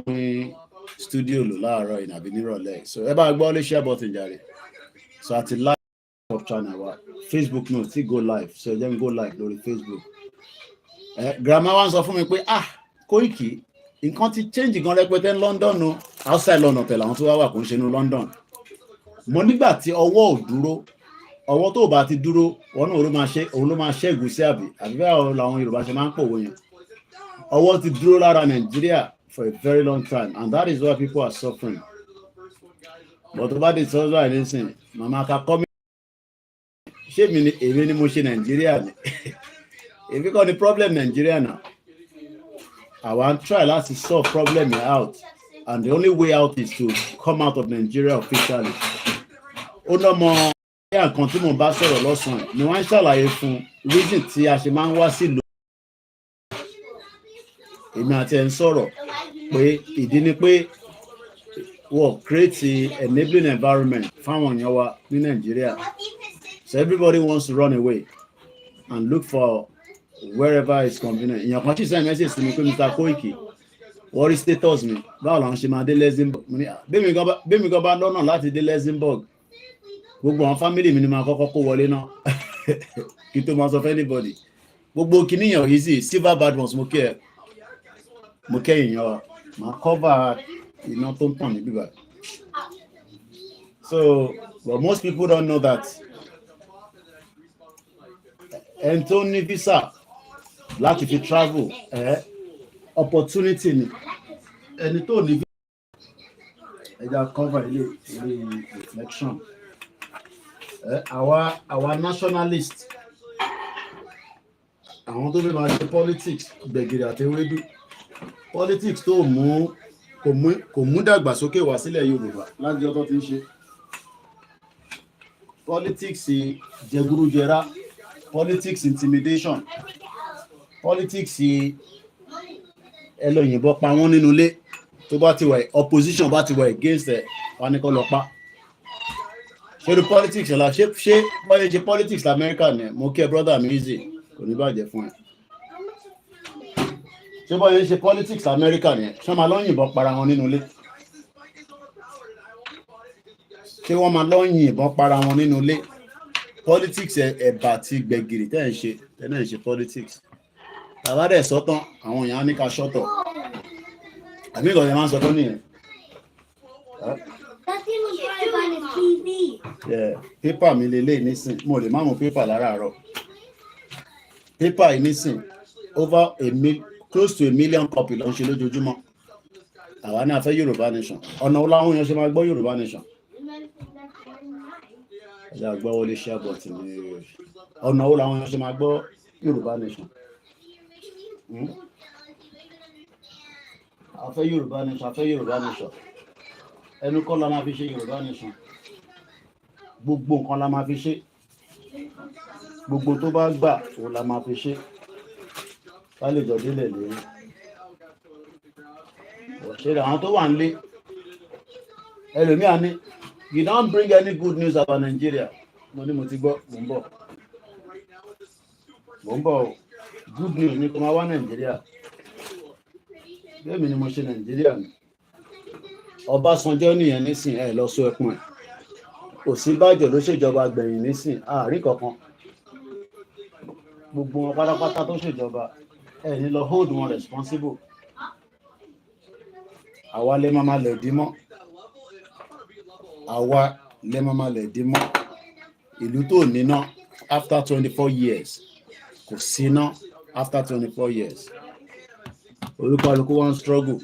ní studio lò láàárọ̀ ìnàbí nírọ̀lẹ́ so ẹ bá gbọ́ lè share button jàre so àti live of channel wa Facebook náà ti go live so ẹ jẹ́ n go live lórí Facebook grandma wa ń sọ fún mi pé Koiki nǹkan ti change gan rẹpẹtẹ ní London o outside London tẹ̀lé àwọn tó wá wà kò ń ṣe ní London mo nígbà tí ọwọ́ ò dúró ọwọ́ tó bá ti dúró wọn náà òun ló máa ṣẹ́gun sí àbí bẹ́ẹ̀ làwọn Yorùbá ṣe máa ń pòwe yẹn ọwọ́ ti dúró lára Nàìjíríà for a very long time and that is why people are suffering but tó bá dé sọ́dọ̀ àìlẹ́sìn màmá ká kọ́ mi ṣé èmi ni mo ṣe Nàìjíríà ni èmi kọ́ ni problem Nàìjíríà náà I want to try láti solve problem out and the only way out is to come out of Nigeria officially ó náà mọ ẹ̀yà nǹkan tí mo bá sọ̀rọ̀ lọ́sàn-án ni wọ́n ń ṣàlàyé fún reason tí a ṣe máa ń wá sílùú èmi àti ẹ̀ ń sọ̀rọ̀ pé ìdí ni pé wọ́n create a enabling environment fáwọn èèyàn wa ní Nigeria so everybody wants to run away and look for wherever it's convenient. Èèyàn kan sì send message sí mi pé Mr. Koiki wọ́n rí status mi báwo làwọn ṣe máa dé Luxembourg mo ní bẹ́ẹ̀mi gan bá lọ́nà láti dé Luxembourg gbogbo àwọn family mi ni máa kọ́kọ́ kó wọlé náà kí tó máa sọ fún anybody gbogbo kìnìyàn easy silver bad ones mo kẹ́ èèyàn wa máa cover iná tó ń tàn ní bíbá so but most people don't know that ẹni tó ní visa láti fi travel opportunity ni ẹni tó ní ẹja cover ilé reflection our nationalist àwọn tó bí máa ṣe politics gbẹ̀gìrì àti ewédú politics tó kò mú dàgbàsókè wá sílẹ̀ Yorùbá láti ọjọ́ tí ń ṣe politics jẹgúrújẹrá politics intimidation politics ẹlòyìnbọn pa wọ́n nínú ilé tó bá ti wà opposition bá ti wà against ẹ̀ wọ́n ní kó lọ pa ṣé the politics la ṣé wọ́n ṣe politics lamẹ́ríkà ni mo kí ẹ brother mi easy kò ní bàjẹ́ fún ẹ ṣé wọ́n ṣe politics lamẹ́ríkà ni ṣé wọ́n máa lọ yìnbọn para wọn nínú ilé ṣé wọ́n máa lọ yìnbọn para wọn nínú ilé politics ẹ̀bà àti gbẹ̀gìrì tẹ́ ẹ̀ ń ṣe politics tàbá dẹ̀ sọ́tàn àwọn èèyàn ní ká ṣọ́tọ̀ àbí ìgbọ̀nyẹ̀ máa ń sọ tó nìyẹn pépà mi lélẹ̀ nísìn mo lè má mú pépà láràárọ̀ pépà yìí nísìn over close to 1 million copy ló ń ṣe lójoojúmọ́ àwa náà fẹ́ Yorùbá nation ọ̀nà wo láwọn èèyàn ṣe máa gbọ́ Yorùbá nation ẹ̀yà gbọ́ wọlé share button ní ọ̀nà wo làwọn èèyàn ṣe máa gbọ́ Yorùbá nation afẹ́ Yorùbá nation ẹnu kọ́ la máa fi ṣe Yorùbá nation gbogbo nǹkan la máa fi ṣe gbogbo tó bá gbà òun la máa fi ṣe ká lè jọ délẹ̀ lórí ọ̀ṣẹ́rẹ̀ àwọn tó wà nílé ẹlòmíà ní you don't bring any good news about Nigeria mo ní mo ti gbọ́ mo ń bọ̀ good news ní kó máa wá Nigeria bẹ́ẹ̀mi ni mo ṣe Nigeria ni Ọbásanjọ́ nìyẹn nísìn ẹ̀ lọ sọ ẹkùn ẹ̀ Ọ̀ṣínbàjò ló ṣèjọba gbẹ̀yìn nísìn àárín kankan gbogbo wọn pátápátá tó ṣèjọba ẹ̀ ní lọ hold wọn responsible àwa lè máa lẹ̀ dí mọ́ ìlú tó níná after 24 years kò síná after 24 years olúkálùkù wọn struggle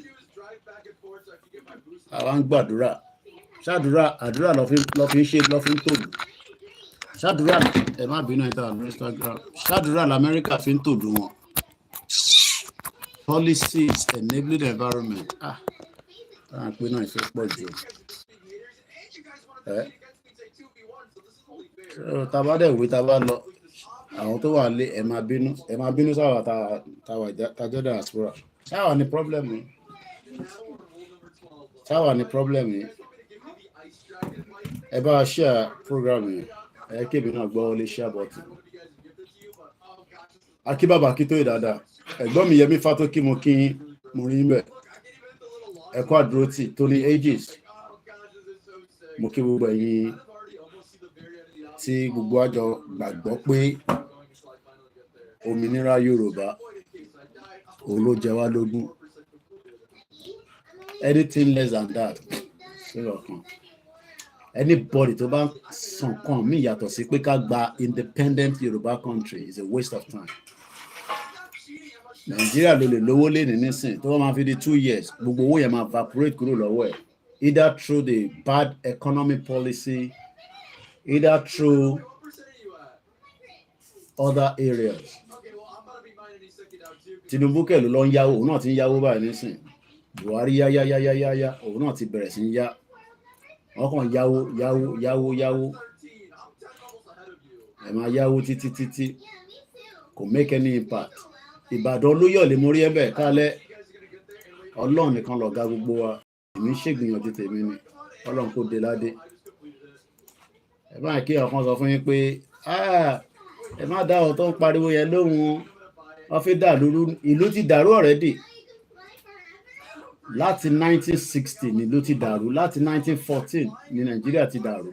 àwa ń gbàdúrà àdúrà lọ fi ń tòlù ṣàdúrà ẹ má bínú ìta ní Instagram ṣàdúrà l'Amẹ́ríkà fi ń tòlù wọn policies enabling environment táwọn pé náà ìfẹ́ pọ̀ jù tàbá dẹ̀ wí tàbá lọ àwọn tó wà lé ẹ má bínú sáwà tàjọ́ diaspora sáwà ní problem yìí ẹ bá share program yìí ẹ kébì náà gbọ́ wọlé share button akíbàbà kí tó ìdàdà ẹ̀gbọ́n mi Yẹmí Fátókí mo kí mo rí bẹ̀ ẹ̀kọ́ àdúrótì tó ní ages mo kí gbogbo ẹ̀yin tí gbogbo àjọ gbàgbọ́ pé òmìnira Yorùbá òun ló jẹ wá lógún. Anything less than that anybody tó bá sàn kàn mí yàtọ̀ sí pé ká gba independent Yorùbá country is a waste of time. Nàìjíríà ló lè lówó léni nísìn tó wọ́n máa fi di 2 years gbogbo owó yẹn máa evaporate kúrò lọ́wọ́ ẹ̀, either through the bad economic policy, either through other areas. Tinubu kẹ̀lú lọ ń yáwó, òun náà ti ń yáwó báyìí nísìn. Buhari yá òun náà ti bẹ̀rẹ̀ sí ń yá. Wọ́n kàn yáwó ẹ máa yáwó títí kò make any impact. Ìbàdàn Olúyọ̀lé mórí ẹ̀bẹ̀ kálẹ̀ Ọlọ́run nìkan lọ̀gá gbogbo wa, èmi ṣègbìyànjú tèmi ni Ọlọ́run kò dé ládé. Ẹ máa kí ọ̀kan sọ fún yín pé ẹ má dá ọ̀ tó ń pariwo yẹn lóhùn, wọ́n fi dà lóru, ìlú ti dàrú already. Láti 1960 ni ìlú ti dàrú, láti 1914 ni Nàìjíríà ti dàrú.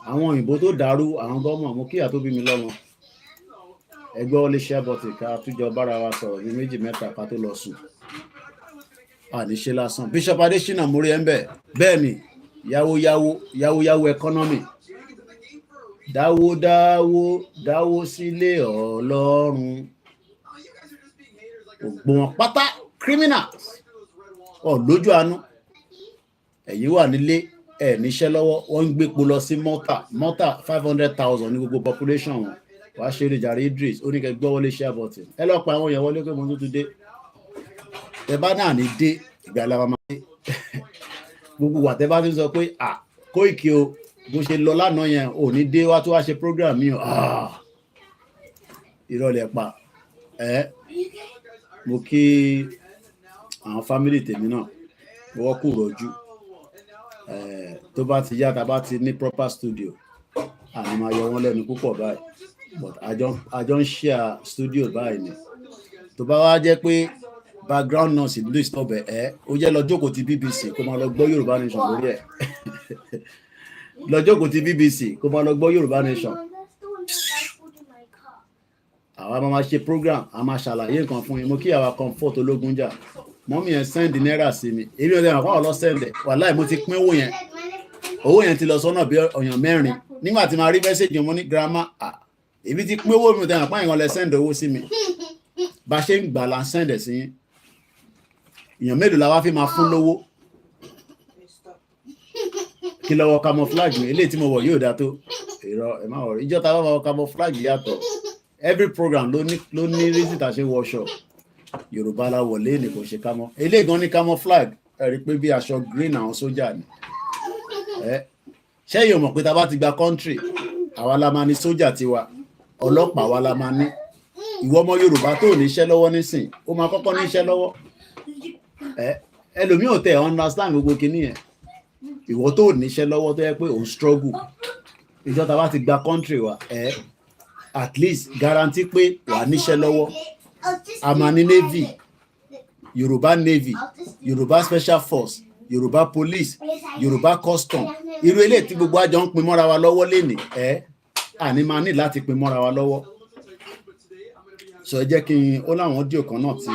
Àwọn òyìnbó tó dàrú àwọn gọ́mọ̀ mú kíyà tó bí mi lọ́mọ. Ẹgbẹ́ wọlé share button ká tújọ bára wa sọ̀rọ̀ ní 2 mẹ́ta ká tó lọ sùn. Àníṣe lásán. Bishop Adesina mórí ẹ̀ ń bẹ̀. Bẹ́ẹ̀ ni yáwó economy. Dáwó sílé Ọlọ́run. Ògbón pátá criminals. Lójú àánú. Ẹ̀yin wà nílé ẹ̀ níṣẹ́ lọ́wọ́, wọ́n ń gbépo lọ sí Malta 500,000 ní gbogbo population wọn. Wàá ṣe eré jàre Idris ó ní kẹ́ gbọ́ wọlé share button. Ẹ lọ pa àwọn èèyàn wọlé pé mo tún dé. Tẹ bá náà ní dé ìgbà la máa dé. Gbogbo wa tẹ bá ti sọ pé Koiki o bó ṣe lọ lánàá yẹn ò ní dé wá tó wá ṣe program mi o. Ìrọ̀lẹ́ pa mo kí àwọn family tèmi náà wọ́n kú rọ̀jú. Tó bá ti yá tá bá ti ní proper studio àmì máa yọ wọ́n lẹ́nu púpọ̀ báyìí, but àjọ ń share studio báyìí ni. Tó bá wá jẹ́ pé background noise ìlú ìsọ̀bẹ̀ ó jẹ́ lọ jókòó ti BBC kó máa lọ gbọ́ Yorùbá Nation lórí ẹ̀. Lọ jókòó ti BBC kó máa lọ gbọ́ Yorùbá Nation. Àwa máa ṣe program a máa ṣàlàyé nǹkan fún yín. Mo kí àwa Comfort Ológunjà mọ́mí yẹn send náírà sí mi, èmi ọ̀dẹ̀ àwọn ọ̀lọ́ send ẹ̀ wàláì mo ti pín owó yẹn ti lọ sọ́nà bí ọ̀yàn 4 nígbà tí máa rí mẹ́sẹ̀jì mo ní grandma èmi ti pín owó mi ọ̀dẹ̀ àpá ìwọ̀n lẹ send owó sí mi bá ṣe ń gbà là ń send ẹ̀ sí yín. Èèyàn mélòó la wá fi máa fún lówó kí lọ́wọ́ camouflage mi eléyìí tí mo wọ̀ yóò dá tó irọ́ ẹ̀ má wọ̀ ìjọ ta bá wọ camouflage yàtọ̀. Every program ló ní reason tá ṣe workshop. Yorùbá la wọlé ní kò ṣe kámọ́ eléyìí gan ní camouflage rí pé bí aṣọ green àwọn sójà ni. Ṣẹ́yìn mọ̀ pé ta bá ti gba country àwa la máa ní sójà tiwa, ọlọ́pàá wa la máa ní. Ìwọ ọmọ Yorùbá tó níṣẹ́ lọ́wọ́ nísìn ó máa kọ́kọ́ níṣẹ́ lọ́wọ́. Ẹlòmíì ò tẹ̀ understand gbogbo kinní yẹn. Ìwọ tó níṣẹ́ lọ́wọ́ tó yẹ pé òun struggle ìjọ ta bá ti gba country wa at least guarantee pé wà níṣẹ́ lọ́wọ́. A máa ní Navy, Yorùbá Navy, Yorùbá Special Force, Yorùbá Police, Yorùbá Custom. Irú eléyìí tí gbogbo àjọ ń pin mọ́ra wa lọ́wọ́ lénìí àní máa ní láti pin mọ́ra wa lọ́wọ́. So ẹ jẹ́ kí n ó láwọn audio kan náà tí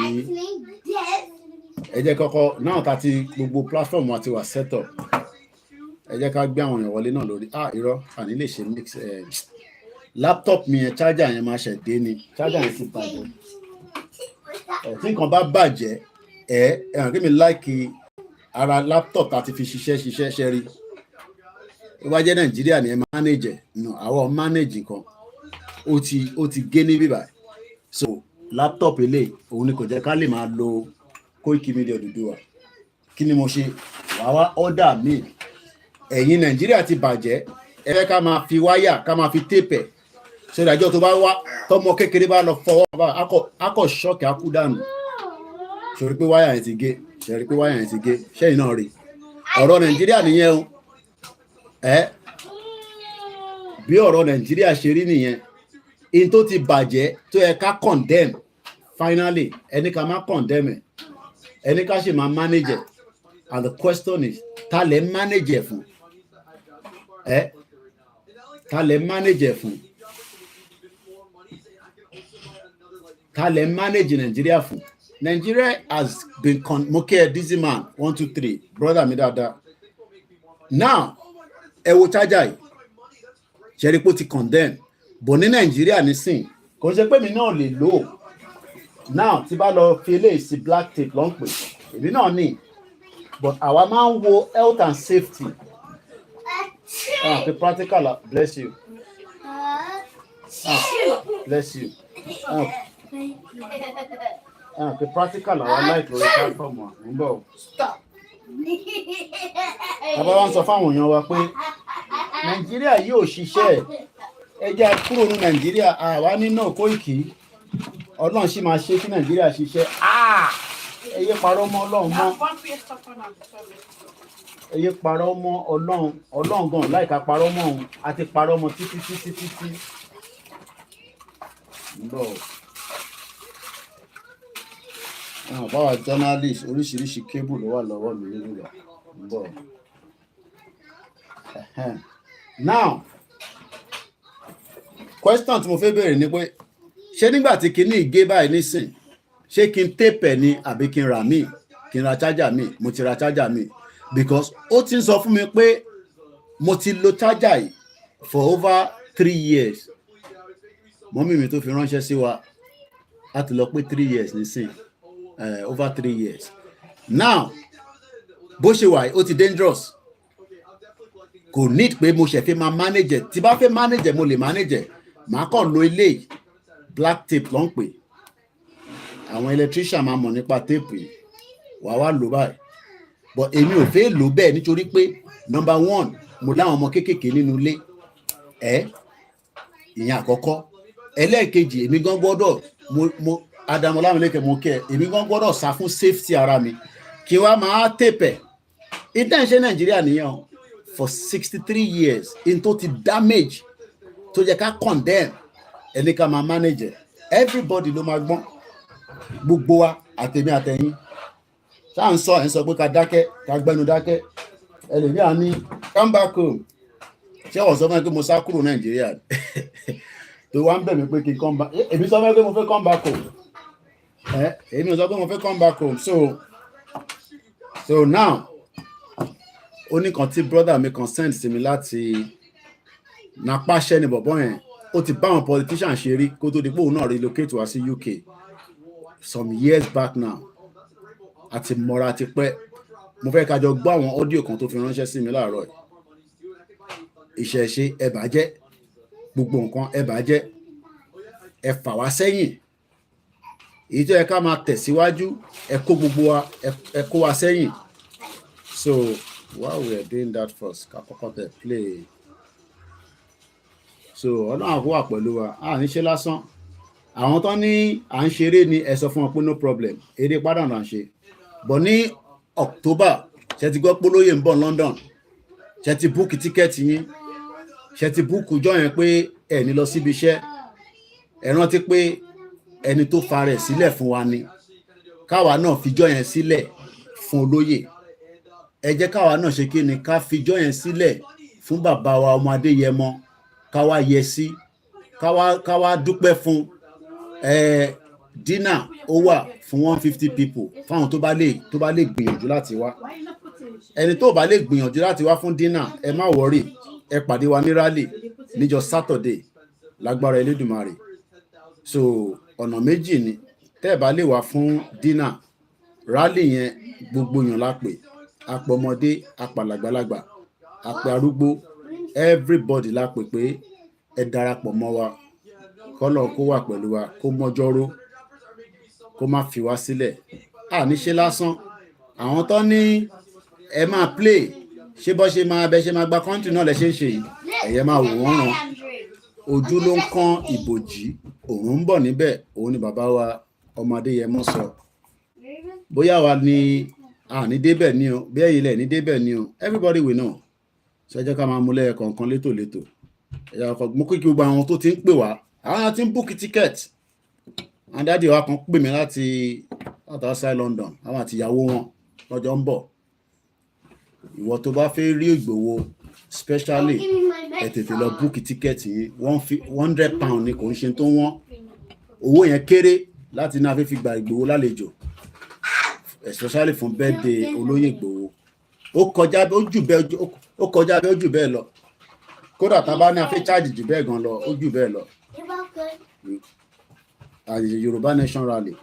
ẹ jẹ́ kọ́kọ́ náà ta ti gbogbo platform wa ti wà set up. Ẹ jẹ́ ká gbé àwọn èèyàn wọlé náà lórí irọ́ àní lè ṣe mix laptop mi yẹn charger yẹn máa ṣẹ̀ dé ni charger yẹn ti bàjẹ́. Tí nǹkan bá bàjẹ́ ẹ̀hàn kí mi láìkì ara laptop àti fi ṣiṣẹ́ ṣe rí. Ó bá jẹ́ Nàìjíríà ni ẹ manage àwọn manage nǹkan ó ti gé ní bíbá. So laptop eléyìí òun ni kò jẹ́ ká lè máa lo Koikimedia Odùduwà. Kí ni mo ṣe wá order mi. Ẹ̀yin Nàìjíríà ti bàjẹ́ ẹ fẹ́ ká máa fi wáyà ká máa fi tape so ìdájọ́ tó bá wá tọmọ kékeré bá lọ fọwọ́ bá akọ ṣọ́ọ̀kì akú dànù. Ṣorí pé wáyà yẹn ti gé ṣẹ́yìn náà rí ọ̀rọ̀ Nàìjíríà nìyẹn o. Bí ọ̀rọ̀ Nàìjíríà ṣe rí nìyẹn. In tó ti bàjẹ́ tó yẹ ká condemn finally ẹni ká má condemn ẹni ká ṣe máa manage ẹ̀, and the question is ta lè manage ẹ̀ fún ta lè manage ẹ̀ fún ta lè manage Nigeria fún. Nigeria has been dizzy man 1 2 3 brother mi dáadáa. Now ẹ wo charger yìí ṣẹ́rí pé ó ti condemn bò ní Nàìjíríà nísìn kò ṣe pé mi náà lè lò ó now tí bá lọ fi eléyìí sí black tape ló ń pè èmi náà ní but àwa máa ń wo health and safety. The practical, bless you. Bless you. The practical, I like lórí platform wa. Stop. Bàbá wa ń sọ fáwọn èèyàn wa pé Nàìjíríà yóò ṣiṣẹ́ ẹ jẹ́ kúrò ní Nàìjíríà àwa nínú Koiki Ọlọ́run sì máa ṣe kí Nàìjíríà ṣiṣẹ́. Ẹ yé parọ́ mọ́ Ọlọ́run mọ́. Ẹ yé parọ́ mọ́ Ọlọ́run gan láìka parọ́ mọ́ òun àti parọ́ mọ́ títí. Báwa journalist oríṣiríṣi cable ló wà lọ́wọ́ mi nínú rẹ̀. Now question tí mo fẹ́ bẹ̀rẹ̀ ni pé ṣé nígbà tí kinní ìgé báyìí nísìn ṣé kí n tape ni àbí kí n ra míì kí n ra charger míì. Mo ti ra charger míì because ó ti ń sọ fún mi pé mo ti lo charger yìí for over 3 years. Mọ́mí mi tó fi ránṣẹ́ sí wa láti lọ pé 3 years nísìn over 3 years. Now bó ṣe wà ó ti dangerous kò need pé mo ṣe fẹ́ máa manage tí bá fẹ́ manage mo lè manage màá kàn lo eléyìí black tape ló ń pè àwọn electrician máa mọ̀ nípa tape yìí wà lò báyìí but èmi ò fẹ́ lò bẹ́ẹ̀ nítorí pé number 1 mo láwọn ọmọ kéékèèké nínú ilé ìyẹn àkọ́kọ́. Ẹlẹ́ẹ̀kejì èmi gan gbọ́dọ̀ mo Adamu Lámilẹ́kẹ̀ mo kẹ́ èmi gan gbọ́dọ̀ sá fún safety ara mi kí wá máa tape intention Nàìjíríà nìyẹn for 63 years in tó ti damage tó jẹ́ ká condemn ẹni ká máa manage everybody ló máa gbọ́n gbogbo wa àtẹ̀mí àtẹ̀yìn ṣáà ń sọ pé ká dákẹ́ ká gbẹ́nu dákẹ́ ẹlòmíì á ní come back home ṣé wọ́n sọ fún mi pé mo sá kúrò Nàìjíríà tó wá ń bẹ̀ mí pé kí n come back èmi sọ fún mi pé mo fẹ́ come back home èmi sọ pé mo fẹ́ come back home so now ó ní kan tí brother mi kan send sí mi láti napáṣẹ́ ní bọ̀bọ́ yẹn ó ti bá àwọn politician ṣe rí kó tó di pé òun náà relocate wá sí UK some years back now àti mọ́ra ti pẹ́ mo fẹ́ kájọ gbọ́ àwọn audio kan tó fi ránṣẹ́ sí mi láàárọ̀ ìṣẹ̀ṣe ẹ bàjẹ́ gbogbo nǹkan ẹ bàjẹ́ ẹ fà wá sẹ́yìn èyí tó yẹ ká máa tẹ̀síwájú ẹ kó gbogbo wa ẹ kó wa sẹ́yìn. So while we are doing that first ká kọ́kọ́ tẹ̀ play so Ọlọ́run àkó wà pẹ̀lú wa a ní ṣe lásán àwọn tán ní à ń ṣeré ni ẹ sọ fún wọn pé no problem eré padà là ń ṣe but ní October ṣe ti gbọ́ pé olóyè ń bọ̀ London ṣe ti búùkì tíkẹ́ẹ̀tì yín ṣe ti búùkù jọ yẹn pé ẹ ní lọ síbi iṣẹ́ ẹ rántí pé ẹni tó fa rẹ̀ sílẹ̀ fún wa ni káwa náà fijọ́ yẹn sílẹ̀ fún olóyè ẹ jẹ́ káwa náà ṣe kí ni ká fijọ́ yẹn sílẹ̀ fún bàbá wa ọmọ Adéyẹmọ káwa yẹ sí káwa dúpẹ́ fún dínà ó wà fún 150 people fáwọn tó bá lè gbìyànjú láti wá ẹni tó bá lè gbìyànjú láti wá fún dínà ẹ má wọrí ẹ pàdé wa ní rally níjọ́ Saturday lágbára Elédùmarè so ọ̀nà méjì ni tẹ́ ẹ bá lè wá fún dínà rally yẹn gbogbo yàn lápè àpọ̀mọdé àpàlàgbàlagbà àpè arúgbó everybody lápè pé ẹ darapọ̀ mọ́ wa kọ́lọ̀ kó wà pẹ̀lú wa kó mọ́jọ́rò kó má fi wá sílẹ̀ ní ṣe lásán àwọn tó ní ẹ máa play ṣé bọ́ ṣe máa gba country náà lẹ ṣe ń ṣe yìí ẹ̀yẹ máa wò wọ́n ràn ojú ló ń kán ìbòjì òun ń bọ̀ níbẹ̀ òun ni bàbá wa ọmọ Adéyẹmọ sọ bóyá wa ni ní débẹ̀ ni o bí ẹ̀yin lẹ̀ ní débẹ̀ ni o everybody will know ṣe jẹ́ ká máa mú lẹ́yẹ kọ̀ọ̀kan létòlétò ẹ̀yà ọkọ̀ mú kí gbogbo àwọn tó ti ń pè wá àwọn tí ń búkì tíkẹ́ẹ̀tì And daddy wa kan pè mí láti outside London, àwọn àti ìyàwó wọn lọ́jọ́ ń bọ̀. Ìwọ tó bá fẹ́ rí Ìgbòho especially ẹ tètè lọ book ticket yín, £100 ni kò ń ṣe tó wọ́n. Owó yẹn kéré láti náà fi gba Ìgbòho lálejò, especially fún birthday olóyè Ìgbòho. Ó kọjá bí ó jù bẹ́ẹ̀ lọ. Kódà tá bá ní a fẹ́ charge jù bẹ́ẹ̀ gan lọ, ó jù bẹ́ẹ̀ lọ. Yoruba Nation Rally.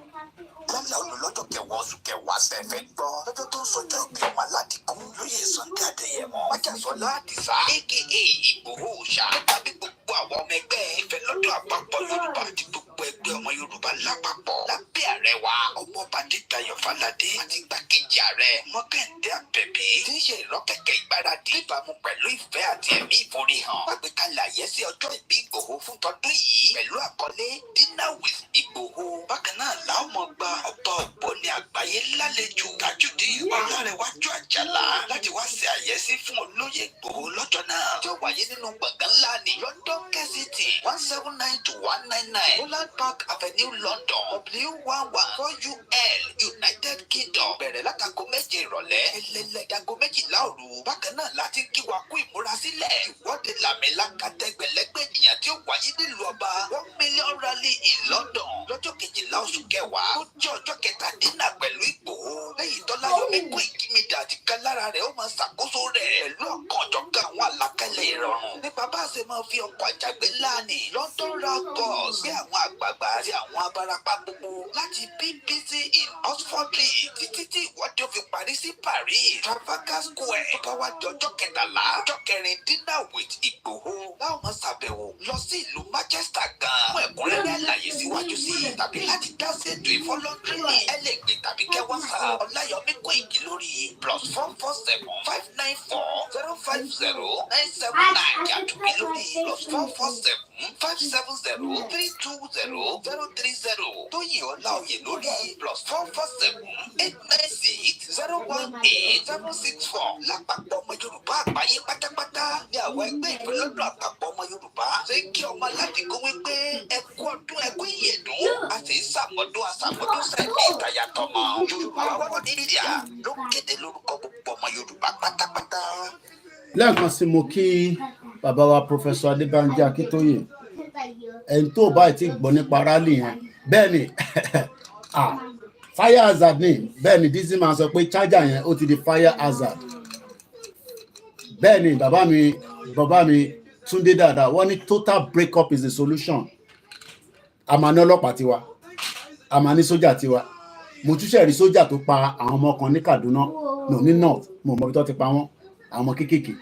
Lọ́la olùlọ́jọ́ kẹwàá oṣù kẹwàá sẹ́fẹ̀ gbọ́. Lọ́jọ́ tó ń sọjọ́ ìgbìmọ̀ aládìkún lóye Sunday Adéyẹmọ. Májàsọ́lá Àdìsá aka Ìgbòho Òòṣà. Tàbí gbogbo àwọn ọmọ ẹgbẹ́ ìfẹ́ lọ́dọ̀ àpapọ̀ Yorùbá àti gbogbo ẹgbẹ́ ọmọ Yorùbá lápapọ̀. Lábẹ́ ààrẹ wa, ọmọọba Adédayọ̀ Fáládé àti igbákejì ààrẹ Mọ́kàndé Àbẹ̀bí tí ń ṣe ìrọ́kẹ̀kẹ̀ ìgbáradì níbàámu pẹ̀lú ìfẹ́ àti ẹ̀mí ìforihàn. Àgbékalẹ̀ àyẹ́sí ọjọ́ ìbí Ìgbòho fún tọdún yìí pẹ̀lú àkọlé Dinner with Ìgbòho. Bákan náà làwọn ọmọ gba ọba ògbóni àgbáyé lálejò Tajudeen Ọlárẹ̀wájú Àjàlá láti wá ṣe àyẹ́sí fún olóyè Ìgbòho lọ́jọ́ náà tí ó wáyé nínú gbọ̀ngàn ńlá ní London Kensington 179-199 Holland Park Avenue London W114UL United Kingdom. Bẹ̀rẹ̀ látago 7 ìrọ̀lẹ́ ẹlẹ́lẹ́dago 12 òru. Bákan náà láti kí wa kú ìmúrasílẹ̀ ìwọ́de làmìlaka tẹgbẹ̀lẹ́gbẹ̀ ènìyàn tí ó wáyé nílùú ọba 1 million rally in London lọ́jọ́ 12 oṣù kẹwàá. Ó jẹ́ ọjọ́ kẹtàdínlá pẹ̀lú Ìgbòho. Lẹ́yìn Ọláyọmí Koikimedia àti kan lára rẹ̀ ó máa ṣàkóso rẹ̀ pẹ̀lú ọ̀kan ọ̀jọ̀kan àwọn àlàkalẹ̀ ìrọ̀rùn nípa bá a ṣe máa fi ọkọ̀ àjàgbé láàánì London round bus gbé àwọn àgbààgbà àti àwọn abarapá gbogbo láti BBC in Oxford títí tí ìwọ́de ó fi parí sí Paris Trafalgar Square. Tó bá wá di ọjọ́ kẹtàlá ọjọ́ kẹrin Dinner with Ìgbòho láwọn máa ṣàbẹ̀wò lọ sí ìlú Manchester gan. Fún ẹ̀kúnrẹ́rẹ́ àlàyé síwájú sí tàbí láti dá sí ètò ìfọlọ́dúnrún ẹ lè gbé tàbí kẹ́ WhatsApp Ọláyọmí Kóìkì lórí +447 594 050 979 yàtúbí lórí +447 570 320 030 Tóyìn Ọláoyè lórí +447 896 018 764. Lápapọ̀ ọmọ Yorùbá àgbáyé pátápátá ní àwọn ẹgbẹ́ ìfẹ́lọ́dún àpapọ̀ ọmọ Yorùbá ṣe kí ọmọ aládìgún wípé ẹkú ọdún ẹkú ìyẹ̀dún àti ìsàmọ́dún àsàmọ́dún sẹ́ẹ̀dì ìtàyàtọ̀mọ. Yorùbá World Media ló kéde lórúkọ gbogbo ọmọ Yorùbá pátápátá. Lẹ́ẹ̀kan sí mo kí bàbá wa Professor Adébánjí Akíntóyè. Ẹni tó bá ti gbọ́ nípa rally yẹn bẹ́ẹ̀ ni fire hazard ni bẹ́ẹ̀ ni Dizzy máa sọ pé charger yẹn ó ti di fire hazard. Bẹ́ẹ̀ ni bàbá mi Túndé dáadáa wọ́n ní total break up is the solution. A máa ní ọlọ́pàá tiwa, a máa ní sójà tiwa. Mo túṣẹ̀ rí sójà tó pa àwọn ọmọ kan ní Kaduna ní north, mo mọ̀ bí tó ti pa wọ́n, àwọn ọmọ kéékèèké.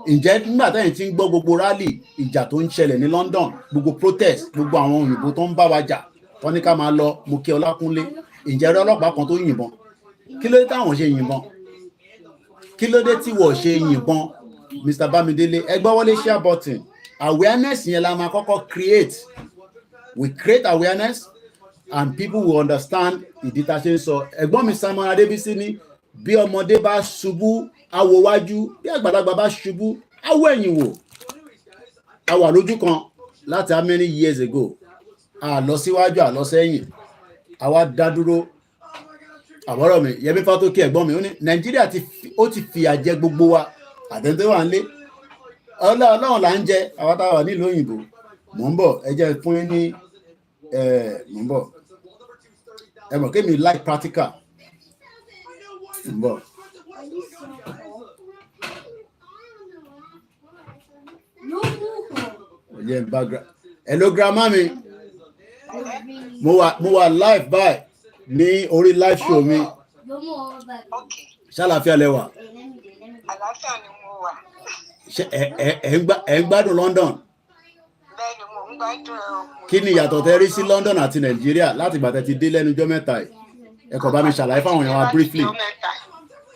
Ǹjẹ́ nígbà tẹ́yìn tí ń gbọ́ gbogbo rally ìjà tó ń ṣẹlẹ̀ ní London, gbogbo protest, gbogbo àwọn òyìnbó tó ń bá wa jà tó ní ká máa lọ mo kí Ọlákúnlé, ǹjẹ́ rí ọlọ́pàá kan tó yìnbọn? Kí ló dé táwọn ṣe yìnbọn? Kí ló dé tí wọ́n ṣe yìnbọn? Mr. Bamidele ẹ gbọ́ wọlé share button. Awareness yẹn la máa kọ́kọ́ create. We create awareness and people will understand ìdí tá a ṣe ń sọ. Ẹ̀gbọ́n mi Simon Adébísí ní bí ọmọdé bá ṣubú awo wájú, bí àgbàlagbà bá ṣubú awo ẹ̀yìn wò. A wà lójú kan láti how many years ago. A lọ síwájú a lọ sẹ́yìn. A wá dá dúró. Àbọ̀rọ̀ mi Yẹmí Fátókè ẹ̀gbọ́n mi ó ní Nàìjíríà ó ti fìyà jẹ gbogbo wa. Àtẹ̀ntẹ́ wà ń lé. Ọlọ́run là ń jẹ àwọn táwa nílùú òyìnbó. Mò ń bọ̀ ẹ jẹ́ fún yín ní mò ń bọ̀. Ẹ mọ̀ kémi like practical. Mò ń bọ̀. Hello grandma mi. Mo wà live báyìí ní orí live show mi. Ṣàlàáfíà lẹ wà? Àlàáfíà ni mo wà. Ṣé ẹ ń gbádùn London? Bẹ́ẹ̀ni mo ń gbádùn ẹ. Kí ni ìyàtọ̀ tẹ́ rí sí London àti Nàìjíríà láti ìgbà tẹ́ ti dé lẹ́nu ọjọ́ mẹ́ta yìí? Ẹ kò bá mi ṣàlàyé fáwọn èèyàn wa briefly.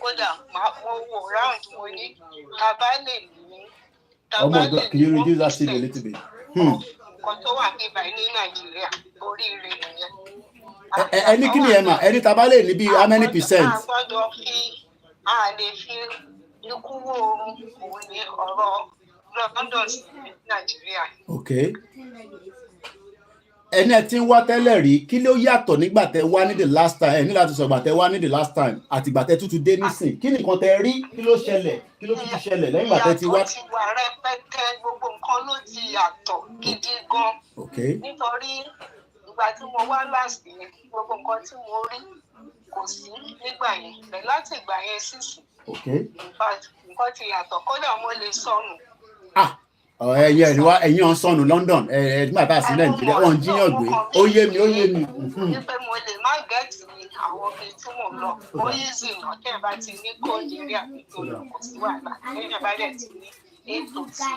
Kódà mo wò round mo ní tabalè ní. Oh my God, can you reduce that speed a little bit? Nǹkan tó wà níbà ní Nàìjíríà oríire nìyẹn. Ẹni kí ni ẹ mà? Ẹni tabalè ní bí how many percent? A gbọ́dọ̀ a lè fi ikú wo oorun òun ní ọ̀rọ̀ London sí Nàìjíríà. Okay. ẹni ẹ ti ń wá tẹ́lẹ̀ rí kí ló yàtọ̀ nígbà tẹ wá ní the last time ẹ ní láti sọ ìgbà tẹ wá ní the last time àti ìgbà tẹ tútù dé nísìn kí nìkan tẹ rí kí ló ṣẹlẹ̀ kí ló tútù ṣẹlẹ̀ lẹ́yìn ìgbà tẹ ti wá. ìyàtọ̀ ti wà rẹpẹtẹ gbogbo nǹkan ló ti yàtọ̀ gidi gan. nítorí ìgbà tí mo wá last yẹn gbogbo nǹkan tí mo rí kò sí nígbà yẹn bẹ́ẹ̀ láti ìgbà yẹn sísìn. in fact nǹkan ti yàtọ̀ kódà mo lè sọnù. ẹ̀yin ọ̀n sọnù London nígbà tá a sí Nàìjíríà wọ́n ń jíyàn gbé ó yé mi. wípé mo lè má gẹ̀ẹ́tì àwọn ibi tí mò ń lọ ó easy náà tẹ́ ẹ bá ti ní kóòdù eré àbíkó kò sí wàhálà lẹ́yìn ẹ bá dẹ̀ ti ní ètò sí.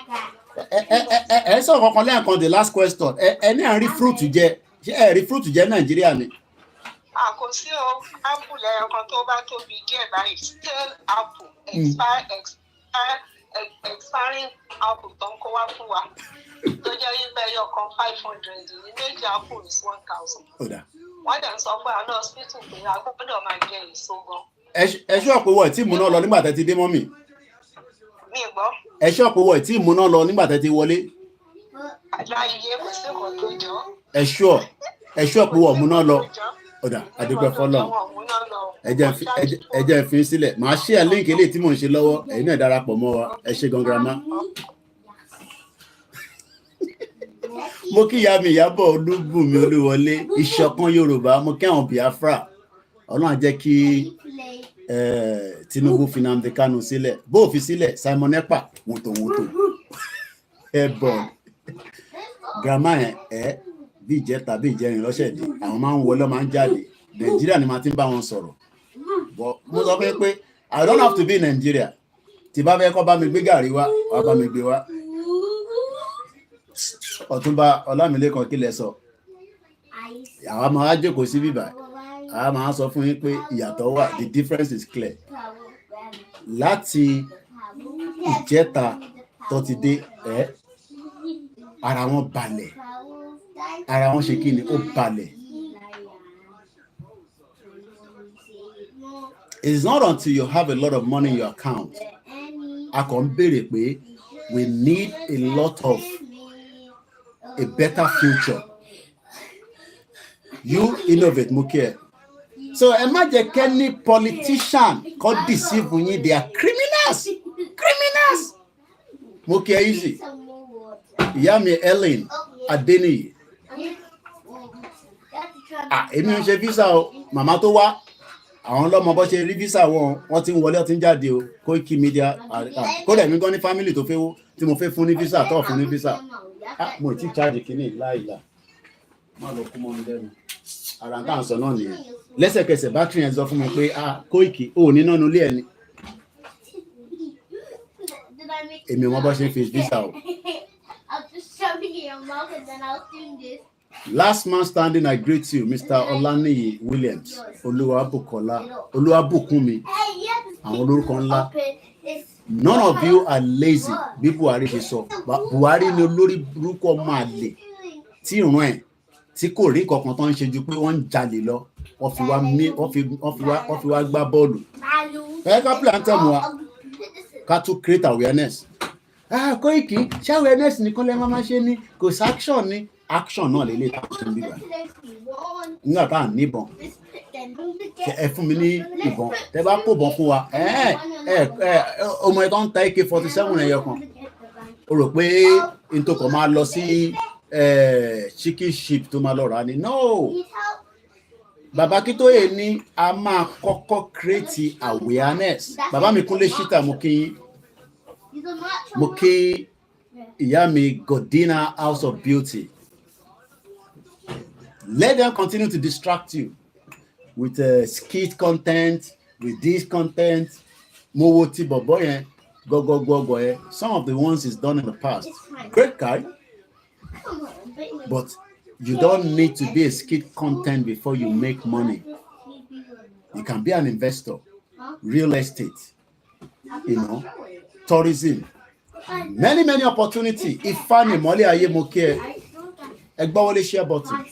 ẹ sọ kankan lẹ́ẹ̀kan the last question ẹ ní à ń rí fruit jẹ ṣé ẹ rí fruit jẹ Nàìjíríà ni. kò sí o apple ẹyọkan tó bá tóbi díẹ̀ báyìí stale apple expiring apple tó ń kó wá fún wa tó jẹ́ wípé ẹyọkan 500 ní méjì apple is 1000. wọ́n dẹ̀ ń sọ pé àná hospital pé a gbọ́dọ̀ máa jẹ èso gan. ẹ ṣọ́ pé wọ́n tí ìmúná lọ nígbà tẹ́ ti dé mọ́mì. mi gbọ́. ẹ ṣọ́ pé wọ́n tí ìmúná lọ nígbà tẹ́ ti wọlé. àláyé kò sí nǹkan tó jọ. ẹ ṣọ́ pé wọ́n múná lọ. ọ̀dà àdúpẹ́ fọ́lọ́ ẹ jẹ́ fi sílẹ̀ màá ṣe ẹ̀ líǹkì eléyìí tí mò ń ṣe lọ́wọ́ ẹ̀yin náà darapọ̀ mọ́ wa ẹ ṣe gan grandma. mo kí ìyá mi Ìyábọ̀ Olúbùnmi Olúwọlé ìṣọ̀kan Yorùbá mo kí àwọn Biafra Ọlọ́run á jẹ́ kí Tinubu fi Nnamdi Kanu sílẹ̀ bó fi sílẹ̀ Simon Ekpa wòtòwòtò ẹ bọ̀ grandma ẹ bí ìjẹta bí ìjẹrin lọ́sẹ̀ dé àwọn máa ń wọlé máa ń jáde Nàìjíríà ni màá ti ń bá wọn sọ̀rọ̀ mo sọ pé I don't have to be in Nigeria tí bá fẹ́ kọ́ bá mi gbé gàrí wá wá bá mi gbé wá. Ọ̀túnba Ọlámilékan kí lẹ sọ àwa máa jókòó sí bíbá àwa máa sọ fún yín pé ìyàtọ̀ wà the difference is clear láti ìjẹta tó ti dé ara wọn balẹ̀ ara wọn ṣe kí ni ó balẹ̀. It's not until you have a lot of money in your account a kàn ń béèrè pé we need a lot of a better future. You innovate Mukie. So ẹ má jẹ́ kẹ́ni politician kó deceive yín they are criminals. Mukie easy. Ìyá mi Ellen Adeniyi. Èmi ń ṣe visa o màmá tó wá àwọn ọlọ́mọ bọ́ ṣe rí visa wọ́n ti ń wọlé ọtí ń jáde o Koikimedia kódà èmi gan ní family tó fẹ́ tí mo fẹ́ fún ní visa tó fún ní visa mo ti charge kìíní láìla má lọ kú mọ́ mi lẹ́nu ara ń tàn sọ náà nìyẹn lẹ́sẹ̀kẹsẹ̀ bátìrì yẹn sọ fún mi pé Koiki ò ní nánú ilé ẹni èmi ọmọ bọ́ ṣe ń fi visa o. Last man standing, I greet you, Mr. Olaniyi Williams, Oluwabukunmi, àwọn olórúkọ ńlá. None of you are lazy. Bí Buhari ṣe sọ, Buhari ni olórí burúkú ọmọ àlè tí ìran ẹ̀ tí kò rí kankan tó ń ṣe ju pé wọ́n ń jalè lọ. Wọ́n fi wá gbá bọ́ọ̀lù. Ẹ ká plan tẹ̀ mọ́ wa ká tún create awareness. Koiki ṣé awareness nìkan lẹ́ máa ṣe ni kò sí action ni. Action náà lè ṣe ń bíbá nígbà tá à ń níbọn ẹ fún mi ní ìbọn tẹ bá kó bọ́n fún wa ọmọ ẹ tó ń ta AK-47 ẹyọ kan o rò pé n tó kàn máa lọ sí chicken ship tó máa lọ rà ni no bàbá Akíntóyè ní a máa kọ́kọ́ create awareness bàbá mi Kúnlé Ṣítà mo kí ìyá mi Godina House of Beauty. Let them continue to distract you with skit content, with this content. Mo ti bobo yẹn, go yẹn. Some of the ones is done in the past. Great guy, but you don't need to be a skit content before you make money. You can be an investor, real estate, tourism, many opportunity. Ifani mole aye mo ke egbawole share button.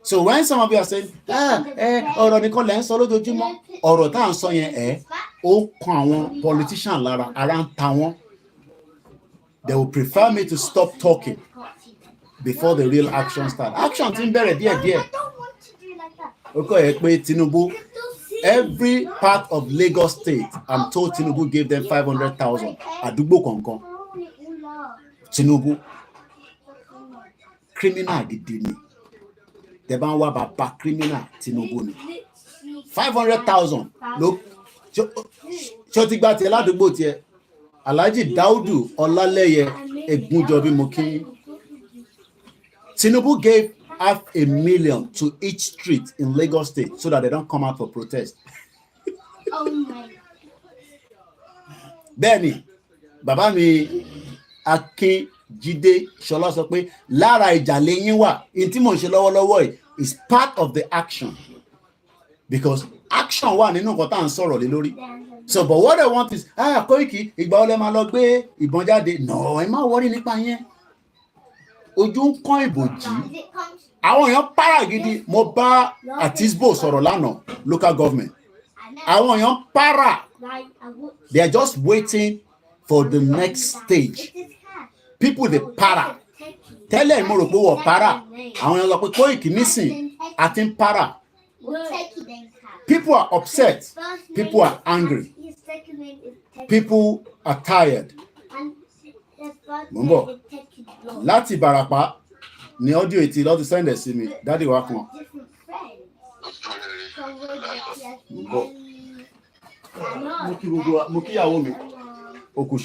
So when some of you are saying, ọ̀rọ̀ nìkan lẹ́ ń sọ lójoojúmọ́, ọ̀rọ̀ tá à ń sọ yẹn ó kan àwọn politician lára, ara ń ta wọ́n. They will prefer me to stop talking before the real action start. Action ti ń bẹ̀rẹ̀ díẹ̀díẹ̀. Okay, Tinubu, every part of Lagos State, I'm told Tinubu gave them 500,000. Àdúgbò kọ̀ọ̀kan. Tinubu, criminal gidi ni. Tẹ́ bá ń wá bàbá criminal Tinubu ni. 500,000. Look, ṣó ti gba tiẹ̀ ládùúgbò tiẹ̀. Alhaji Daudu Ọlálẹ́yẹ Egunjọbí Mokin. Tinubu gave 500,000 to each street in Lagos State so that they don't come out for protest. Oh my. Bẹ́ẹ̀ni, bàbá mi Akínjídé Ṣọlá sọ pé lára ìjà lẹ́yìn wà, in tí mò ń ṣe lọ́wọ́lọ́wọ́ yìí is part of the action. Because action wà nínú nǹkan tá à ń sọ̀rọ̀ lé lórí. So, but what I want is, Koiki, ìgbà wo lẹ máa lọ gbé ìbọn jáde? No, ẹ má worry nípa yẹn. Ojú ń kán ìbòjì. Àwọn èèyàn para gidi. Mo bá Atisbo sọ̀rọ̀ lánàá, local government. Àwọn èèyàn para. They are just waiting for the next stage. People they para. Tẹ́lẹ̀ mo rò pé wọ́n para. Àwọn èèyàn lọ pé Koiki nísìn àti ń para. People are upset. People are angry. People are tired. Mumbo. Láti Ìbàràpá ni audio ètí lọ́dún sẹ́ndẹ̀ sí mi. Dádì wa kan. Mo kí ìyàwó mi. Okú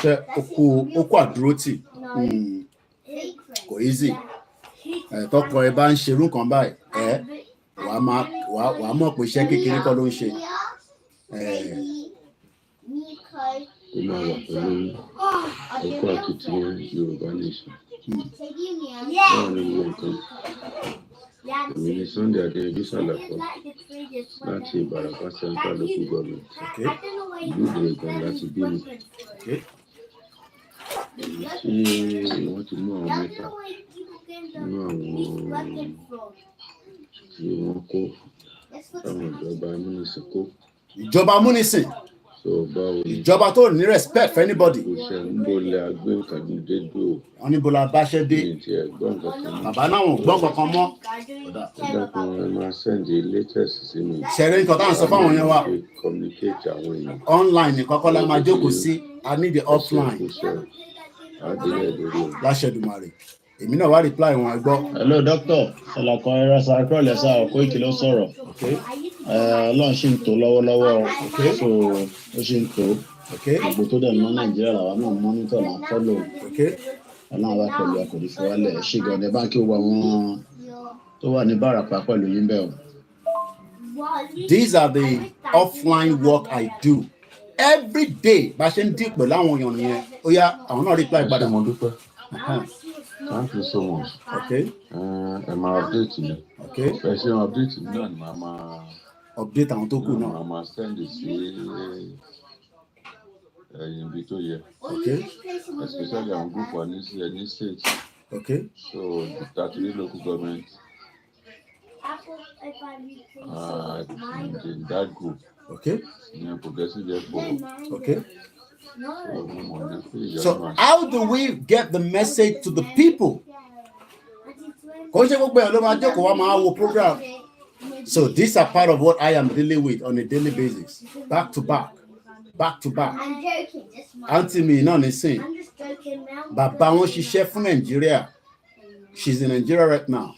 àdúrótì. Kò easy. Tọkọ ẹ bá ń ṣerú nǹkan báyìí. Wàá mọ̀ pé iṣẹ́ kékeré kọ́ ló ń ṣe. Ó máa wà pẹ̀lú ọkọ̀ akitiyan Yorùbá nation. Báwo ni mo nǹkan? Èmi ni Sunday Adéyẹjú Sàlàkọ́ láti Ìbàràpá Central Local Government. Ìlú Ìbàdàn láti bí mi. Tí wọ́n ti mú àwọn mẹ́ta nínú àwọn tí wọ́n kó táwọn ìjọba amúnisìn kó. Ìjọba amúnisìn. Ìjọba tó ní respect for anybody. Wọ́n ní bọ́lá báṣẹ́ dé. Bàbá náà wọ́n gbọ́n kankan mọ́. Ṣẹ̀rẹ̀ nǹkan táwọn sọ fáwọn yẹn wa. Online ní kọ́kọ́ la máa jókòó sí. I need the offline. Láṣẹ Èdùmàrè. Èmi náà wá reply wọn gbọ́. Hello doctor, Ṣàlàkọ́ ẹ̀rọ sàkọ́ lẹ́sà Koiki ló sọ̀rọ̀. Ọlọ́run ṣì ń tò lọ́wọ́lọ́wọ́. So ó ṣì ń tò. Gbogbo tó dẹ̀ mọ́ Nàìjíríà làwọn náà mọ́nítọ̀ náà fọ́lọ̀. Ọlọ́run wá pẹ̀lú àkòrí fúwálẹ̀. Ṣé gan-an báńkì wà wọ́n tó wà ní Ìbàràpá pẹ̀lú yín bẹ́ẹ̀ o. These are the offline work I do. Every day, bá ṣe ń dì pẹ̀lú àwọn èèyàn yẹn. Ó yá, àwọn náà reply padà. Mo dúpẹ́. Thank you so much. Okay. My update me. Okay. First update me náà ni màá update àwọn tó kù náà. Màá máa send sí ibi tó yẹ. Okay. Especially àwọn group wa ní state. Okay. So the 33 local government in that group. Okay. In progressive airport. Okay. So how do we get the message to the people? So these are part of what I am dealing with on a daily basis, back to back. I'm joking. Auntie mi náà ní sìn. Bàbá wọn ṣiṣẹ́ fún Nigeria. She's in Nigeria right now.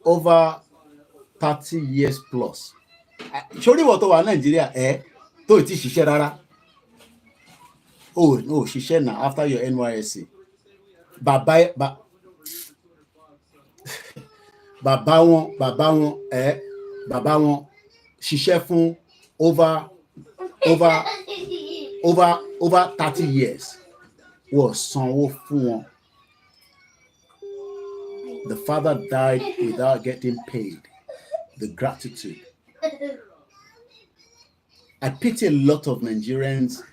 Over 30 years plus. Ṣorí wọ́n tó wà Nigeria tó ti ṣiṣẹ́ rárá. Oh no, ṣiṣẹ́ now after your NYSC. Bàbá wọn ṣiṣẹ́ fún over 30 years. Wọ́n sanwó fún wọn. The father died without getting paid. The gratitude. I pity a lot of Nigerians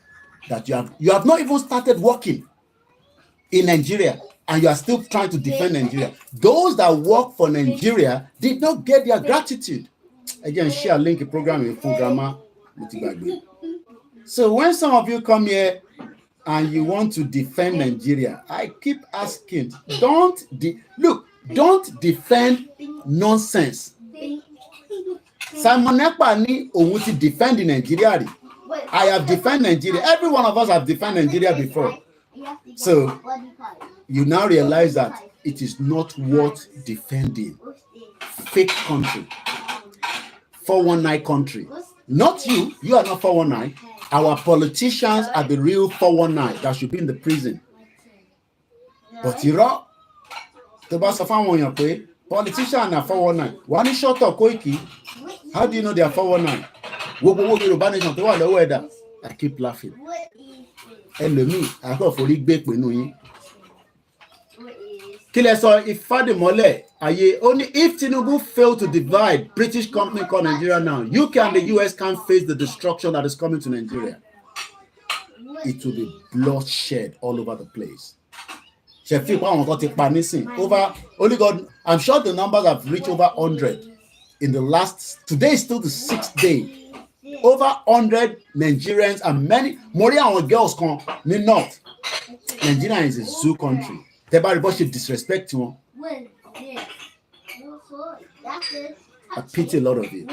that you have not even started working in Nigeria and you are still trying to defend Nigeria. Those that work for Nigeria did not get their gratitude. Again, share link the program in full grammar. So when some of you come here and you want to defend Nigeria, I keep asking, don't defend nonsense. Simon Ekpa ni òun ti defend Nigeria. I have defended Nigeria. Every one of us have defended Nigeria before. So you now realize that it is not worth defending. Fake country. 419 country. Not you. You are not 419. Our politicians are the real 419 that should be in the prison. But you know, the boss of politicians are 419. One is short of Koiki. How do you know they are 419? I keep laughing. Enemy, I got for big when Ifadimole, only if Tinubu failed to divide British company called Nigeria now, UK and the US can't face the destruction that is coming to Nigeria. It will be bloodshed all over the place. Over only God, I'm sure the numbers have reached over 100 in the last. Today is still the 6th day. Over 100 Nigerians and many more young girls come in north. Nigeria is a zoo country. Everybody should disrespect you. I pity a lot of you.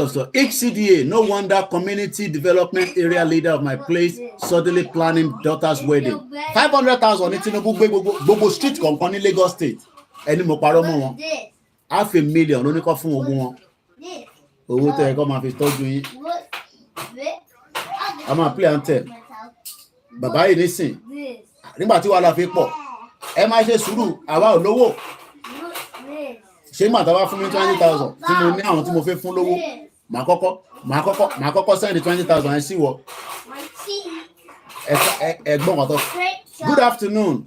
So HCDA, no wonder community development area leader of my place suddenly planning daughter's wedding. 500,000 in Tinubu street company Lagos State. Any more paromo? $500,000 only come from Ogun. Owó tẹ́ ẹ kọ́ máa fi tọ́jú yín. A máa play anthem. Bàbá yìí nísìn. Nígbà tí wàhálà fi pọ̀. Ẹ máa ṣe sùúrù, àwa ò lówó. Ṣé màá tàbá fún mi 20,000 tí mo ní àwọn tí mo fẹ́ fún lówó? Màá kọ́kọ́ send 20,000 ẹ sí wọ. Ẹ̀gbọ́n kan tó. Good afternoon.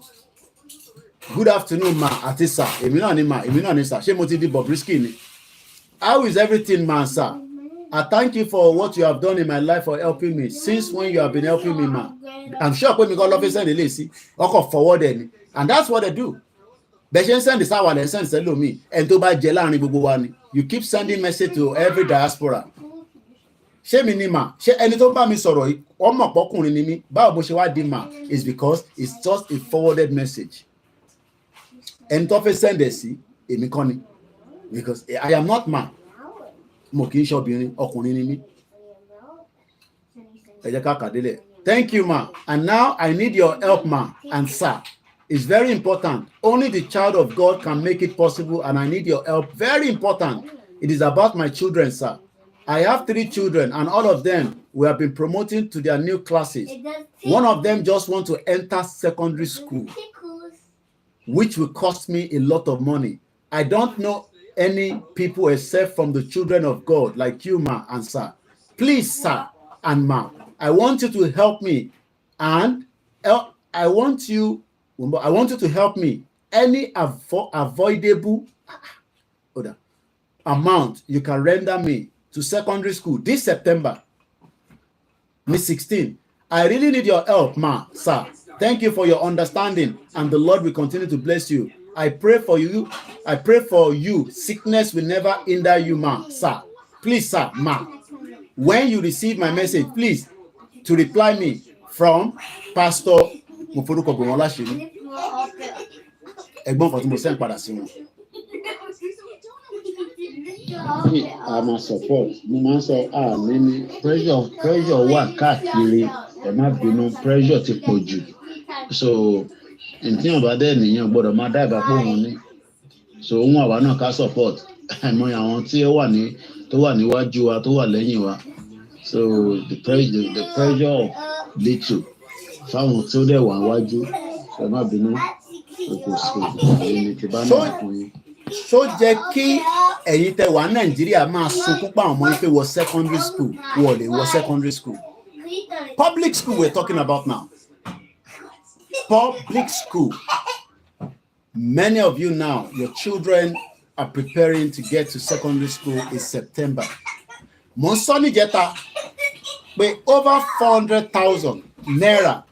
Good afternoon ma àti sir. Èmi náà ni sir. Ṣé mo ti di Bobrisky ni? How is everything, man, sir? I thank you for what you have done in my life for helping me. Since when you have been helping me, man. I'm sure when we got love, send the lazy, or forward any. And that's what they do. They send this hour, they send me. And to buy Jelani Bubuani. You keep sending message to every diaspora. She minima. She any to buy me sorrow. One more pokun in me. Ba bo she wa dima is because it's just a forwarded message. And to send this, emikoni. Because I am not man. Thank you, ma. And now I need your help, ma. And sir, it's very important. Only the child of God can make it possible, and I need your help. Very important. It is about my children, sir. I have 3 children, and all of them we have been promoting to their new classes. One of them just wants to enter secondary school, which will cost me a lot of money. I don't know any people except from the children of God like you, ma and sir. Please, sir and ma, I want you to help me, and I want you to help me. Any avoidable amount you can render me to secondary school this September, Miss 16. I really need your help, ma, sir. Thank you for your understanding, and the Lord will continue to bless you. I pray for you. I pray for you. Sickness will never hinder you, ma, sir. Please, sir, ma. When you receive my message, please to reply me from Pastor Mufuruko Gomolashiri. I'm a support. Many pressure wà káàkiri. Ẹ má bínú, pressure ti pọ̀ jù. So ntí ọba dẹ nìyẹn gbọ́dọ̀ máa dá ìbá pọ̀ wọn ní. So òun àwa náà ká support. Àmọ́ àwọn tí ó wà níwájú wa tó wà lẹ́yìn wa. So the pressure of little fáwọn tí ó dẹ̀ wà níwájú. Ẹ má bínú. So jẹ́ kí ẹ̀yin tẹ́ wà Nàìjíríà máa sunkún pa àwọn ọmọ ife wọ secondary school wọ secondary school. Public school we're talking about now. Public school. Many of you now, your children are preparing to get to secondary school in September. Monsoni Jetta, with over 400,000 naira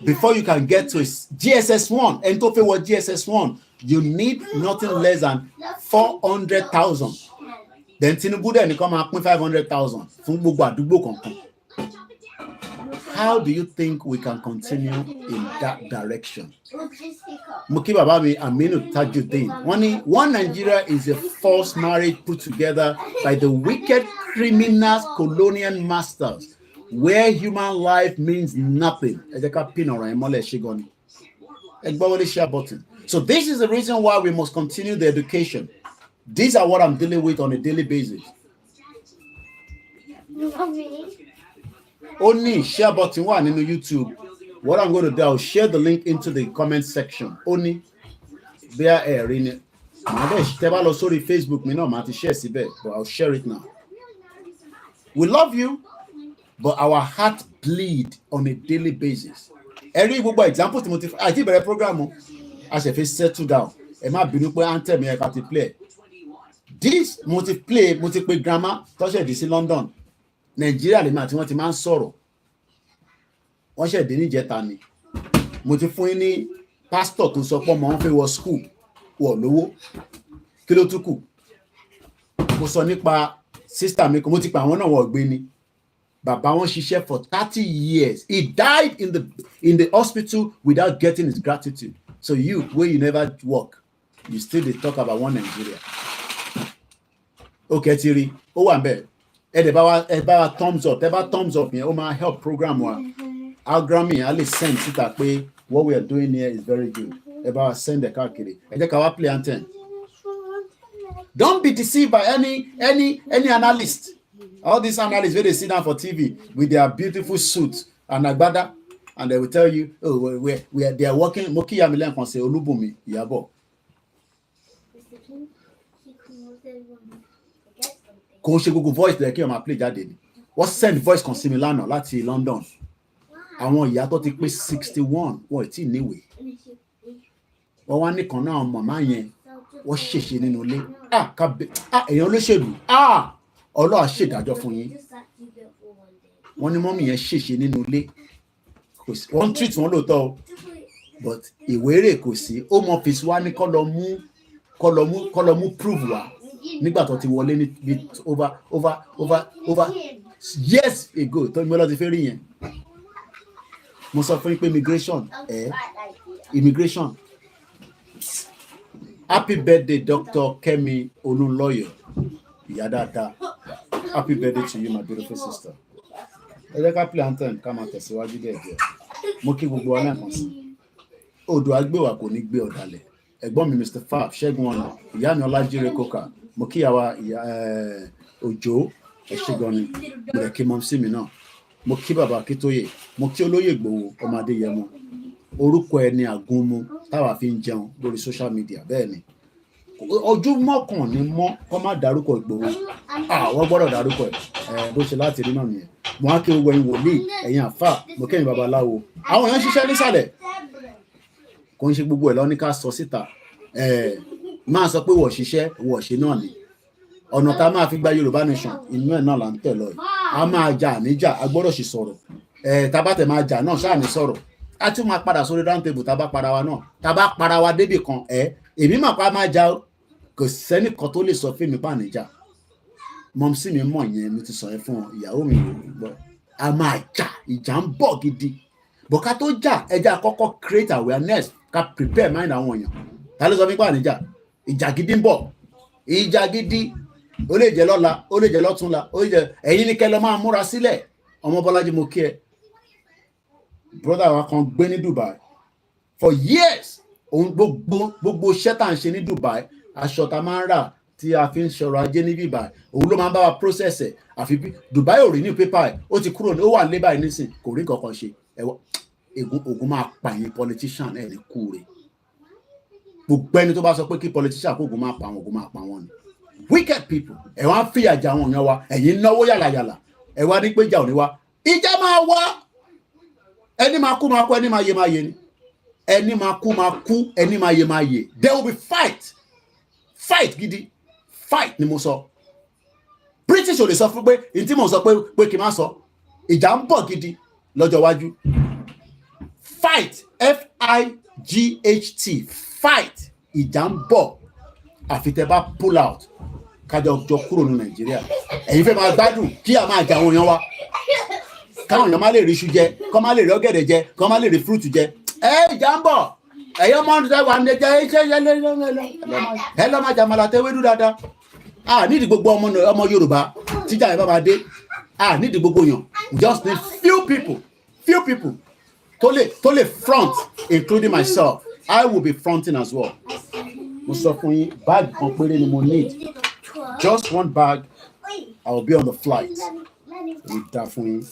before you can get to GSS1. And to pay what GSS1, you need nothing less than 400,000. Then Tinubu then come up with 500,000. how do you think we can continue in that direction? Muki Babami Aminu Tajuddin. One Nigeria is a false marriage put together by the wicked criminal colonial masters, where human life means nothing. So this is the reason why we must continue the education. These are what I'm dealing with on a daily basis. Only share button one in the YouTube. What I'm going to do, I'll share the link into the comment section. Only there in it. Sorry, Facebook, me no matter share but I'll share it now. We love you, but our heart bleed on a daily basis. Every example to motivate. I did a program as if it's settled down. It might be no anthem here to play. This multiple grammar touch this in London. Nigeria le ma tí wọ́n ti máa ń sọ̀rọ̀ wọ́n ṣe dé ní jẹta ni mo ti fún ní pastor tó sọ pé ọmọ wọn fẹ́ wọ school wọ lówó kí ló tún kù mo sọ nípa sister mi mo ti pa àwọn náà wọ gbé ni bàbá wọn ṣiṣẹ́ for 30 years. He died in the hospital without getting his gratitude. So you where you never work, you still dey talk about one Nigeria. Okay, Thierry, ó wà ńbẹ̀. Ẹ bá wa thumbs up, yẹn ó máa help program wa. Our Grammy at least send síta pé what we are doing here is very good. Ẹ bá wa send the káàkiri. Ẹ jẹ́ ká wá play anthem. Don't be deceived by any analyst. All these analysts where they sit down for TV with their beautiful suits and agbada, and they will tell you, oh, they are working. Moki Yamilen can say Olubumi Yabo. Kò ṣe Google voice there kí o máa play jáde ni. Wọ́n send voice kan sí mi lánàá láti London. Àwọn ìyá tó ti pé 61 wọ́n ti níwèé. Wọ́n wá nìkan náà màmá yẹn wọ́n ṣèṣe nínú ilé. Èèyàn olóṣèlú. Ọlọ́run ṣèdájọ́ fún yín. Wọ́n ní mọ́mì yẹn ṣèṣe nínú ilé. Wọ́n treat wọn lóòótọ́ o. But ìwéré kò sí. Home office wa ní kọ́ lọ mú prove wa. Nígbà tó ti wọlé ní over years ago tó ní mo lọ ti fẹ́ rí yẹn. Mo sọ fún yín pé immigration. Happy birthday, Dr. Kemi Olunloyo. Ìyá dáadáa. Happy birthday to you, my beautiful sister. Ẹ jẹ́ ká play anthem ká máa tẹ̀síwájú díẹ̀. Mo kí gbogbo wa náà kan sí. Odò agbéwà kò ní gbé ọ̀dàlẹ̀. Ẹ̀gbọ́n mi Mr. Fab Ṣẹ́gun ọ̀nà. Ìyá mi Ọlájírè Kókà. Mo kí àwa Òjó Ẹ̀ṣẹ̀gan ni. Mo rẹ̀ kí mọ́ sí mi náà. Mo kí bàbá Akíntóyè. Mo kí olóyè Ìgbòho ọmọ Adéyẹmọ. Orúkọ ẹni àgúnmu táwa fi ń jẹun lórí social media bẹ́ẹ̀ ni. Ojú mọ́kàn ni mọ́ kọ́ má dárúkọ Ìgbòho. Wọ́n gbọ́dọ̀ dárúkọ ẹ̀ bó ṣe láti rí náà nìyẹn. Mo á kí gbogbo ẹ̀yin wòlíì ẹ̀yin àfà mo kẹ́yìn babaláwo. Àwọn èèyàn ṣiṣẹ́ nísàlẹ̀. Kò ń ṣe gbogbo ẹ̀ lọ ní ká sọ síta. Máa sọ pé wọ̀ ṣe náà ni. Ọ̀nà tá a máa fi gba Yorùbá nation inú ẹ̀ náà là ń tẹ̀ lọ yìí. A máa jà níjà a gbọ́dọ̀ sì sọ̀rọ̀. Tá bá tẹ̀ máa jà náà ṣáà ní sọ̀rọ̀. A tún máa padà sórí round table tá bá para wa náà. Tá bá para wa débì kan èmi mà pa máa jà kò sẹ́nìkan tó lè sọ fún mi pa níjà. Mọ̀mísí mi mọ̀ yẹn mi ti sọ yẹn fún ìyàwó mi gbọ́. A máa jà ìjà ń bọ̀ gidi. Bọ̀ ká tó jà ẹja kọ́kọ́ create awareness ká prepare mind àwọn èèyàn. Ta ló sọ fún pa níjà? Ìjà gidi ń bọ̀. Ìjà gidi ó lè jẹ́ lọ́la ó lè jẹ́ lọ́túnla ó lè jẹ́ ẹ̀yin ní kẹ́ lọ máa múra sílẹ̀. Ọmọ Bọ́lájí mo kí ẹ. Brother wa kan gbé ní Dubai for years. Òun gbogbo iṣẹ́ tá à ń ṣe ní Dubai aṣọ tá máa ń rà tí a fi ń ṣọ̀rọ̀ ajé ní bíbá òun ló máa ń bá wa process ẹ̀ àfi bí Dubai ò rí ní pépà ẹ̀ ó ti kúrò ó wà ní báyìí nísìn kò rí kankan ṣe ogun máa pààyàn politician ẹ̀ ní kúure gbogbo ẹni tó bá sọ pé kí politician kó ogun máa pa wọn ni wicked people ẹ̀ wá ń fìyà jà àwọn èèyàn wa ẹ̀yin náwó yàlàyàlà ẹ̀ wá ní pé ìjà ò ní wá ìjà máa wá ẹni máa kú ẹni máa yé ni ẹni máa kú ẹni máa yé there will be fight gidi fight ni mo sọ British ò lè sọ fún pé n tí mo sọ pé kí n má sọ ìjà ń bọ̀ gidi lọ́jọ́ iwájú fight FIGHT fight ìjà ń bọ̀ àfi tẹ́ bá pull out kájọ jọ kúrò ní Nàìjíríà ẹ̀yin fẹ́ máa gbádùn kí a máa jà àwọn èèyàn wa káwọn èèyàn má lè rí iṣu jẹ, kọ́ má lè rí ọ̀gẹ̀dẹ̀ jẹ, kọ́ má lè rí fúrúùtù jẹ. Ìjà ń bọ̀ ẹ̀yọ́ mọ́ ní wà ní ẹja iṣẹ́ ẹ lọ́ máa jàmàlà tẹ́wédú dáadáa. Nídìí gbogbo ọmọ Yorùbá tíjà ẹ̀ bá máa dé. Nídìí gbogbo yàn, just need few people tó lè front, including myself. I will be fronting as well. Mo sọ fún yín, bag kan péré ni mo need. Just one bag, I will be on the flight. Mo dá fún yín.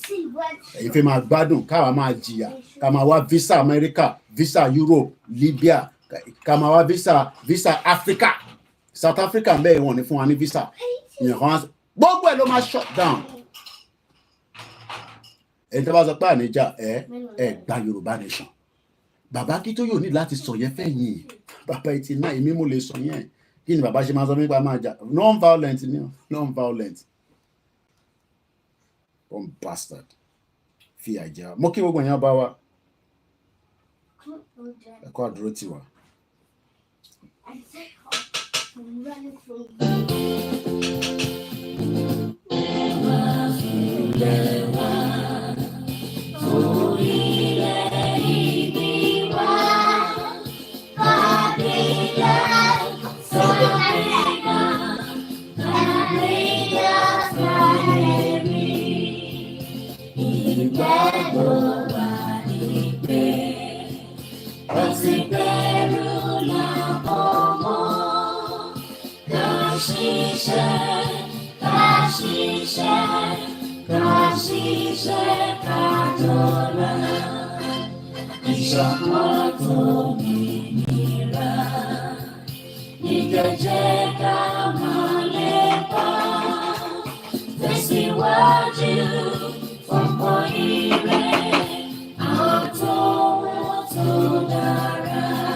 Èyí fẹ́ máa gbádùn, káwa máa jìyà, ká máa wá visa America, visa Europe, Libya, ká máa wá visa Africa. South Africa bẹ́ẹ̀ wọ́n ní fún wa ní visa. Ìyẹn kan gbogbo ẹ̀ ló máa shut down. Ẹni tó bá sọ pé àníjà gba Yorùbá nation. Bàbá Akíntóyè ní láti sọ yẹn fẹ́yìn. Bàbá ìtì náà èmi mo lè sọ yẹn. Kí ni bàbá ṣe máa sọ nípa máa jà? Non-violent ni o, non-violent. One bastard. Fi àjà. Mo kí gbogbo èèyàn bá wa. Ẹ̀kọ́ àdúró ti wà.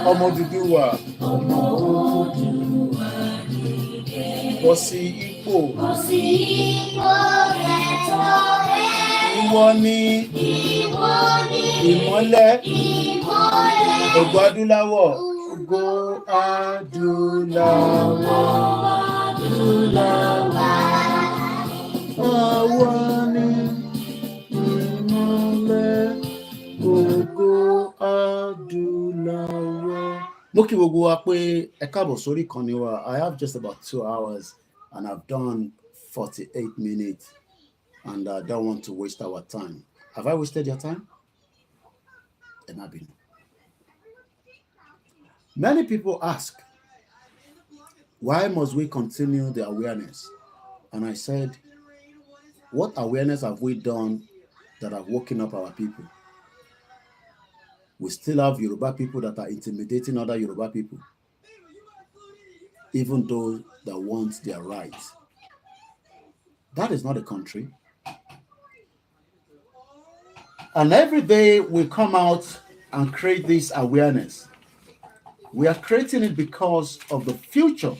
Ọmọ Odùduwà. Bọ́ sí ipò. Ìwọ ni ìmọ́lẹ̀ ògo adúláwọ̀. Ògo adúláwọ̀. Àwa ni ìmọ́lẹ̀ ògo adúláwọ̀. Mo kí gbogbo wa pé ẹ káàbọ̀ sórí ìkànnì wa. I have just about 2 hours and I've done 48 minutes and I don't want to waste our time. Have I wasted your time? Many people ask, why must we continue the awareness? And I said, what awareness have we done that have woken up our people? We still have Yoruba people that are intimidating other Yoruba people, even though they want their rights. That is not a country. And every day we come out and create this awareness. We are creating it because of the future.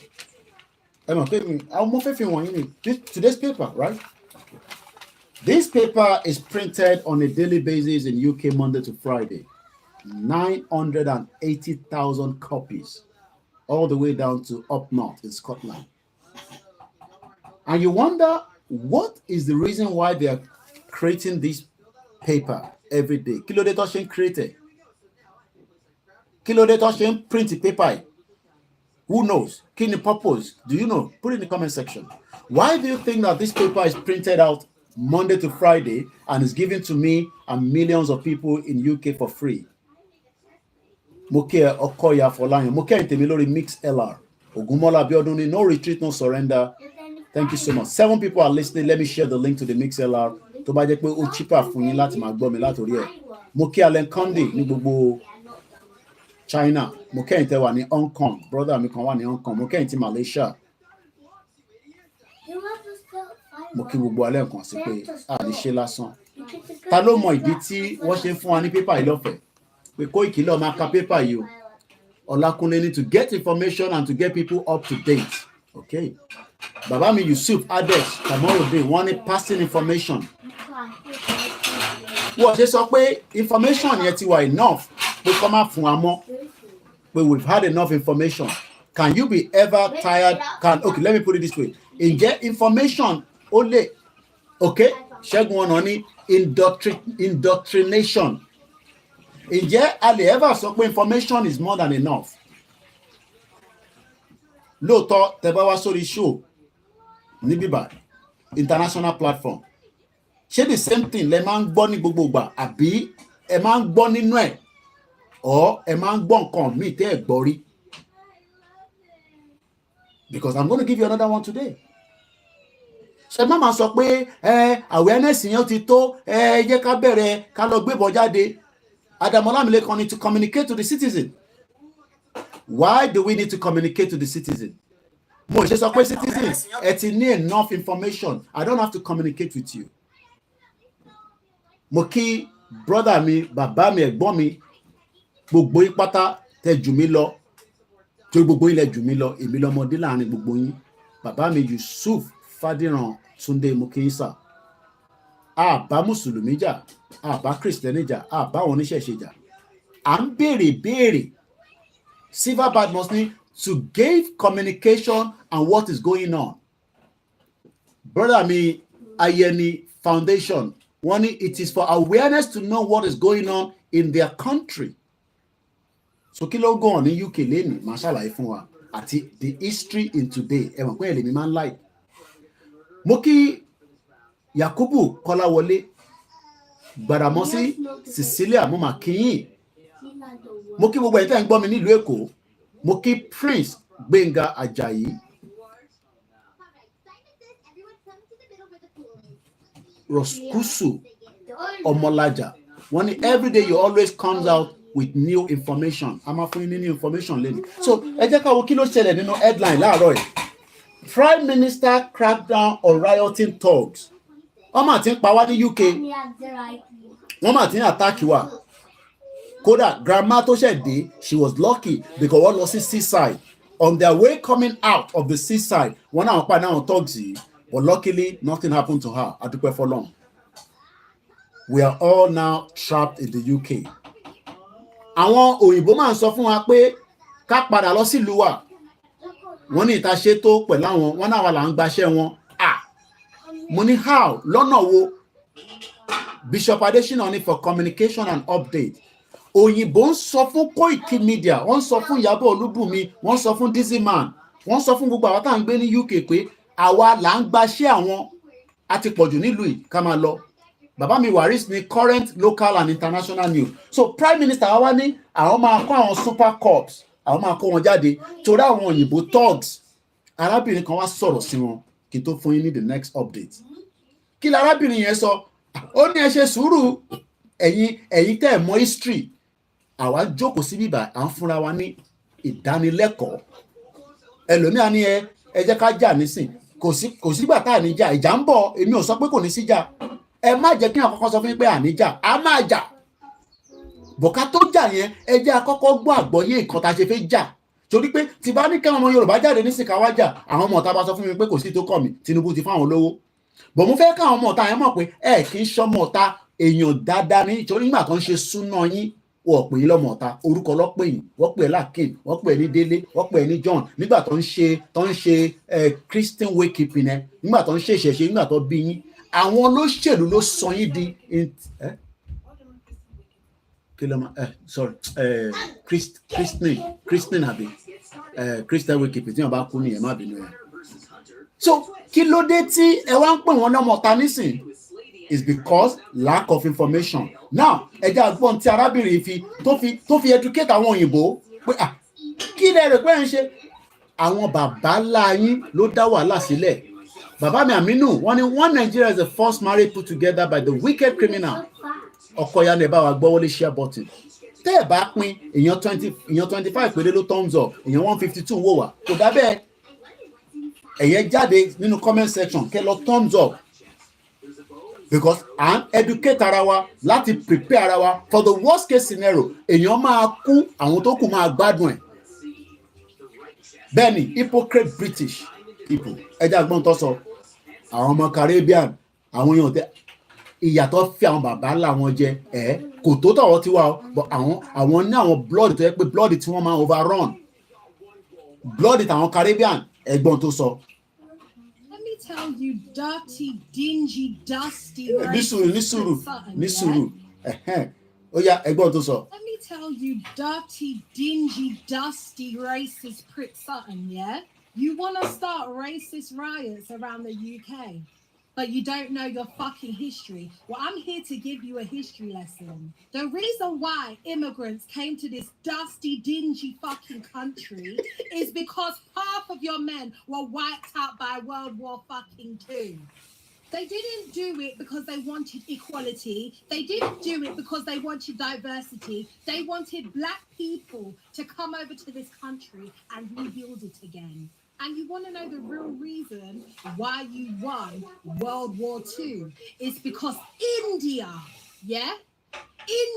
Today's paper, right? This paper is printed on a daily basis in UK Monday to Friday. 980,000 copies, all the way down to up north in Scotland. And you wonder, what is the reason why they are creating this paper every day? Kí ló dé tó ṣe ń create? Kí ló dé tó ṣe ń print paper? Who knows? Kí ni purpose? Do you know? Put it in the comment section. Why do you think that this paper is printed out Monday to Friday and is given to me and millions of people in UK for free? Moke Okoya Folayan, Moke Intemi lórí MixLR. Ogunmola Abiodun, no retreat, no surrender. Thank you so much. 7 people are listening. Let me share the link to the MixLR. Tó bá jẹ́ pé ó cheaper fún yín láti máa gbọ́ mi látòrí ẹ̀. Moke Allen Kondi ní gbogbo China. Moke Inte wà ní Hong Kong. Brother mi kan wà ní Hong Kong. Moke Inte Malaysia. Moke gbogbo alẹ́ nǹkan sí pé ní ṣe lásán. Ta ló mọ ìdí tí wọ́n ṣe ń fún wa ní pépà yìí lọ́fẹ̀ẹ́? Pé Koiki ló máa ka pépà yìí o. Olakunle need to get information and to get people up to date. Okay. Bàbá mi Yusuf Adesh Kamorode wọ́n ní passing information. Wọ́n ṣe sọ pé information yẹn ti wà enough pé kọ́ máa fún wa mọ́. Pé we've had enough information. Can you be ever tired? Okay, let me put it this way. Ǹjẹ́ information ó lè, okay, Ṣẹ́gun ọ̀nà ní indoctrination. Ǹjẹ́ a lè ever sọ pé information is more than enough? Lóòótọ́ tẹ́ bá wá sórí show ní bíbá international platform, ṣé the same thing lẹ máa ń gbọ́ ní gbogbo ìgbà àbí ẹ máa ń gbọ́ nínú ẹ̀ or ẹ máa ń gbọ́ nǹkan míì tẹ́ ẹ gbọ́ rí? Because I'm going to give you another one today. Ṣé má máa sọ pé awareness yẹn ti tó jẹ́ ká bẹ̀rẹ̀ ká lọ gbébọn jáde. Adamola Milekan need to communicate to the citizen. Why do we need to communicate to the citizen? Mo ṣe sọ pé citizens ẹ ti ní enough information. I don't have to communicate with you. Mo kí brother mi, bàbá mi, ẹ̀gbọ́n mi, gbogbo yín pátá tẹ́ jù mí lọ. Tó gbogbo yín lẹ jù mí lọ, èmi lọmọdé láàrin gbogbo yín. Bàbá mi Yusuf Fadiran Túndé Mokínsa. Àbá Mùsùlùmí jà, àbá Kristẹni jà, àbá àwọn oníṣẹ̀ṣe jà. À ń béèrè. Silver Badmus ní to give communication and what is going on. Brother mi Ayeni Foundation, wọ́n ní it is for awareness to know what is going on in their country. So kí ló go on ní UK lẹ́nu máa ṣàlàyé fún wa àti the history in today. Ẹ mọ̀ pé ẹ̀lẹ́mi máa ń like. Mo kí Yakubu Kọ́láwọlé, Gbàdàmọ́sí Cecilia mo mà kí yín. Mo kí gbogbo ẹ̀yin tẹ́ ń gbọ́ mi nílùú Èkó. Mo kí Prince Gbénga Àjàyí. Roskusu Ọmọlájà. Wọ́n ní every day you always comes out with new information. A máa fún yín ní new information lẹ́nu. So ẹ jẹ́ ká wo kí ló ṣẹlẹ̀ nínú headline láàárọ̀ yìí. Prime Minister crackdown on rioting thugs. Wọ́n máa ti ń pa wá ní UK. Wọ́n máa ti ń attack wa. Kódà grandma tó ṣẹ̀ dé, she was lucky because wọ́n lọ sí seaside. On their way coming out of the seaside, wọ́n náà pa náà thugs yìí. But luckily, nothing happened to her. A dúpẹ́ f'Ọlọ́run. We are all now trapped in the UK. Àwọn òyìnbó máa ń sọ fún wa pé ká padà lọ sílùú wa. Wọ́n ní ìta ṣe tó pẹ̀lú àwọn, wọ́n náà wà là ń gbaṣẹ́ wọn. Mo ní how? Lọ́nà wo? Bishop Adesina ní for communication and update. Òyìnbó ń sọ fún Koikimedia, wọ́n sọ fún Ìyábọ̀ Olúbùnmi, wọ́n sọ fún Dizzy Man, wọ́n sọ fún gbogbo àwọn tá à ń gbé ní UK pé àwa là ń gbaṣẹ́ àwọn àti pọ̀jù nílùú yìí ká máa lọ. Bàbá mi Waris ní current local and international news. So Prime Minister wa ní àwọn máa kó àwọn super corps, àwọn máa kó wọn jáde torí àwọn òyìnbó thugs. Arábìnrin kan wá sọ̀rọ̀ sí wọn kí n tó fún yín ní the next update. Kí la arábìnrin yẹn sọ? Ó ní ẹ ṣe sùúrù ẹ̀yin tẹ́ ẹ̀ mọ̀ history. Àwa jókòó sí bíbà à ń fúnra wa ní ìdánilẹ́kọ̀ọ́. Ẹlòmíà ní ẹ jẹ́ ká jà nísìn. Kò sígbà tá à ní jà, ìjà ń bọ̀, èmi ò sọ pé kò ní sí jà. Ẹ má jẹ́ kí àkọ́kọ́ sọ fún yín pé à ní jà, a máa jà. Bọ̀ká tó jà yẹn, ẹ jẹ́ àkọ́kọ́ gbọ́ àgbọ́yé nǹkan tá a ṣe fẹ́ jà. Torí pé tí bá ní káwọn ọmọ Yorùbá jáde ní sìkà wá jà, àwọn ọmọ ọ̀tá bá sọ fún mi pé kò sí tó kàn mí, Tinubu ti fáwọn olówó. Bọ̀ mo fẹ́ káwọn ọmọ ọ̀tá yẹn mọ̀ pé ẹ kì í ṣọmọ ọ̀tá èèyàn dáadáa ní nítorí nígbà tó ń ṣe súná yín wọ́n pè é lọ́mọ ọ̀tá orúkọ lọ́pọ̀ yìí wọ́n pè é Lakin wọ́n pè é ní Délé wọ́n pè é ní John nígbà tó ń ṣe Christian wakekeeping ẹ nígbà tó ń ṣe ìṣẹ̀ṣe nígbà tó bí yín àwọn olóṣèlú ló sọ yín di Christian àbí Christian wakekeeping tí wọ́n bá kú nìyẹn má bínú ẹ̀. So kí ló dé tí ẹ wá ń pè wọ́n lọ́mọ ọ̀tá nísìn? Is because lack of information. Now, ẹja àgbọn tí arábìnrin tó fi educate àwọn òyìnbó pé kí lẹ rò pé ń ṣe àwọn bàbá ńlá yín ló dá wàhálà sílẹ̀. Bàbá mi Aminu wọ́n ní one Nigeria is the first marriage put together by the wicked criminal. Ọkọ ya lè bá wa gbọ́ wọlé share button. Tẹ́ ẹ̀ bá pín èèyàn 25 péré ló thumbs up èèyàn 152 wò wá kò dá bẹ́ẹ̀. Ẹ̀yẹ jáde nínú comment section kẹ́ lọ thumbs up. Because à ń educate ara wa láti prepare ara wa for the worst case scenario èèyàn máa kú àwọn tó kù máa gbádùn ẹ̀. Bẹ́ẹ̀ni hypocrite British people ẹja gbọ́n tó sọ àwọn ọmọ Caribbean àwọn èèyàn tẹ ìyàtọ̀ fi àwọn bàbá ńlá wọn jẹ kò tó tọ̀wọ́ tiwa o but àwọn ní àwọn blood tó yẹ pé blood tí wọ́n máa overrun blood tàwọn Caribbean ẹ̀gbọ́n tó sọ tell you dirty, dingy, dusty. Nisuru. Oh yeah, Let me tell you dirty, dingy, dusty, racist prick something, yeah? You want to start racist riots around the UK, but you don't know your fucking history. Well, I'm here to give you a history lesson. The reason why immigrants came to this dusty, dingy fucking country is because half of your men were wiped out by World War fucking II. They didn't do it because they wanted equality. They didn't do it because they wanted diversity. They wanted black people to come over to this country and rebuild it again. And you want to know the real reason why you won World War II? It's because India,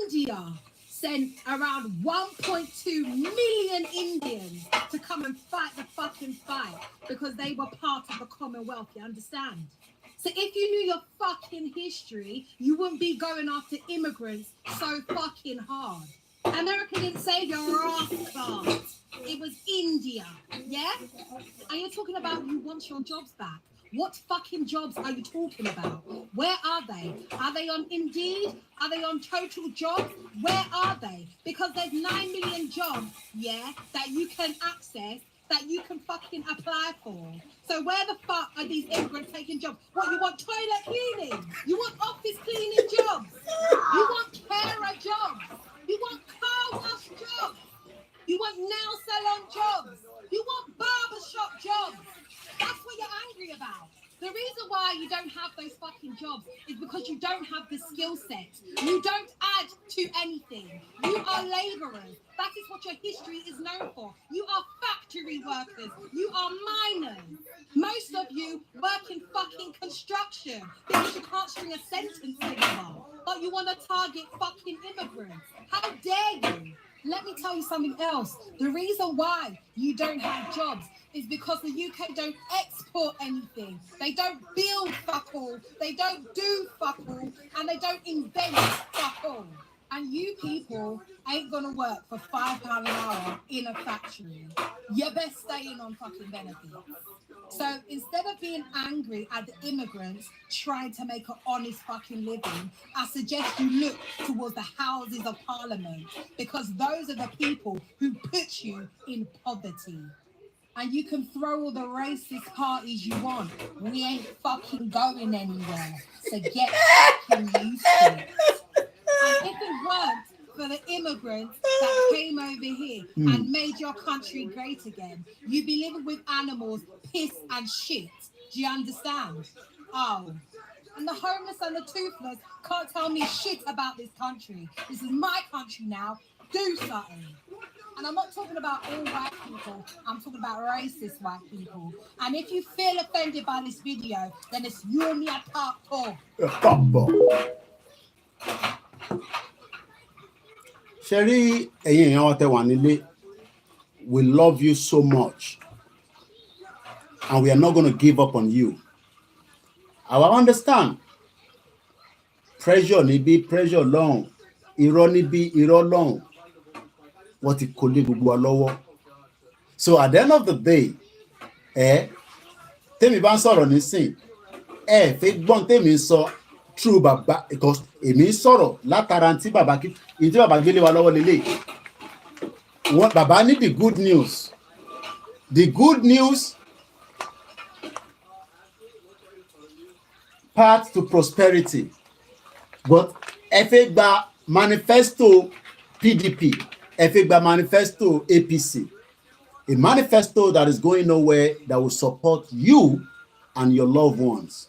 India sent around 1.2 million Indians to come and fight the fucking fight because they were part of the Commonwealth, you understand? So if you knew your fucking history, you wouldn't be going after immigrants so fucking hard. America didn't save your ass class. It was India, yeah? And you're talking about you want your jobs back. What fucking jobs are you talking about? Where are they? Are they on Indeed? Are they on Total Jobs? Where are they? Because there's 9 million jobs, yeah, that you can access, that you can fucking apply for. So where the fuck are these immigrants taking jobs? What, you want toilet cleaning? You want office cleaning jobs? You want carer jobs? You want car wash jobs? You want nail salon jobs? You want barbershop jobs? That's what you're angry about. The reason why you don't have those fucking jobs is because you don't have the skill set. You don't add to anything. You are laborers. That is what your history is known for. You are factory workers. You are miners. Most of you work in fucking construction because you can't string a sentence anymore. But you want to target fucking immigrants. How dare you? Let me tell you something else. The reason why you don't have jobs is because the UK don't export anything. They don't build fuck all. They don't do fuck all. And they don't invent fuck all. And you people ain't gonna work for £5 an hour in a factory. You're best staying on fucking benefits. So instead of being angry at the immigrants trying to make an honest fucking living, I suggest you look towards the Houses of Parliament, because those are the people who put you in poverty. And you can throw all the racist parties you want. We ain't fucking going anywhere. So get fucking used to it. And if it weren't for the immigrants that came over here and made your country great again, you'd be living with animals, piss and shit. Do you understand? Oh. And the homeless and the toothless can't tell me shit about this country. This is my country now. Do something. And I'm not talking about all white people. I'm talking about racist white people. And if you feel offended by this video, then it's you and me at part 4. Sherry, we love you so much. And we are not going to give up on you. I understand. Pressure ni be pressure long. Irọ́ ni be irọ́ long. What it could do. So at the end of the day, tèmi bá ń sọ̀rọ̀ nísìn, fẹ́ gbọ́n tèmi sọ true bàbá, because èmi ń sọ̀rọ̀ látara tí bàbá gbélé wa lọ́wọ́ lélẹ̀. Bàbá ní the good news. The good news path to prosperity. But fẹ́ gba manifesto PDP, fẹ́ gba manifesto APC. A manifesto that is going nowhere, that will support you and your loved ones.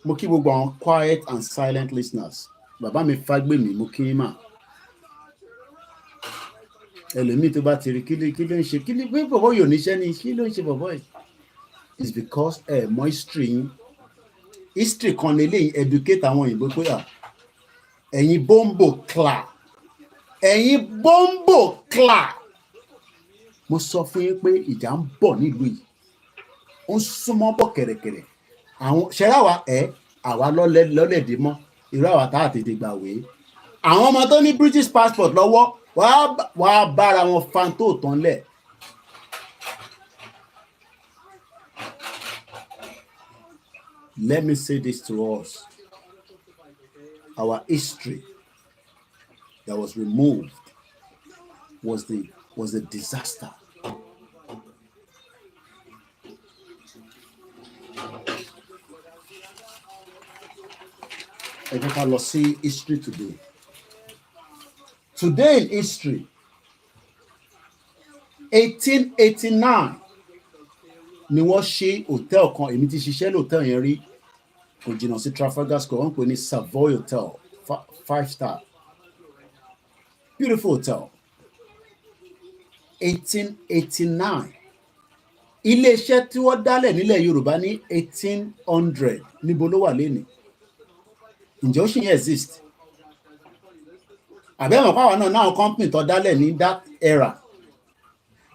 Mo kí gbogbo àwọn quiet and silent listeners. Bàbá mi fagbe mi, mo kí yín mà. Ẹlòmíì tó bá ti rí kí ló ń ṣe, kí ló pé bọ̀bọ̀ yóò níṣẹ́ ní kí ló ń ṣe bọ̀bọ̀ yìí. It's because mọ history kan lélẹ́yìn educate àwọn òyìnbó pé ẹ̀yin bombo cla. Mo sọ fún yín pé ìjà ń bọ̀ nílùú yìí. Ó ń súnmọ́ bọ̀ kẹ̀rẹ̀kẹ̀rẹ̀. Àwọn ṣẹ́ráwá àwa lọ́lẹ̀dẹ̀ mọ́. Irú àwa tá àtètè gbàwé. Àwọn ọmọ tó ní British passport lọ́wọ́ wàá bára wọn fan tó tán lẹ̀. let me say this to us. Our history that was removed was a disaster. I can see history today. Today in history, 1889 ni wọ́n ṣí hòtẹ́ẹ̀lì kan, èmi ti ṣiṣẹ́ lòtẹ́ẹ̀lì yẹn rí, kò jìnnà sí Trafalgar Square, wọ́n pè ní Savoy Hotel, 5-star, beautiful hotel. 1889 iléeṣẹ́ tí wọ́n dálẹ̀ nílẹ̀ Yorùbá ní 1800 níbo ló wà lénìí? Ǹjẹ́ ó ṣì yẹn exist? Àbẹ́mọ̀ pàwọn náà company tó dálẹ̀ ní that era.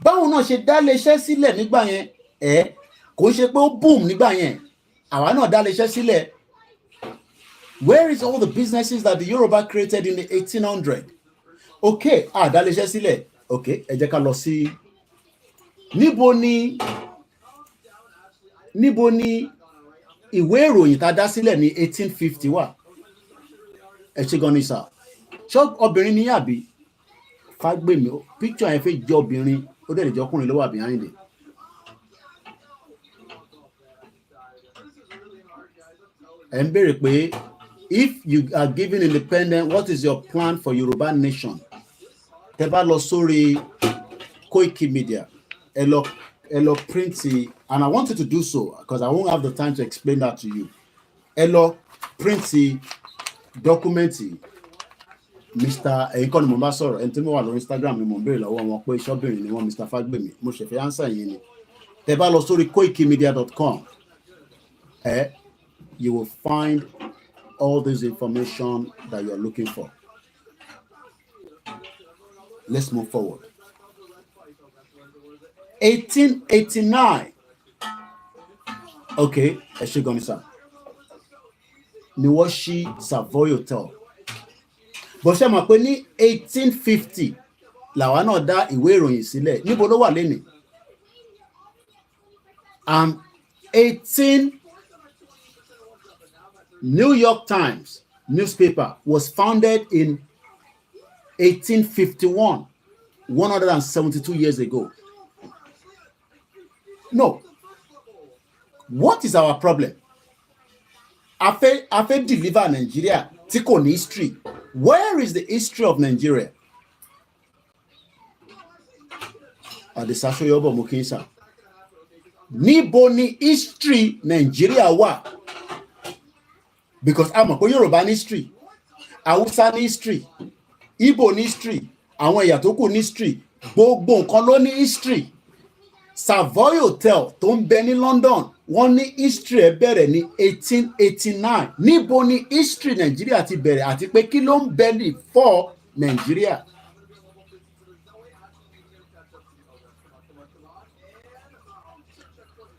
Báwọn náà ṣe dálé iṣẹ́ sílẹ̀ nígbà yẹn, kò ṣe pé ó boom nígbà yẹn, àwa náà dálé iṣẹ́ sílẹ̀. Where is all the businesses that the Yoruba created in the 1800? Okay, dálé iṣẹ́ sílẹ̀. Okay, ẹ jẹ́ ká lọ sí níbo ni ìwé ìròyìn tá a dá sílẹ̀ ní 1850 wà? Ẹ ṣe gan ni sà. Ṣé obìnrin ní àbí? Fágbèmí, picture yẹn fẹ́ jẹ́ obìnrin, ó dẹ̀ lè jẹ́ ọkùnrin ló wà behind it. Ẹ ń béèrè pé if you are given independence, what is your plan for Yoruba nation? Tẹ́ bá lọ sórí Koikimedia, ẹ lọ print, and I want you to do so because I won't have the time to explain that to you. Ẹ lọ print document Mr. Ẹ̀yìnkọ́ ni mo bá sọ̀rọ̀, ẹni tí mo wà lórí Instagram ni mo ń béèrè lọ́wọ́ wọn pé ṣọ́bìnrin ni wọ́n Mr. Fagbemi, mo ṣe fẹ́ answer yín ni. Tẹ́ bá lọ sórí koikimedia.com, you will find all this information that you are looking for. Let's move forward. 1889. Okay, ẹ ṣé gan ni sir. Ni wọ́n ṣí Savoy Hotel. Bó ṣe mọ̀ pé ní 1850 làwa náà dá ìwé ìròyìn sílẹ̀. Níbo ló wà lénìí? 18 New York Times newspaper was founded in 1851, 172 years ago. No. What is our problem? A fẹ́ deliver Nigeria tí kò ní history. Where is the history of Nigeria? Adesasoyobo Mokinsa. Níbo ni history Nigeria wà? Because I'm a Yoruba history, Hausa history, Igbo history, àwọn ẹ̀yà tó kù history, gbogbo nǹkan ló ní history. Savoy Hotel tó ń bẹ ní London, wọ́n ní history ẹ̀ bẹ̀rẹ̀ ní 1889. Níbo ni history Nigeria ti bẹ̀rẹ̀ àti pé kí ló ń bẹ ní for Nigeria?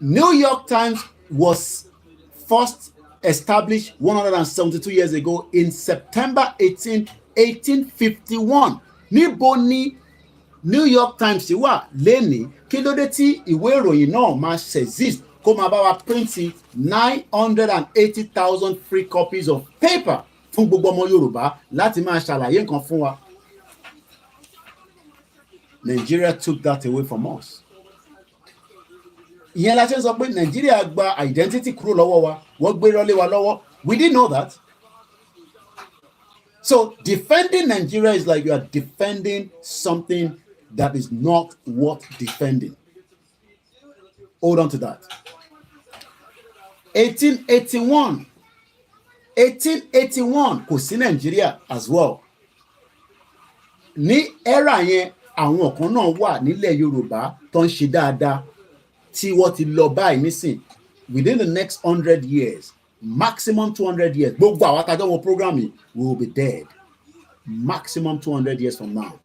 New York Times was first established 172 years ago in September 18, 1851. Níbo ni New York Times wà lẹ́ni? Kí ló dé tí ìwé ìròyìn náà máa exist kó máa bá wa print 980,000 free copies of paper fún gbogbo ọmọ Yorùbá láti máa ṣàlàyé nǹkan fún wa? Nigeria took that away from us. Ìyẹn la ṣe ń sọ pé Nigeria gba identity kúrò lọ́wọ́ wa, wọ́n gbé rọ́lé wa lọ́wọ́. We didn't know that. So defending Nigeria is like you are defending something that is not worth defending. Hold on to that. 1881 kò sí Nigeria as well. Ní era yẹn, àwọn kan náà wà nílẹ̀ Yorùbá tó ń ṣe dáadáa tí wọ́n ti lọ báyìí nísìn. Within the next 100 years, maximum 200 years, gbogbo àwọn àtàjọ́ wọn program yìí will be dead. Maximum 200 years from now.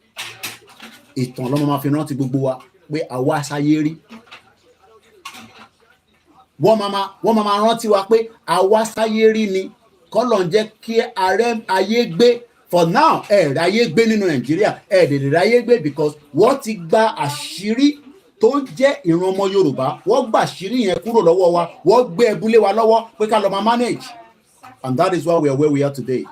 Ìtàn lọ́mọ máa fi rántí gbogbo wa pé àwa sáyé rí. Wọ́n máa rántí wa pé àwa sáyé rí ni. Kọ́lọ̀ ń jẹ́ kí ààrẹ ayé gbé. For now, ráyé gbé nínú Nàìjíríà, dèdè ráyé gbé because wọ́n ti gba àṣírí tó ń jẹ́ ìran ọmọ Yorùbá wọ́n gbà ṣírí yẹn kúrò lọ́wọ́ wa, wọ́n gbé ẹbúlé wa lọ́wọ́ pé ká lọ máa manage, and that is why we are where we are today.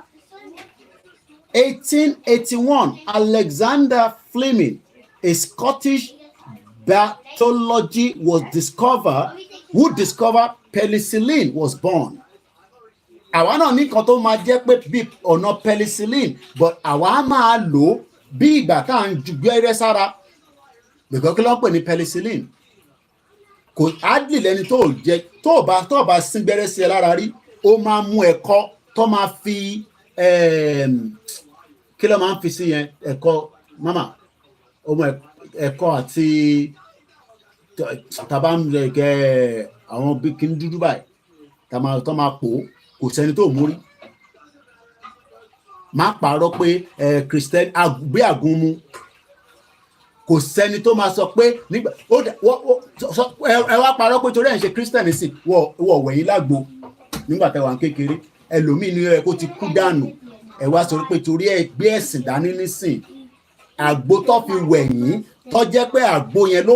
1881, Alexander Fleming, a Scottish who discovered penicillin, was born. Àwa náà ní kan tó máa jẹ́ pé bí ọ̀nà penicillin, but àwa máa lò bí ìgbà tá à ń ju gbẹ́rẹ́ sára. Because kí ló ń pè ní penicillin? Kò hardly lẹ́ni tó bá sín gbẹ́rẹ́ sí ẹ lára rí, ó máa mú ẹ̀kọ́ tó máa fi kí ló máa ń fi sí yẹn, ẹ̀kọ́ mama ọmọ ẹ̀kọ́ àti tàbá ń gẹ àwọn bí kí n dúdú báyìí tó máa pò kò sẹ́ni tó mú rí. Má parọ́ pé Christian gbé àgúnmu, kò sẹ́ni tó máa sọ pé nígbà ẹ wá parọ́ pé torí ẹ̀ ń ṣe Christian sí wọ̀ wẹ̀yìn lágbo nígbà tẹ́ wà ń kékeré, ẹlòmíì ni ẹ kó ti kú dànù, ẹ wá sọ pé torí ẹ gbé ẹ̀sìn dání nísìn, àgbo tó fi wẹ̀yìn tó jẹ́ pé àgbo yẹn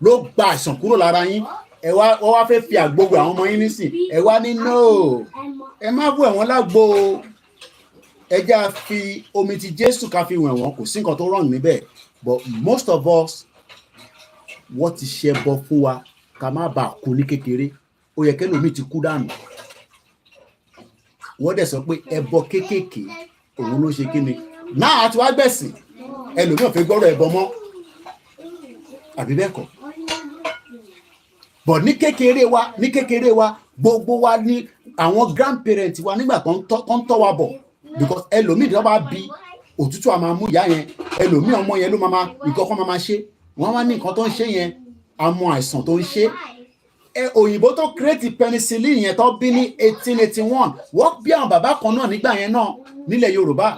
ló gba àìsàn kúrò lára yín, wọ́n wá fẹ́ fi àgbo wẹ̀ àwọn ọmọ yín nísìn, ẹ wá ní no, ẹ má wẹ̀ wọ́n lágbo, ẹ já fi omi ti Jésù ká fi wẹ̀ wọ́n, kò sí nǹkan tó wrong níbẹ̀. But most of us wọ́n ti ṣe bọ fún wa ká má bàa kú ní kékeré, ó yẹ kẹ́lòmíì ti kú dànù. Wọ́n dẹ̀ sọ pé ẹbọ kéékèèké òun ló ṣe kíni náà àti wá gbẹ̀sìn, ẹlòmíì ò fẹ́ gbọ́rọ̀ ẹbọ mọ́, àbí bẹ́ẹ̀ kọ́. But ní kékeré wa gbogbo wa ní àwọn grandparents wa nígbà tó ń tọ́ wa bọ̀, because ẹlòmíì tó bá bí òtútù a máa mú ìyá yẹn, ẹlòmíì ọmọ yẹn ló máa ìkọ́kọ́ máa ṣe, wọ́n wá ní nǹkan tó ń ṣe yẹn, àmọ́ àìsàn tó ń ṣe. Òyìnbó tó create penicillin yẹn tó bí ní 1881, wọ́n bí àwọn bàbá kan náà nígbà yẹn náà nílẹ̀ Yorùbá.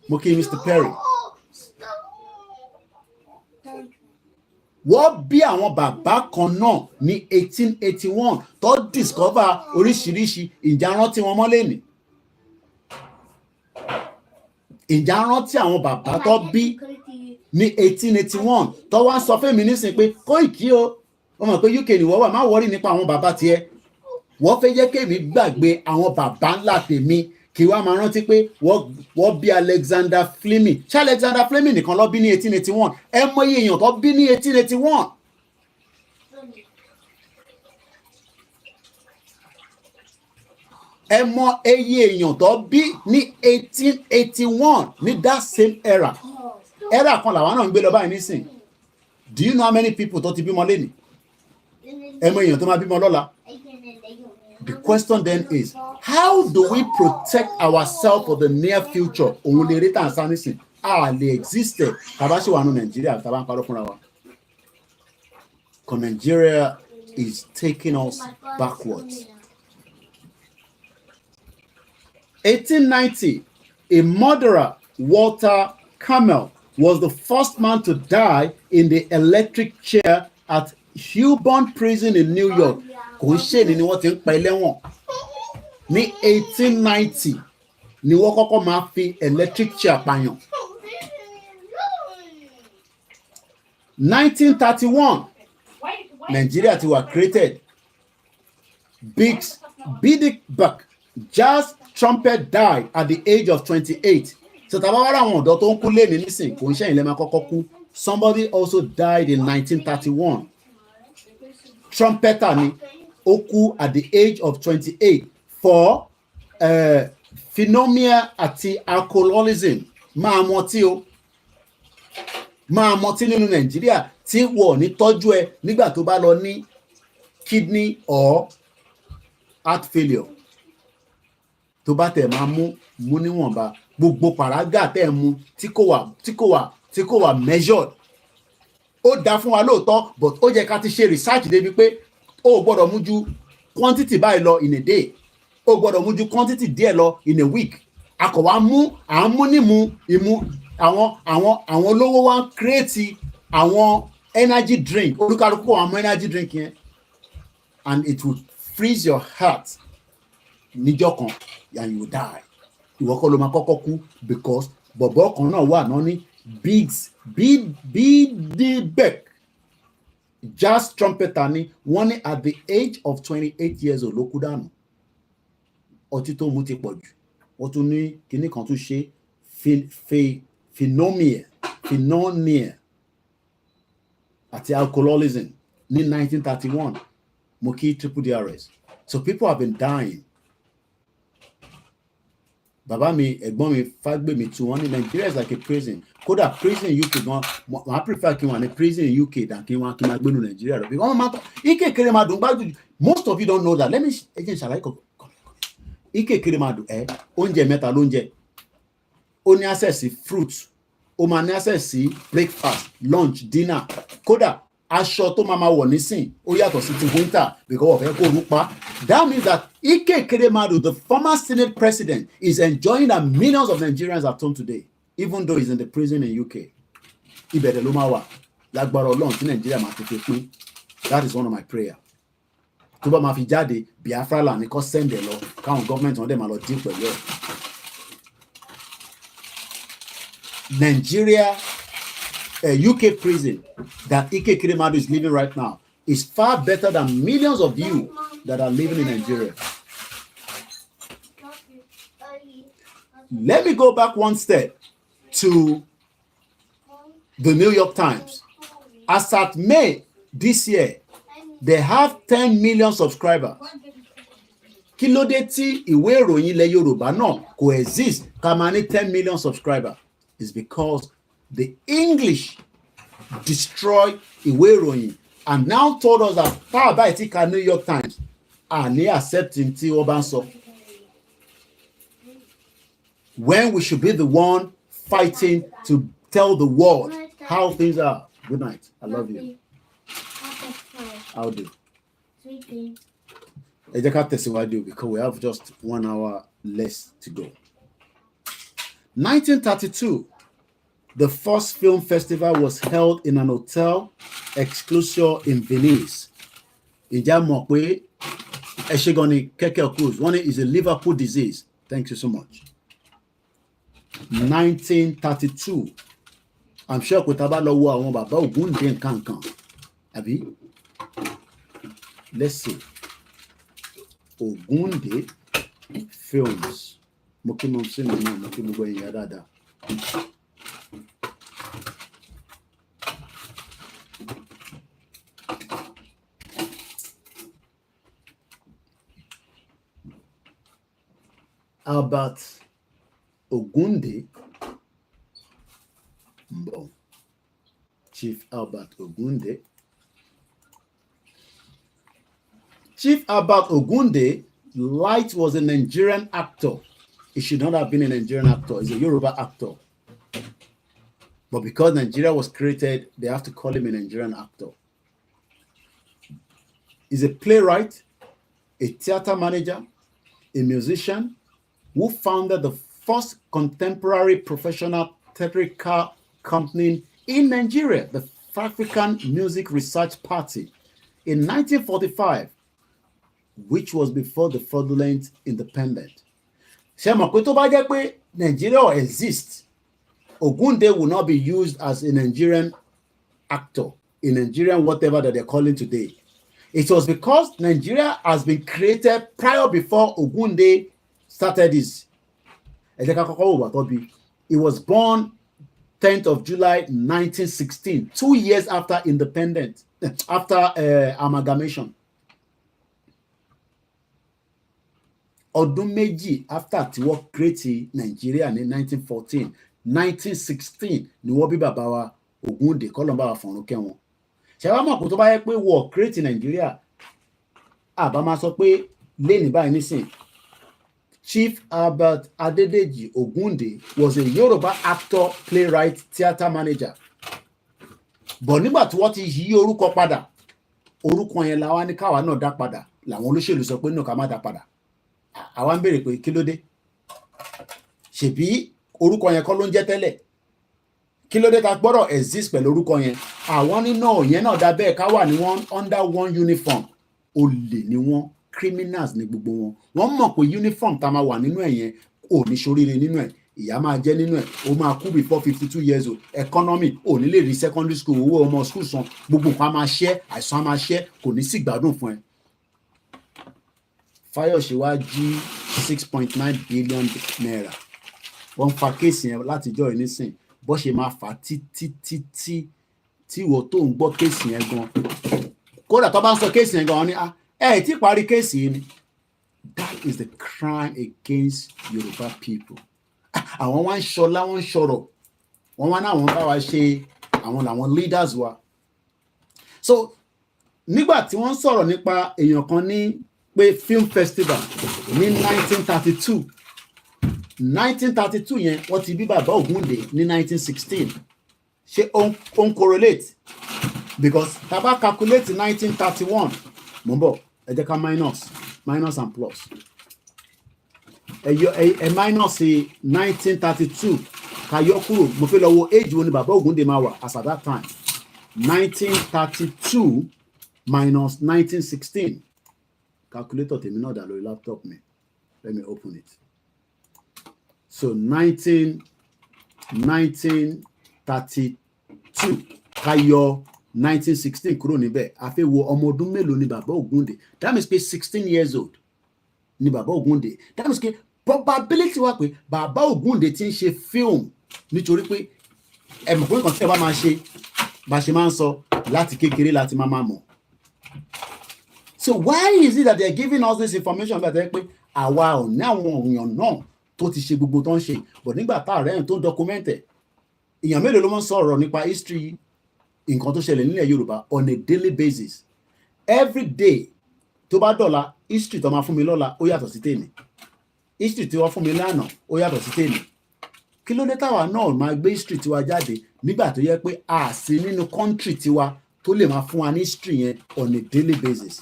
Mo kí Mr. Perry. Wọ́n bí àwọn bàbá kan náà ní 1881 tó discover oríṣiríṣi. Ìjà rántí wọn mọ́ lẹ́nìí. Ìjà rántí àwọn bàbá tó bí ní 1881 tó wá sọ fún mi nísìn pé Koiki o, wọ́n mọ̀ pé UK ni wọ́n wà, má wọ́rí nípa àwọn bàbá tiẹ̀. Wọ́n fẹ́ jẹ́ kémi gbàgbé àwọn bàbá ńlá tèmi, kí wá máa rántí pé wọ́n bí Alexander Fleming. Ṣé Alexander Fleming nìkan ló bí ní 1881? Ẹ mọ iye èèyàn tó bí ní 1881. Ẹ mọ iye èèyàn tó bí ní 1881 ní that same era. Era kan làwọn náà ń gbé lọ báyìí nísìn. Do you know how many people tó ti bímọ lénìí? Ẹ mọ èèyàn tó máa bímọ lọ́la. The question then is, how do we protect ourselves for the near future? Òun lè rí tàn sáà nísìn. A lè exist tàbá ṣe wà ní Nàìjíríà tàbá ń parọ́ fúnra wa. Because Nigeria is taking us backwards. 1890, a murderer, Walter Camel, was the first man to die in the electric chair at Huborn Prison in New York. Kò ń ṣe ni wọ́n ti ń pa ẹlẹ́wọ̀n. Ní 1890 ni wọ́n kọ́kọ́ máa fi electric chair pààyàn. 1931, Nigeria ti wà created. Bidibak jazz trumpet died at the age of 28. So tàbá wá àwọn ọ̀dọ́ tó ń kú lẹ́ni nísìn, kò ń ṣe ìlẹ́ máa kọ́kọ́ kú. Somebody also died in 1931. Trumpeter ni ó kú at the age of 28 for phenomia àti alcoholism. Máa mọtí o. Máa mọtí nínú Nàìjíríà tí wọ́n ní tọ́jú ẹ nígbà tó bá lọ ní kidney or heart failure. Tó bá tẹ̀ máa mú níwọ̀nba, gbogbo pàrágà tẹ̀ mú tí kò wà measured. Ó dá fún wa lóòótọ́, but ó yẹ ká ti ṣe research débi pé ó gbọ́dọ̀ mú ju quantity báyìí lọ in a day. Ó gbọ́dọ̀ mú ju quantity díẹ̀ lọ in a week. Àkọ̀wá à ń mú nímú ìmú àwọn olówó wa ń create àwọn energy drink. Olúkálùkù àwọn energy drink yẹn. And it will freeze your heart níjọ́ kan and you will die. Ìwọ kọ́ ló máa kọ́kọ́ kú because bọ̀bọ̀ kan náà wà náà ní Bidibak jazz trumpeter ni wọ́n ní at the age of 28 years old ló kú dànù. Ọtí tó mu ti pọ̀ jù. Wọ́n tún ní kinní kan tún ṣe phenomia àti alcoholism ní 1931. Mo kí triple DRS. So people have been dying. Bàbá mi, ẹ̀gbọ́n mi, Fágbèmí too, wọ́n ní Nigeria is like a prison. Kódà prison UK gan, I prefer kí wọ́n ní prison UK than kí wọ́n máa gbénu Nigeria lọ. Wọ́n máa tọ́ ike kéré máa dùn gbájú. Most of you don't know that. Let me again ṣàlàyé kọ̀ọ̀kan. Ike kéré máa dùn oúnjẹ mẹ́ta ló ń jẹ. Ó ní access sí fruit. Ó máa ní access sí breakfast, lunch, dinner. Kódà aṣọ tó máa wọ̀ nísìn ó yàtọ̀ sí ti winter because of ẹ̀kọ́ òrùpa. That means that Ike Keremadu, the former Senate president, is enjoying that millions of Nigerians at home today, even though he's in the prison in UK. Ibẹ̀rẹ̀ ló máa wà lágbára Ọlọ́run tí Nàìjíríà máa tètè pín. That is one of my prayer. Tó bá máa fi jáde Biafra là ní kó send ẹ̀ lọ káwọn government wọn dẹ̀ máa lọ deal pẹ̀lú ẹ̀. Nigeria, UK prison that Ike Keremadu is living right now is far better than millions of you that are living in Nigeria. Let me go back one step to the New York Times. As at May this year, they have 10 million subscribers. Kí ló dé tí ìwé ìròyìn ilẹ̀ Yorùbá náà coexist ká máa ní 10 million subscribers? Is because the English destroy ìwé ìròyìn and now told us that power by Tika New York Times and they accepting tí wọ́n bá ń sọ. When we should be the one fighting to tell the world how things are. Good night. I love you. I'll do. Ẹ jẹ́ ká tẹ̀síwájú because we have just 1 hour less to go. 1932, the first film festival was held in an hotel exclusive in Venice. Ìjà mọ̀ pé ẹ̀ṣẹ̀gan ni kẹ̀kẹ́ cruise. One is a Liverpool disease. Thank you so much. 1932. I'm sure pé tá bá lọ wo àwọn bàbá Ògúndé nǹkan. Àbí? Let's see. Ògúndé films. Mo kí mo sí mi náà, mo kí mo gbọ́ ìyá dáadáa. Albert Ogunde, Chief Albert Ogunde. Chief Albert Ogunde, Light was a Nigerian actor. He should not have been a Nigerian actor. He's a Yoruba actor. But because Nigeria was created, they have to call him a Nigerian actor. He's a playwright, a theater manager, a musician, who founded the first contemporary professional theatrical company in Nigeria, the African Music Research Party, in 1945, which was before the fraudulent independence. Nigeria exists. Ogunde will not be used as a Nigerian actor, a Nigerian whatever that they're calling today. It was because Nigeria has been created prior before Ogunde started his. He was born 10th of July 1916, 2 years after independence, after amalgamation. Ọdún méjì after tí wọ́n create Nigeria ní 1914, 1916 ni wọ́n bí bàbá wa Ògúndé kọ́lọ́mbà wa fọ̀run kẹ́ wọn. Ṣé wàá mọ̀ kó tó bá yẹ pé wọ́n create Nigeria, àbá máa sọ pé lẹ́ni báyìí nísìn. Chief Albert Adedeji Ogunde was a Yoruba actor, playwright, theater manager. But nígbà tí wọ́n ti yí orúkọ padà, orúkọ yẹn làwọn ní káwa náà dá padà, làwọn olóṣèlú sọ pé náà ká má dá padà. Àwa ń béèrè pé kí ló dé? Ṣebí orúkọ yẹn kọ́ ló ń jẹ́ tẹ́lẹ̀? Kí ló dé ká gbọ́dọ̀ exist pẹ̀lú orúkọ yẹn? Àwọn nínú yẹn náà dá bẹ́ẹ̀ ká wà ní wọ́n under one uniform. Olè ni wọ́n, criminals ni gbogbo wọn. Wọ́n mọ̀ pé uniform tá máa wà nínú ẹ̀ yẹn ò ní ṣoríire nínú ẹ̀. ìyá máa jẹ́ nínú ẹ̀, ó máa kú before 52 years old, economy ò ní lè rí secondary school owó ọmọ school san, gbogbo nǹkan á máa ṣẹ́, àìsàn á máa ṣẹ́, kò ní sí gbádùn fún ẹ. Fáyọ̀ṣe wá jí 6.9 billion naira. Wọ́n fa kéèsì yẹn látijọ́ yìí nísìn, bó ṣe máa fà títí tí ìwọ tó ń gbọ́ kéèsì yẹn gan. Kódà tó bá ń sọ kéèsì yẹn gan, wọ́n ní ẹ tí parí kéèsì yìí ni. That is the crime against Yoruba people. Àwọn wá ń ṣọlá, wọ́n ń ṣọ̀rọ̀, wọ́n wá náà wọ́n bá wa ṣe àwọn làwọn leaders wa. So nígbà tí wọ́n sọ̀rọ̀ nípa èèyàn kan ní pé film festival ní 1932 yẹn wọ́n ti bí bàbá Ògúndé ní 1916. Ṣé ó ń correlate? Because tá bá calculate 1931, mo ń bọ̀, ẹ jẹ́ ká minus and plus. Ẹ minus 1932 ká yọ kúrò, mo fẹ́ lọ wo age wo ni bàbá Ògúndé máa wà as at that time. 1932 minus 1916. Calculator tèmi náà dà lórí laptop mi. Let me open it. So 1932 ká yọ 1916 kúrò níbẹ̀, a fẹ́ wo ọmọ ọdún mélòó ni bàbá Ògúndé. That means pé 16 years old ni bàbá Ògúndé. That means pé probability wà pé bàbá Ògúndé ti ń ṣe film nítorí pé ẹ̀mọ̀ pé nǹkan tí ẹ bá máa ṣe bá ṣe máa ń sọ láti kékeré láti máa mọ̀. So why is it that they are giving us this information about pé àwa ò ní àwọn èèyàn náà tó ti ṣe gbogbo tó ń ṣe, but nígbà tá ààrẹ tó ń document ẹ̀, èèyàn mélòó ló máa ń sọ̀rọ̀ nípa history nǹkan tó ṣẹlẹ̀ nílẹ̀ Yorùbá on a daily basis? Every day tó bá dọ̀la, history tó máa fún mi lọ́la ó yàtọ̀ sí tèmi, history tí wọ́n fún mi lánàá ó yàtọ̀ sí tèmi. Kí ló dé táwa náà máa gbé history tiwa jáde nígbà tó yẹ pé a sí nínú country tiwa tó lè máa fún wa ní history yẹn on a daily basis?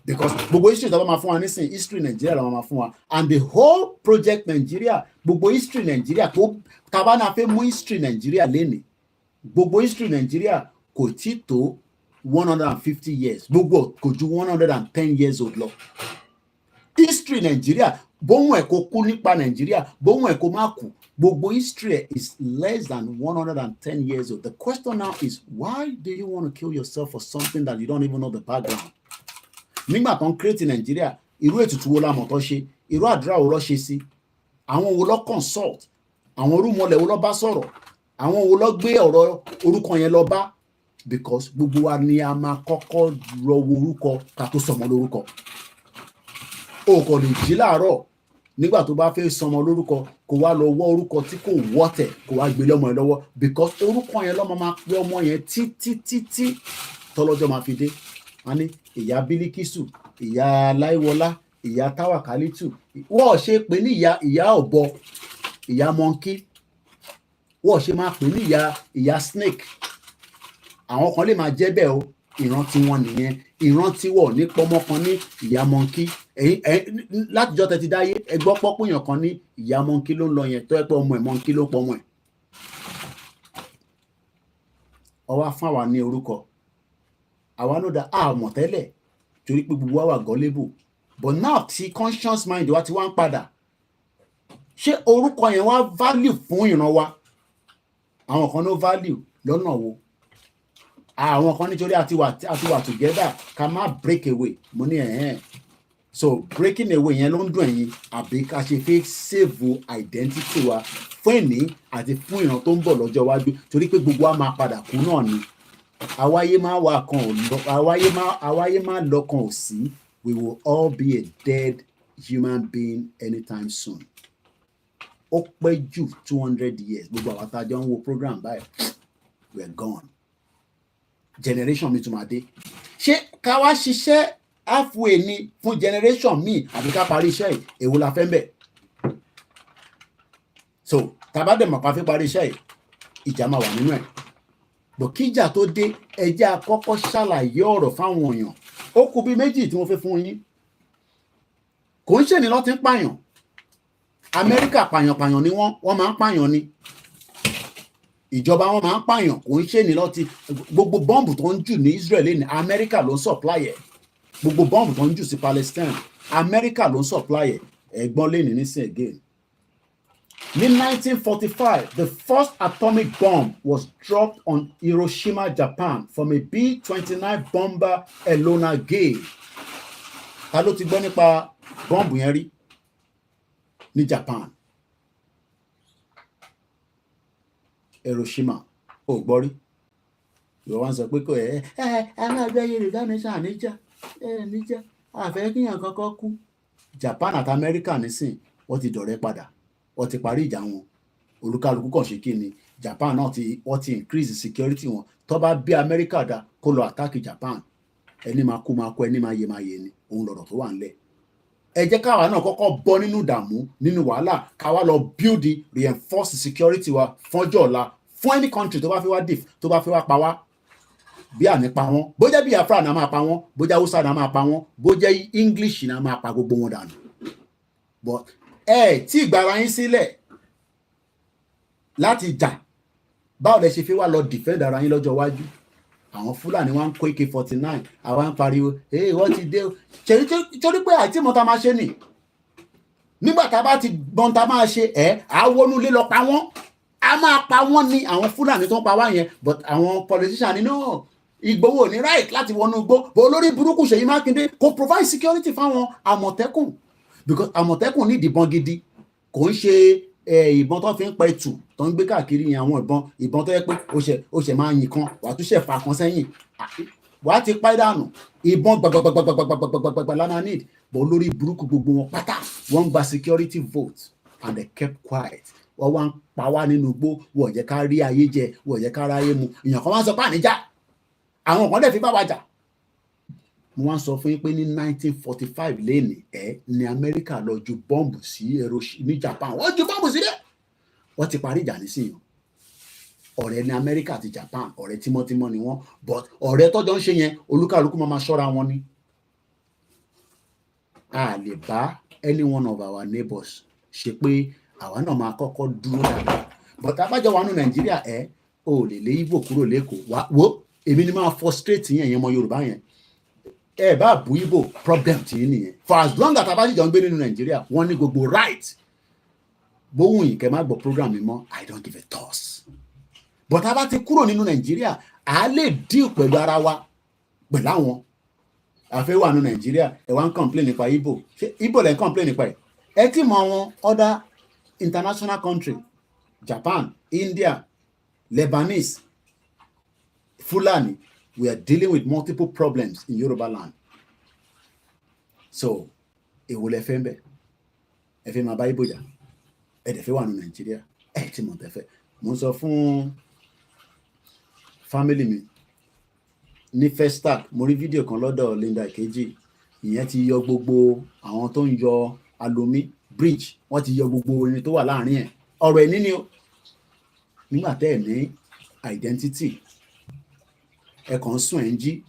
Because gbogbo history tó bá máa fún wa nísìn, history Nigeria la máa fún wa, and the whole project Nigeria, gbogbo history Nigeria tó tàbá náà fẹ́ mú history Nigeria lénìí, gbogbo history Nigeria kò tí tó 150 years, gbogbo kò ju 110 years old lọ. History Nigeria, bóhun ẹ̀ kó kú nípa Nigeria, bóhun ẹ̀ kó má kú, gbogbo history is less than 110 years old. The question now is, why do you want to kill yourself for something that you don't even know the background? Nígbà tó ń create Nigeria, irú ètùtù wo la mọ̀ tó ṣe, irú àdúrà wo ló ṣe sí, àwọn wo ló consult, àwọn orúmọlẹ̀ wo ló bá sọ̀rọ̀, àwọn wo ló gbé ọ̀rọ̀ orúkọ yẹn lọ bá? Because gbogbo wa ni a máa kọ́kọ́ lọ wo orúkọ ká tó sọmọ lórúkọ. O kò lè jí láàárọ̀ nígbà tó bá fẹ́ sọmọ lórúkọ kó wá lọ wọ orúkọ tí kò wọ́tẹ̀ kó wá gbé lọ́mọ yẹn lọ́wọ́, because orúkọ yẹn lọ́mọ máa pé ọmọ yẹn títí tọ́lọ́jọ́ máa fi dé. Wọ́n ní ìyá Bílíkísù, ìyá Láìwọlá, ìyá Táwàkálítù, wọ́n ṣe pé ní ìyá ọ̀bọ, ìyá mọ́ńkì, wọ́n ṣe máa pè ní ìyá snake. Àwọn kan lè máa jẹ́ bẹ́ẹ̀ o, ìrántí wọn nìyẹn, ìrántí wọ̀ ní pọ́mọ́ kan ní ìyá mọ́ńkì. Látijọ́ tẹ́ ti dáyé ẹ gbọ́ pọ́pọ́yàn kan ní ìyá mọ́ńkì ló ń lọ yẹn, tó ẹ pé ọmọ ẹ̀ mọ́ńkì ló pọ́mọ ẹ̀. Ọwá fún àwa ní orúkọ, àwa ló dá àmọ̀ tẹ́lẹ̀ torí pé gbogbo wa wà gullible, but now tí conscious mind wa ti wá ń padà, ṣé orúkọ yẹn wá value fún ìran wa? Àwọn kan ló value lọ́nà wo? Àwọn kan nítorí àti wà together ká má break away. Mo ní so breaking away yẹn ló ń dùn ẹ̀yin, àbí ká ṣe fẹ́ save identity wa fún ìní àti fún ìran tó ń bọ̀ lọ́jọ́ iwájú, torí pé gbogbo wa máa padà kú náà ni. Àwáyé máa wà kan ò lọ, àwáyé máa lọ kan ò sí. We will all be a dead human being anytime soon. Ó pẹ́ jù 200 years, gbogbo àwọn àtàjọ ń wo program báyìí, we are gone. Generation mi tún máa dé. Ṣé ká wá ṣiṣẹ́ halfway ni fún generation mi àbí ká parí iṣẹ́ yìí? Èwo la fẹ́ ń bẹ̀? So tàbá dẹ̀ mọ̀ pa fẹ́ parí iṣẹ́ yìí, ìjà máa wà nínú ẹ̀. Bọ̀ kíjà tó dé, ẹ jẹ́ àkọ́kọ́ ṣàlàyé ọ̀rọ̀ fáwọn èèyàn. Ó kù bí méjì tí mo fẹ́ fún yín. Kò ń ṣe ní lọ́ ti ń pààyàn. Amẹ́ríkà pààyàn ni wọ́n máa ń pààyàn ni. Ìjọba wọn máa ń pààyàn, kò ń ṣe ní lọ́ ti gbogbo bọ́ǹbù tó ń jù ní Israel ní Amẹ́ríkà ló ń supply ẹ̀. Gbogbo bọ́ǹbù tó ń jù sí Palestine, Amẹ́ríkà ló ń supply ẹ̀. Ẹ̀gbọ́n lé ní nísìn again. In 1945, the first atomic bomb was dropped on Hiroshima, Japan, from a B-29 bomber Enola Gay. Ta ló ti gbọ́ nípa bọ́ǹbù yẹn rí ní Japan? Hiroshima, ò gbọ́ rí? Ìwọ wá ń sọ pé kò máa gbé Yorùbá nation níjà àfẹ́ kíyàn kankan kú. Japan àti Amẹ́ríkà nísìn wọ́n ti dọ̀rẹ́ padà, wọ́n ti parí ìjà wọn. Olúkálùkù kàn ṣe kí ni, Japan náà wọ́n ti increase security wọn. Tó bá bí Amẹ́ríkà dá kó lọ attack Japan, ẹni máa kú, ẹni máa yé ni. Òun lọ̀rọ̀ tó wà ńlẹ̀. Ẹ jẹ́ káwa náà kọ́kọ́ bọ́ nínú ìdààmú, nínú wàhálà, káwa lọ build reinforce security wa fọ́jọ́ ọ̀la fún any country tó bá fi wá pa wá. Bí àní pa wọ́n, bó jẹ́ Biafra náà máa pa wọ́n, bó jẹ́ Hausa náà máa pa wọ́n, bó jẹ́ English náà máa pa gbogbo wọn dànù. But tí ìgbára yín sílẹ̀ láti jà, báwo lẹ ṣe fi wá lọ defend ara yín lọ́jọ́ iwájú? Àwọn Fúlàní wá ń kó AK-49, àwa ń pariwo wọ́n ti dé o. Torí pé àìtí mọ́ta máa ṣe nì. Nígbà tá a bá ti gbọ́n ta máa ṣe àwọnú ilé lọ pa wọ́n, a máa pa wọ́n ní àwọn Fúlàní tó ń pa wá yẹn. But àwọn politician ní no, Ìgbòho ní right láti wọnú igbó, bó olórí burúkú Ṣèyí Mákindé kò provide security fáwọn Àmọ̀tẹ́kùn, because Àmọ̀tẹ́kùn ní ìdìbọn gidi, kò ń ṣe ìbọn tó fi ń pa ẹtù tó ń gbé káàkiri yẹn, àwọn ìbọn tó yẹ pé ó ṣe máa yin kan, wàá tún ṣe fà kan sẹ́yìn, wàá ti pa dànù. Ìbọn gbàgbàgbàgbàgbàgbàgbàgbà lánàá need, bó olórí burúkú gbogbo wọn pátá wọ́n gba security vote and they kept quiet. Wọ́n wá ń pa wá nínú igbó, wọ́n jẹ́ ká rí ayé jẹ, wọ́n jẹ́ ká ráyé mu. Èèyàn kan wá ń sọ pé àníjà, àwọn kan dẹ̀ fi bá wa jà. Mo wá ń sọ fún yín pé ní 1945 lénìí ní Amẹ́ríkà lọ ju bọ́ǹbù sí ní Japan. Wọ́n ju bọ́ǹbù sílẹ̀. Wọ́n ti parí ìjà nísìnyí. Ọ̀rẹ́ ní Amẹ́ríkà àti Japan, ọ̀rẹ́ tímọ́tímọ́ ni wọ́n, but ọ̀rẹ́ tọ́jọ́ ń ṣe yẹn olúkálùkù máa ṣọ́ra wọn ni. A lè bá any one of our neighbors ṣe pé àwa náà máa kọ́kọ́ dúró dáadáa. But abájọ wa ní Nàìjíríà ò lè lé Ìgbò kúrò lẹ́kọ̀ọ́. Wo èmi ni máa frustrate yẹn ọmọ Yorùbá yẹn. Bá bú Ìgbò problem tí yín nìyẹn. For as long as abájíjọ ń gbé nínú Nàìjíríà, wọ́n ní gbogbo right. Bóhùn yìí kẹ́ máa gbọ́ program mi mọ́, I don't give a toss. But abá ti kúrò nínú Nàìjíríà, a lè deal pẹ̀lú ara wa pẹ̀lú àwọn. Àfẹ́ wà ní Nàìjíríà, ẹ wá ń complain nípa Ìgbò. Ṣé Ìgbò lẹ́ ń complain nípa ẹ̀? Ẹ tí mọ àwọn other international country, Japan, India, Lebanese, Fulani, we are dealing with multiple problems in Yoruba land. So, èwo lẹ fẹ́ ń bẹ̀? Ẹ fẹ́ máa bá Ìgbò jà? Ẹ dẹ̀ fẹ́ wà ní Nàìjíríà? Ẹ tí mo tẹ́ fẹ́. Mo sọ fún family mi ní Festac, mo rí fídíò kan lọ́dọ̀ Linda Ìkejì. Ìyẹn ti yọ gbogbo àwọn tó ń yọ Alomi bridge, wọ́n ti yọ gbogbo orin tó wà láàrin ẹ̀. Ọ̀rọ̀ ẹ̀ níní o. Nígbà tẹ́ ẹ̀ ní identity, ẹ kàn ń sùn ẹ̀ ń jí.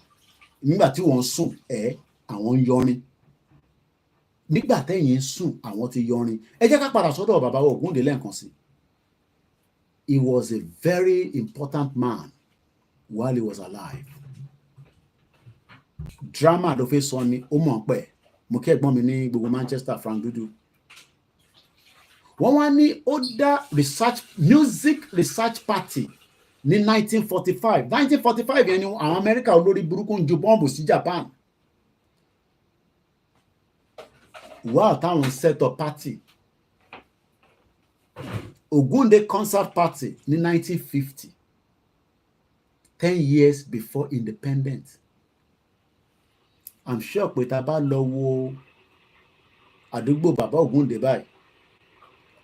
Nígbà tí wọ́n ń sùn àwọn ń yọrin. Nígbà tẹ́yìn ń sùn àwọn ti yọrin. Ẹ jẹ́ ká padà sọ́dọ̀ bàbá wa Ògúndé lẹ́ẹ̀kan sí. He was a very important man while he was alive. Drama ló fẹ́ sọ ni ó mọ̀ pẹ́. Mo kí ẹ̀gbọ́n mi ní gbogbo Manchester, Frank Dudu. Wọ́n wá ní ó dá music research party ní 1945. 1945 yẹn ni àwọn Amẹ́ríkà olórí burúkú ń ju bọ́ǹbù sí Japan. Wá táwọn set up party. Ògúndé concert party ní 1950. 10 years before independence. I'm sure pé tá bá lọ wo àdúgbò bàbá Ògúndé báyìí.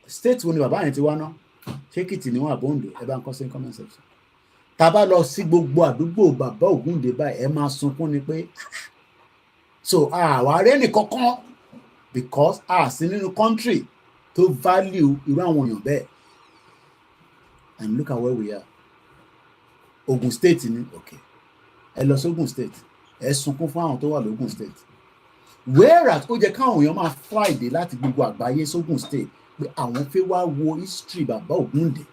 State wo ni bàbá yẹn ti wá ná? Ṣé Èkìtì ni wọ́n àbọ̀ Oǹdó? Ẹ bá ń kọ sí comment section. Tá bá lọ sí gbogbo àdúgbò bàbá Ògúndé báyìí, ẹ máa sunkún ni pé so àwa rẹ̀ nìkankan because sí nínú country tó value irú àwọn èèyàn bẹ́ẹ̀. And look at where we are. Ogun State ni okay. Ẹ lọ sí Ogun State. Ẹ sunkún fún àwọn tó wà lógun State. Whereas ó jẹ́ káwọn èèyàn máa Friday láti gbogbo àgbáyé sógun State pé àwọn fẹ́ wá wo history bàbá Ògúndé.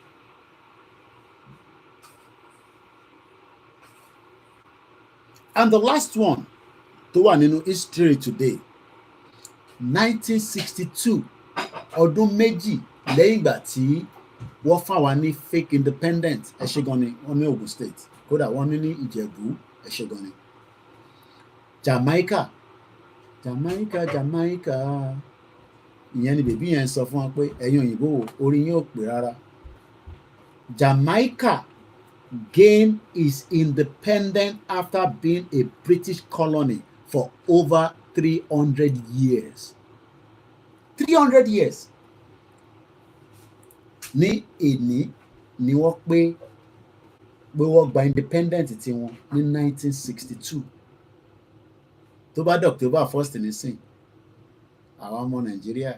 And the last one tó wà nínú history today, 1962, ọdún méjì lẹ́yìn ìgbà tí wọ́n fà wá ní fake independent ẹ ṣé gan ni wọ́n ní Ogun State kódà wọ́n ní Ìjẹ̀bú ẹ ṣé gan ni Jamaica ìyẹn ni bèbí yẹn sọ fún wa pé ẹ̀yin òyìnbó orí yín ò pé rárá Jamaica gained its independence after being a British colony for over 300 years. 300 years. Ní èní ni wọ́n pé wọ́n gba independent tiwọn ní 1962. Tó bá dé October 1st nísìn àwọn ọmọ Nàìjíríà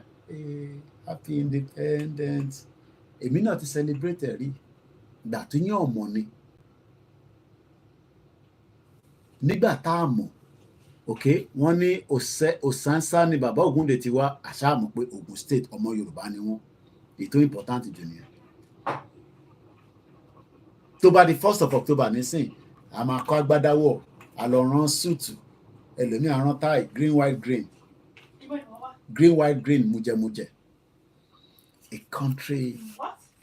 happy independence èmi náà ti celebrate rí ìgbà tó yàn ọmọ ni nígbà tá a mọ̀ wọ́n ní Òsánsá ni bàbá Ògúndé ti wá àṣà mọ̀ pé Ogun State ọmọ Yorùbá ni wọ́n ètò important jù nìyẹn tó bá di 1st of October nísìn a máa kọ́ agbádáwọ̀ a lọ rán súùtù ẹlòmíì rán táì green white green mujẹmujẹ a country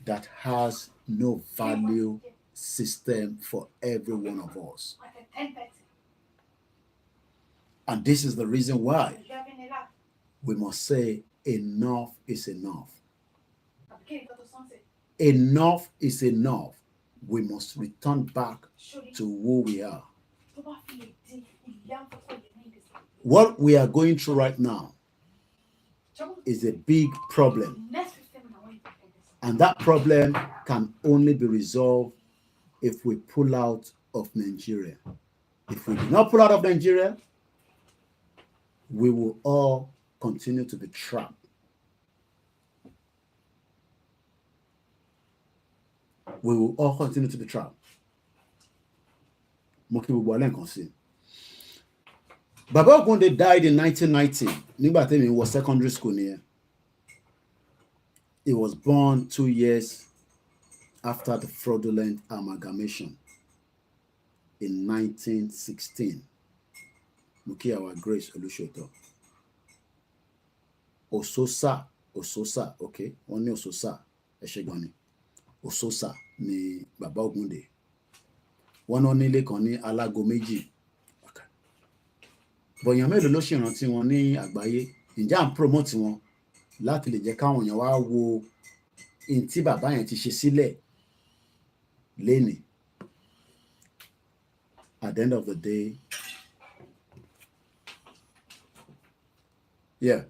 that has no value system for every one of us. And this is the reason why we must say enough is enough. Enough is enough. We must return back to who we are. What we are going through right now is a big problem. And that problem can only be resolved if we pull out of Nigeria. If we do not pull out of Nigeria, we will all continue to be trapped. We will all continue to be trapped. Baba Ogunde died in 1990. Nígbà tí mi wọ secondary school nìyẹn. He was born 2 years after the fraudulent amalgamation in 1916. Mukiawa Grace Olushoto. Ososa, okay. Wọ́n ní Ososa, ẹ ṣé gan ni. Ososa ni Baba Ogunde. Wọ́n náà nílé kan ní Alágo méjì. Bọ̀yàn mélòó ló ṣèrántí wọn ní àgbáyé? Ǹjẹ́ à ń promote wọn láti lè jẹ́ káwọn èèyàn wá wo in tí bàbá yẹn ti ṣe sílẹ̀ lénìí? At the end of the day, yeah.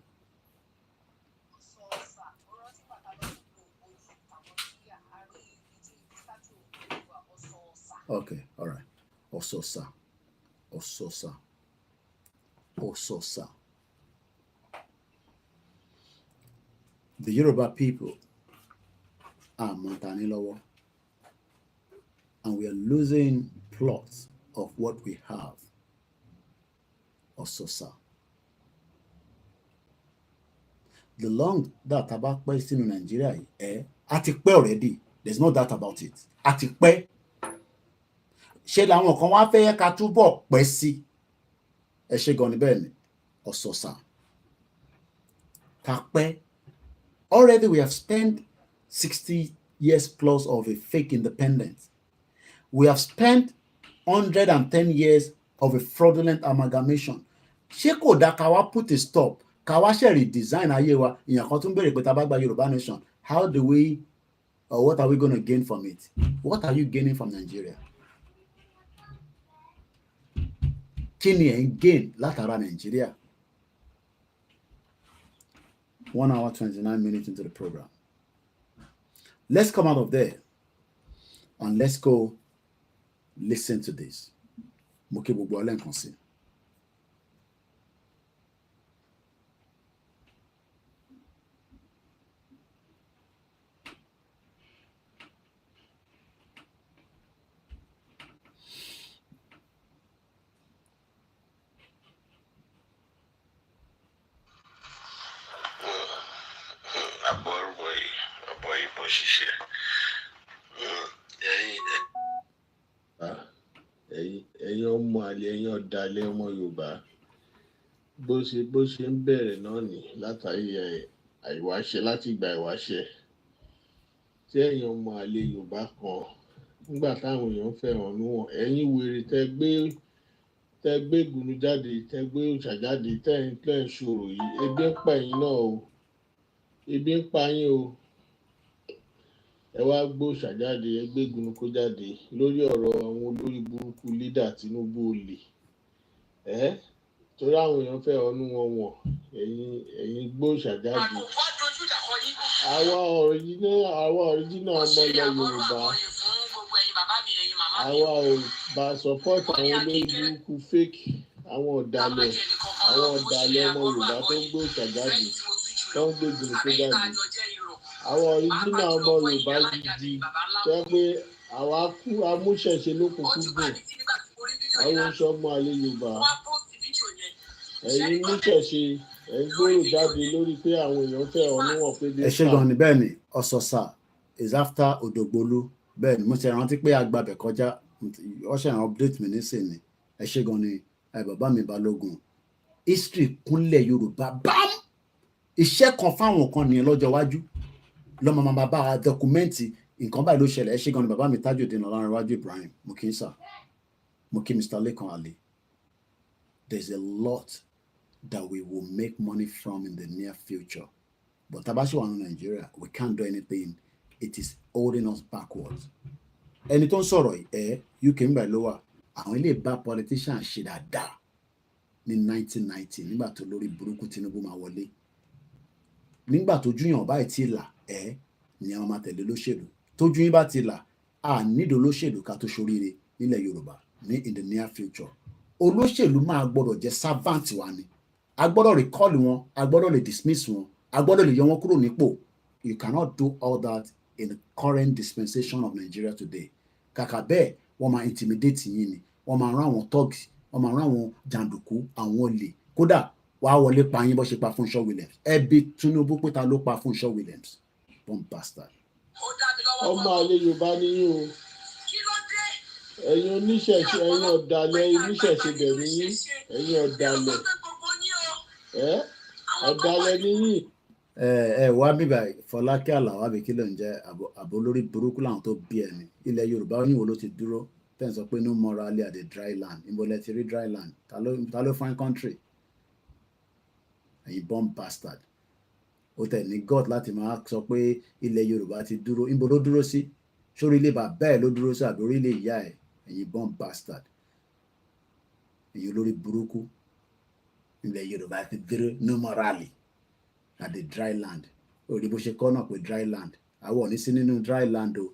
Okay, all right. Ososa. The Yoruba people are Montanilowo, and we are losing plots of what we have. Ososa. The long that about question in Nigeria, Atikpe already. There's no doubt about it. Atikpe. Ṣé làwọn kan wá fẹ́ ká túbọ̀ pẹ́ sí? Ẹ ṣé gan ni bẹ́ẹ̀ ni Ososa. Ká pẹ́. Already we have spent 60 years plus of a fake independence. We have spent 110 years of a fraudulent amalgamation. Ṣé kò dá ká wá put a stop? Ká wá ṣe redesign ayé wa? Ìyẹn kan tún béèrè pé tá bá gba Yorùbá nation, how do we or what are we going to gain from it? What are you gaining from Nigeria? Kí ni ẹ̀ ń gain látara Nigeria? 1 hour 29 minutes into the program. Let's come out of there and let's go listen to this. Mo kí gbogbo ọlẹ́ nǹkan sí. Ẹ̀yin ọmọ àlè, ẹ̀yin ọ̀dàlẹ̀ ọmọ Yorùbá, bó ṣe ń bẹ̀rẹ̀ náà ní látàrí àìwáṣẹ, láti ìgbà ìwáṣẹ tí ẹ̀yin ọmọ àlè Yorùbá kan nígbà táwọn èèyàn fẹ̀hónú hàn ẹ̀yin wèrè tẹ́ gbé gùnú jáde tẹ́ gbé òòṣà jáde tẹ́ ń ṣòro yìí ebi ń pa ẹ̀yin náà o ebi ń pa yín o ẹ wá gbé òòṣà jáde ẹ gbé gùnú kó jáde lórí ọ̀rọ̀ àwọn olórí burúkú lídà Tinubu olè torí àwọn èèyàn fẹ̀hónú wọn ẹ̀yin gbé òòṣà jáde àwa ọ̀ríjínà ọmọ ilẹ̀ Yorùbá àwa ò bá support àwọn olórí burúkú fake àwọn ọ̀dàlẹ̀ ọmọ Yorùbá tó ń gbé òòṣà jáde tó ń gbé gùnú kó jáde àwọn ọ̀ríjínà ọmọ Yorùbá gidi tẹ́ pé àwa kú amúṣẹ̀ṣe lókùnkúndùn àwọn oṣọmọ àlè Yorùbá ẹ̀yin múṣẹ̀ṣe ẹ̀ ń gbòòrò jáde lórí pé àwọn èèyàn fẹ́ ọ̀nù wọn pé bí. ẹ ṣe gan ni bẹ́ẹ̀ ni Ọ̀sọ̀sà is after Òdògbólú bẹ́ẹ̀ ni mo ti rántí pé agbábẹ̀ kọjá ọ̀ṣẹ̀ àwọn update mi nísìnyí ẹ ṣe gan ni bàbá mi Balógun history kúnlẹ̀ Yorùbá bam iṣẹ́ kan fáwọn kan nìyẹn lọ́jọ́ iwájú lọ́mọ máa bá wa dọ́kúmẹ́ǹtì nǹkan báyìí ló ṣẹlẹ̀ ẹ ṣe gan ni bàbá mi Tajudeen Ọlárẹ̀wájú Ibrahim mo kí n sà mo kí Mr. Lekan Ali. There's a lot that we will make money from in the near future. But Tabashi in Nigeria, we can't do anything. It is holding us backwards. Ẹni tó ń sọ̀rọ̀ UK ń bẹ̀ lówà. Àwọn ilé bá politician ṣe dáadáa ní 1990 nígbà tó lórí burúkú Tinubu máa wọlé. Nígbà tó júyàn báyìí ti là ni àwọn máa tẹ̀lé lóṣèlú. Tójú yín bá ti là nídò lóṣèlú ká tó ṣoríire nílẹ̀ Yorùbá ní in the near future. Olóṣèlú máa gbọ́dọ̀ jẹ́ servant wa ni. A gbọ́dọ̀ recall wọn, a gbọ́dọ̀ lè dismiss wọn, a gbọ́dọ̀ lè yọ wọn kúrò nípò. You cannot do all that in the current dispensation of Nigeria today. Kàkà bẹ́ẹ̀ wọ́n máa intimidate yín ni, wọ́n máa rán àwọn thugs, wọ́n máa rán àwọn jàǹdùkú, àwọn olè. Kódà wàá wọlé pa yín bó ṣe pa Fúnṣọ́ Williams. Ẹbí Tinubu pé ta ló pa Fúnṣọ́ Williams. Bomb bastard. Ọmọ àlè Yorùbá ni yín o. Ẹ̀yin oníṣẹ̀ṣe ẹ̀yin ọ̀dàlẹ̀ oníṣẹ̀ṣe dẹ̀ ni yín ẹ̀yin ọ̀dàlẹ̀ ọ̀dàlẹ̀ ni yín. Wá bíbá Fọlákẹ́ Àlàó àbí kí ló ń jẹ́ àbò lórí burúkú làwọn tó bí ẹni ilẹ̀ Yorùbá oníwò ló ti dúró tẹ̀ ń sọ pé no morally at the dry land ìbọ̀lẹ̀ ti rí dry land ta ló fine country ẹ̀yin bomb bastard ó tẹ̀ ní God láti máa sọ pé ilẹ̀ Yorùbá ti dúró ìbò ló dúró sí sórí ilé bàbá ẹ̀ ló dúró sí àbí orí ilé ìyá ẹ̀ ẹ̀yin bomb bastard ẹ̀yin olórí burúkú ilẹ̀ Yorùbá ti dúró no morally at the dry land orí bó ṣe kọ́ náà pé dry land àwọn ò ní sí nínú dry land o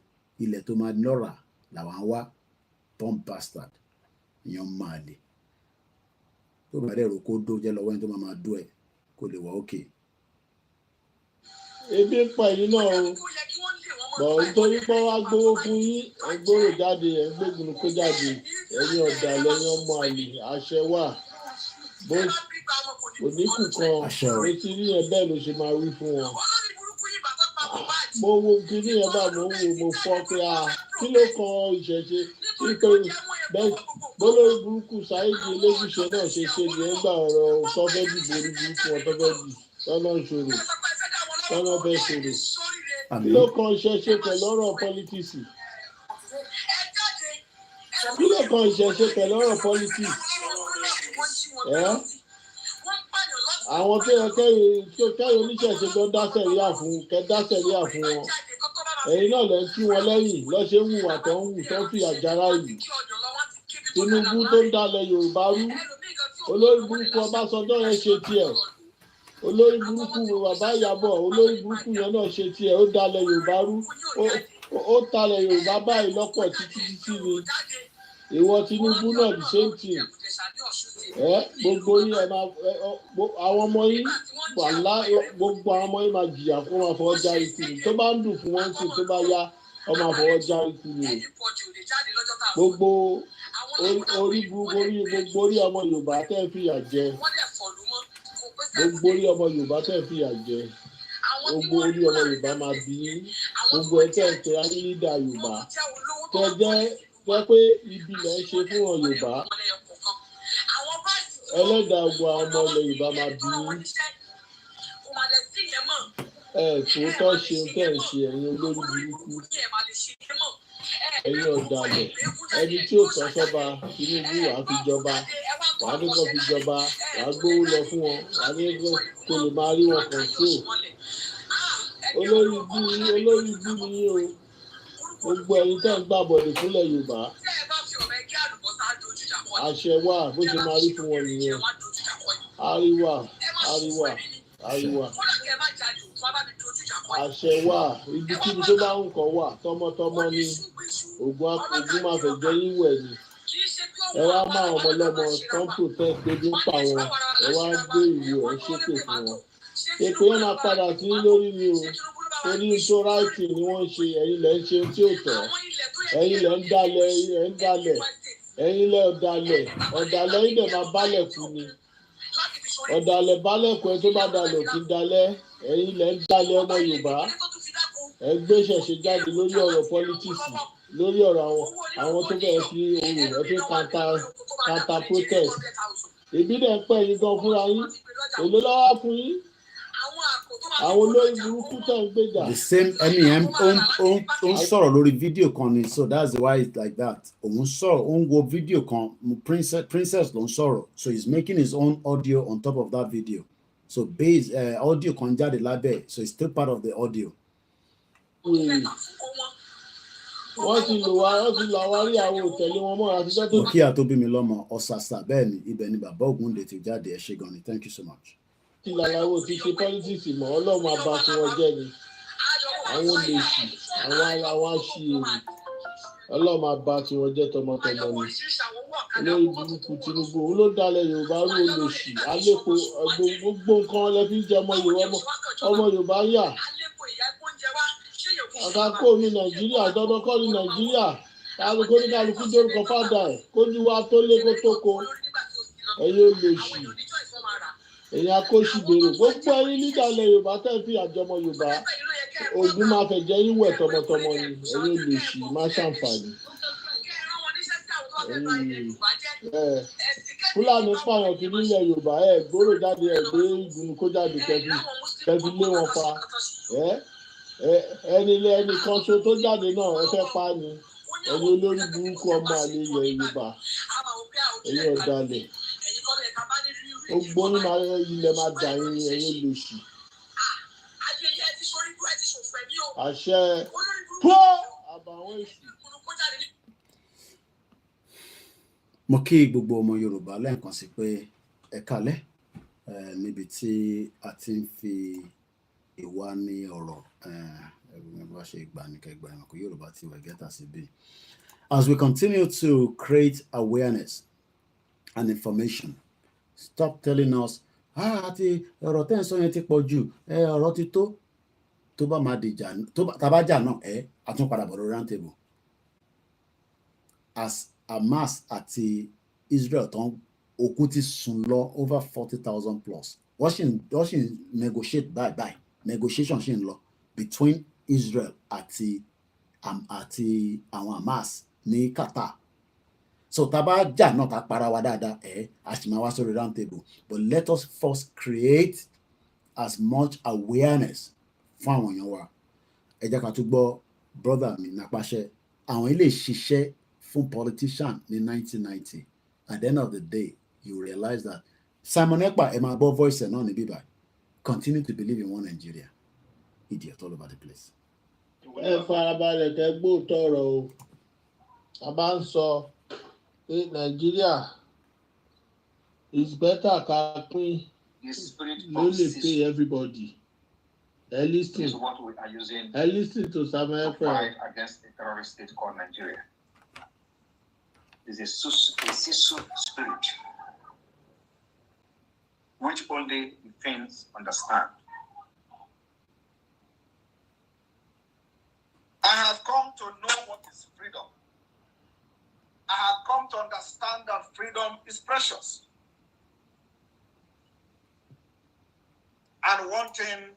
ilẹ̀ tó máa lọ́ra làwọn á wá bomb bastard èèyàn máa lè tó bá dẹ̀ rò kó dó jẹ́ lọ́wọ́ ẹni tó máa dó ẹ̀ kó lè wà òkè. Ebi ń pa èyí náà o bọ̀ nítorí pé wá gbówó fún yín ẹ gbòòrò jáde ẹ gbégun kó jáde ẹ̀yin ọ̀dàlẹ̀ ẹ̀yin ọmọ àlè àṣẹ wà bó oníkù kan etí rí ẹ bẹ́ẹ̀ ló ṣe máa wí fún wọn. Mo wo kíní ẹ bá mo wò mo fọ́ pé kí ló kan ìṣẹ̀ṣe nítorí bẹ́ẹ̀ bólórí burúkú Sáídì Elégùṣẹ́ náà ṣe ní ẹgbà ọ̀rọ̀ sọ́fẹ́dì borí burúkú ọ̀tọ́fẹ́dì tọ́nà ìṣòro tọ́nà bẹ́ẹ̀ ṣòro. Kí ló kan ìṣẹ̀ṣe pẹ̀lú ọ̀rọ̀ pọ́lítíìsì? Kí ló kan ìṣẹ̀ṣe pẹ̀lú ọ̀rọ̀ pọ́lítíìsì? Àwọn tó yẹ kẹ́yìn oníṣẹ̀ṣe tó dá sẹ̀ríà fún wọn. Ẹ̀yin náà lẹ́ ń kí wọn lẹ́yìn lọ́ṣẹ́ ń hùwà tó ń hù tó ń fi àjàrà yìí. Tinubu tó ń dalẹ̀ Yorùbá rú. Olórí burúkú Ọbásanjọ́ yẹn ṣe tiẹ̀. Olórí burúkú bàbá Ìyábọ̀ olórí burúkú yẹn náà ṣe tiẹ̀ ó dalẹ̀ Yorùbá rú. Ó talẹ̀ Yorùbá báyìí lọ́pọ̀ títí ni. Ìwọ Tinubu náà the same thing. Gbogbo yín àwọn ọmọ yín wàhálà gbogbo àwọn ọmọ yín máa jìyà fún wọn fọwọ́ já ikú ni tó bá ń dùn fún wọn sí tó bá yá wọn máa fọwọ́ já ikú ni gbogbo orí gbogbo orí ọmọ Yorùbá tẹ́ fìyà jẹ gbogbo orí ọmọ Yorùbá tẹ́ fìyà jẹ gbogbo orí ọmọ Yorùbá máa bí gbogbo ẹ̀tẹ́ ẹ̀tẹ́ ayélujára Yorùbá tẹ́ jẹ́ pé ibi lẹ́ ṣe fún wọn Yorùbá ẹlẹ́dàá gbogbo àwọn ọmọ ilẹ̀ Yorùbá máa bí tòótọ́ ṣeun tẹ́ ń ṣe ẹ̀yin olórí burúkú ẹ̀yin ọ̀dàlẹ̀ ẹni tí ò tọ́ sọ́ba Tinubu wàá fi jọba wàá ní kó fi jọba wàá gbówó lọ fún wọn wàá ní kó lè máa rí wọn control olórí bí ni o gbogbo ẹ̀yin tẹ́ ń gbàbọ̀dé fúnlẹ̀ Yorùbá àṣẹ wà bó ṣe máa rí fún wọn nìyẹn àríwá àṣẹ wà ibikíbi tó bá ń kọ wà tọmọtọmọ ní ogun máa fẹ́ jẹ yíwẹ̀ ni ẹ wá máa ọmọlọmọ tó ń protest débi ń pa wọn ẹ wá gbé ìwé ẹ ṣépè fún wọn èpè yẹn máa padà sí lórí ni o torí tó ráìtì ni wọ́n ń ṣe ẹ̀yin lẹ ń ṣe tí ò tọ́ ẹ̀yin lẹ ń dalẹ̀ ẹ̀yin lẹ ọ̀dàlẹ̀ yìí dẹ̀ máa bálẹ̀ kú ni ọ̀dàlẹ̀ bálẹ̀ kú ẹ tó bá dalẹ̀ òkè dalẹ̀ ẹ̀yin lẹ ń dalẹ̀ ọmọ Yorùbá ẹ gbé ṣẹ̀ṣẹ̀ jáde lórí ọ̀rọ̀ pọ́lítíìsì lórí ọ̀rọ̀ àwọn tó bẹ̀rẹ̀ sí ohun ẹ̀ tó kanta protest ìbí dẹ̀ ń pẹ́ yín gan fúnra yín èlé lọ́wọ́ fún yín àwọn olórí burúkú tó ń gbèjà. The same MEM ó ń sọ̀rọ̀ lórí fídíò kan ni so that's why it's like that òun sọ̀rọ̀ ó ń wo fídíò kan princess ló ń sọ̀rọ̀ so he's making his own audio on top of that video so base audio kan jáde lábẹ́ so it's still part of the audio. wọ́n ti lò àwárí àwọn òtẹ̀lé wọn mọ́ àtijọ́ tó. kí a tó bí mi lọ́mọ ọ̀sàsà bẹ́ẹ̀ ni ibẹ̀ ni bàbá Ògúndé ti jáde ẹ̀ ṣe gan ni thank you so much. ti làlàwò ti ṣe pọ́lítíìsì mọ́ ọlọ́run àbá tí wọ́n jẹ́ ni àwọn lèṣì àwọn aṣíèrè ọlọ́run àbá tí wọ́n jẹ́ tọmọtọmọ ni olórí burúkú Tinubu òun ló dalẹ̀ Yorùbá rú olóṣì àlépo gbogbo nǹkan lẹ́bí jẹ́ ọmọ Yorùbá yà àkàkọ́ ní Nàìjíríà dandan kọ́ ní Nàìjíríà kálukú ní kálukú dórúkọ fádà ẹ̀ kójú wa tó lé kó tó ko ẹ̀yin olóṣì èyí akóṣìbèrè gbogbo ẹ̀yin nídàlẹ̀ Yorùbá tẹ́ fi àjọmọ Yorùbá ogun máa fẹ́ jẹ́ yín wẹ̀ tọmọtọmọ ni ẹ̀yin olóṣì má ṣàǹfààní Fúlàní pààyàn kì í nílẹ̀ Yorùbá gbòòrò jáde gbé ìgbìmọ̀ kó jáde kẹfì lé wọn pa ẹni kan ṣo tó jáde náà ẹ fẹ́ pa ni ẹni olórí burúkú ọmọ àlè ilẹ̀ Yorùbá ẹ̀yin ọ̀dàlẹ̀ gbogbo ní ilẹ̀ máa dà yín ẹ̀yin lòṣì àṣẹ pọ́ àbàwọ́n èṣù. mo kí gbogbo ọmọ Yorùbá lẹ́ẹ̀kan sí pé ẹ kálẹ́ níbi tí a ti ń fi ìwà ní ọ̀rọ̀ bá ṣe ìgbà ní kẹgbà ẹ̀wọ̀n kò Yorùbá ti wẹ̀ gẹ́tà sí bí. As we continue to create awareness and information, stop telling us àti ọ̀rọ̀ tẹ́ ń sọ yẹn ti pọ̀ jù ọ̀rọ̀ ti tó bá máa dìjà tàbá jà náà àtúnpadà bọ̀ lórí round table. As Hamas àti Israel tán òkú ti sùn lọ over 40,000 plus wọ́n sì negotiate bye negotiation ṣì ń lọ between Israel àti àwọn Hamas ní Qatar. So tàbá jà náà tá para wa dáadáa a sì máa wá sórí round table but let us first create as much awareness fún àwọn èèyàn wa. ẹ jẹ́ ká tún gbọ́ brother mi Nàpàṣẹ àwọn ilé ìṣiṣẹ́ fún politician ní 1990 at the end of the day you realize that Simon Ekpa ẹ máa gbọ́ voice ẹ̀ náà ní bíbá continue to believe in one Nigeria idiot all over the place. ẹ farabalẹ̀ kẹ́ gbóòótọ́ ọ̀rọ̀ o a bá ń sọ pé Nàìjíríà is better ká pín ló lè pay everybody. This is what we are using to fight against a terrorist state called Nigeria. It's a Sisu spirit, which only the Finns understand. I have come to know what is freedom. I have come to understand that freedom is precious. And one thing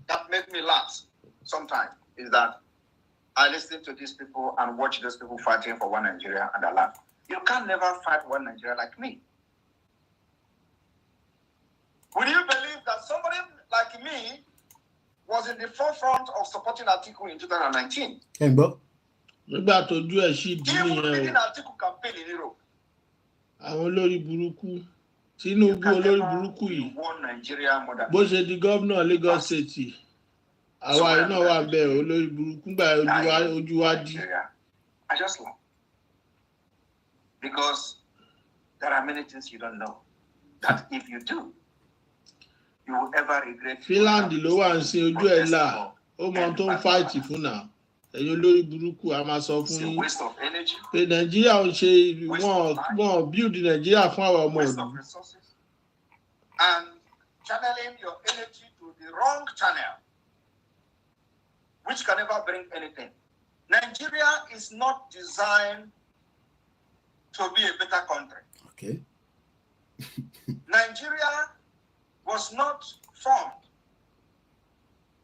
that makes me laugh sometimes is that I listen to these people and watch those people fighting for one Nigeria and I laugh. You can never fight one Nigeria like me. Would you believe that somebody like me, was in the forefront of supporting Atiku in 2019. Nígbà tó ojú ẹ̀ ṣì dí Even nìyẹn leading o. Atiku campaign in Europe. Àwọn olórí burúkú. Tinubu olórí burúkú yìí. Bó ṣe di gómìnà Lagos State. Àwa yìí náà wà bẹ́ẹ̀ olórí burúkú gbà ojú wa dí. I just love. Because there are many things you don't know. That if you do, you will ever regret. Finland ló wà ń sin ojú ẹ̀ là. Ó mọ tó ń fáìtì fún náà. Ẹ̀yin olórí burúkú a máa sọ fún yín. Pé Nàìjíríà ń ṣe wọ́n build Nàìjíríà fún àwọn ọmọ ìlú. And channeling your energy to the wrong channel, which can never bring anything. Nigeria is not designed to be a better country. Okay. Nigeria was not formed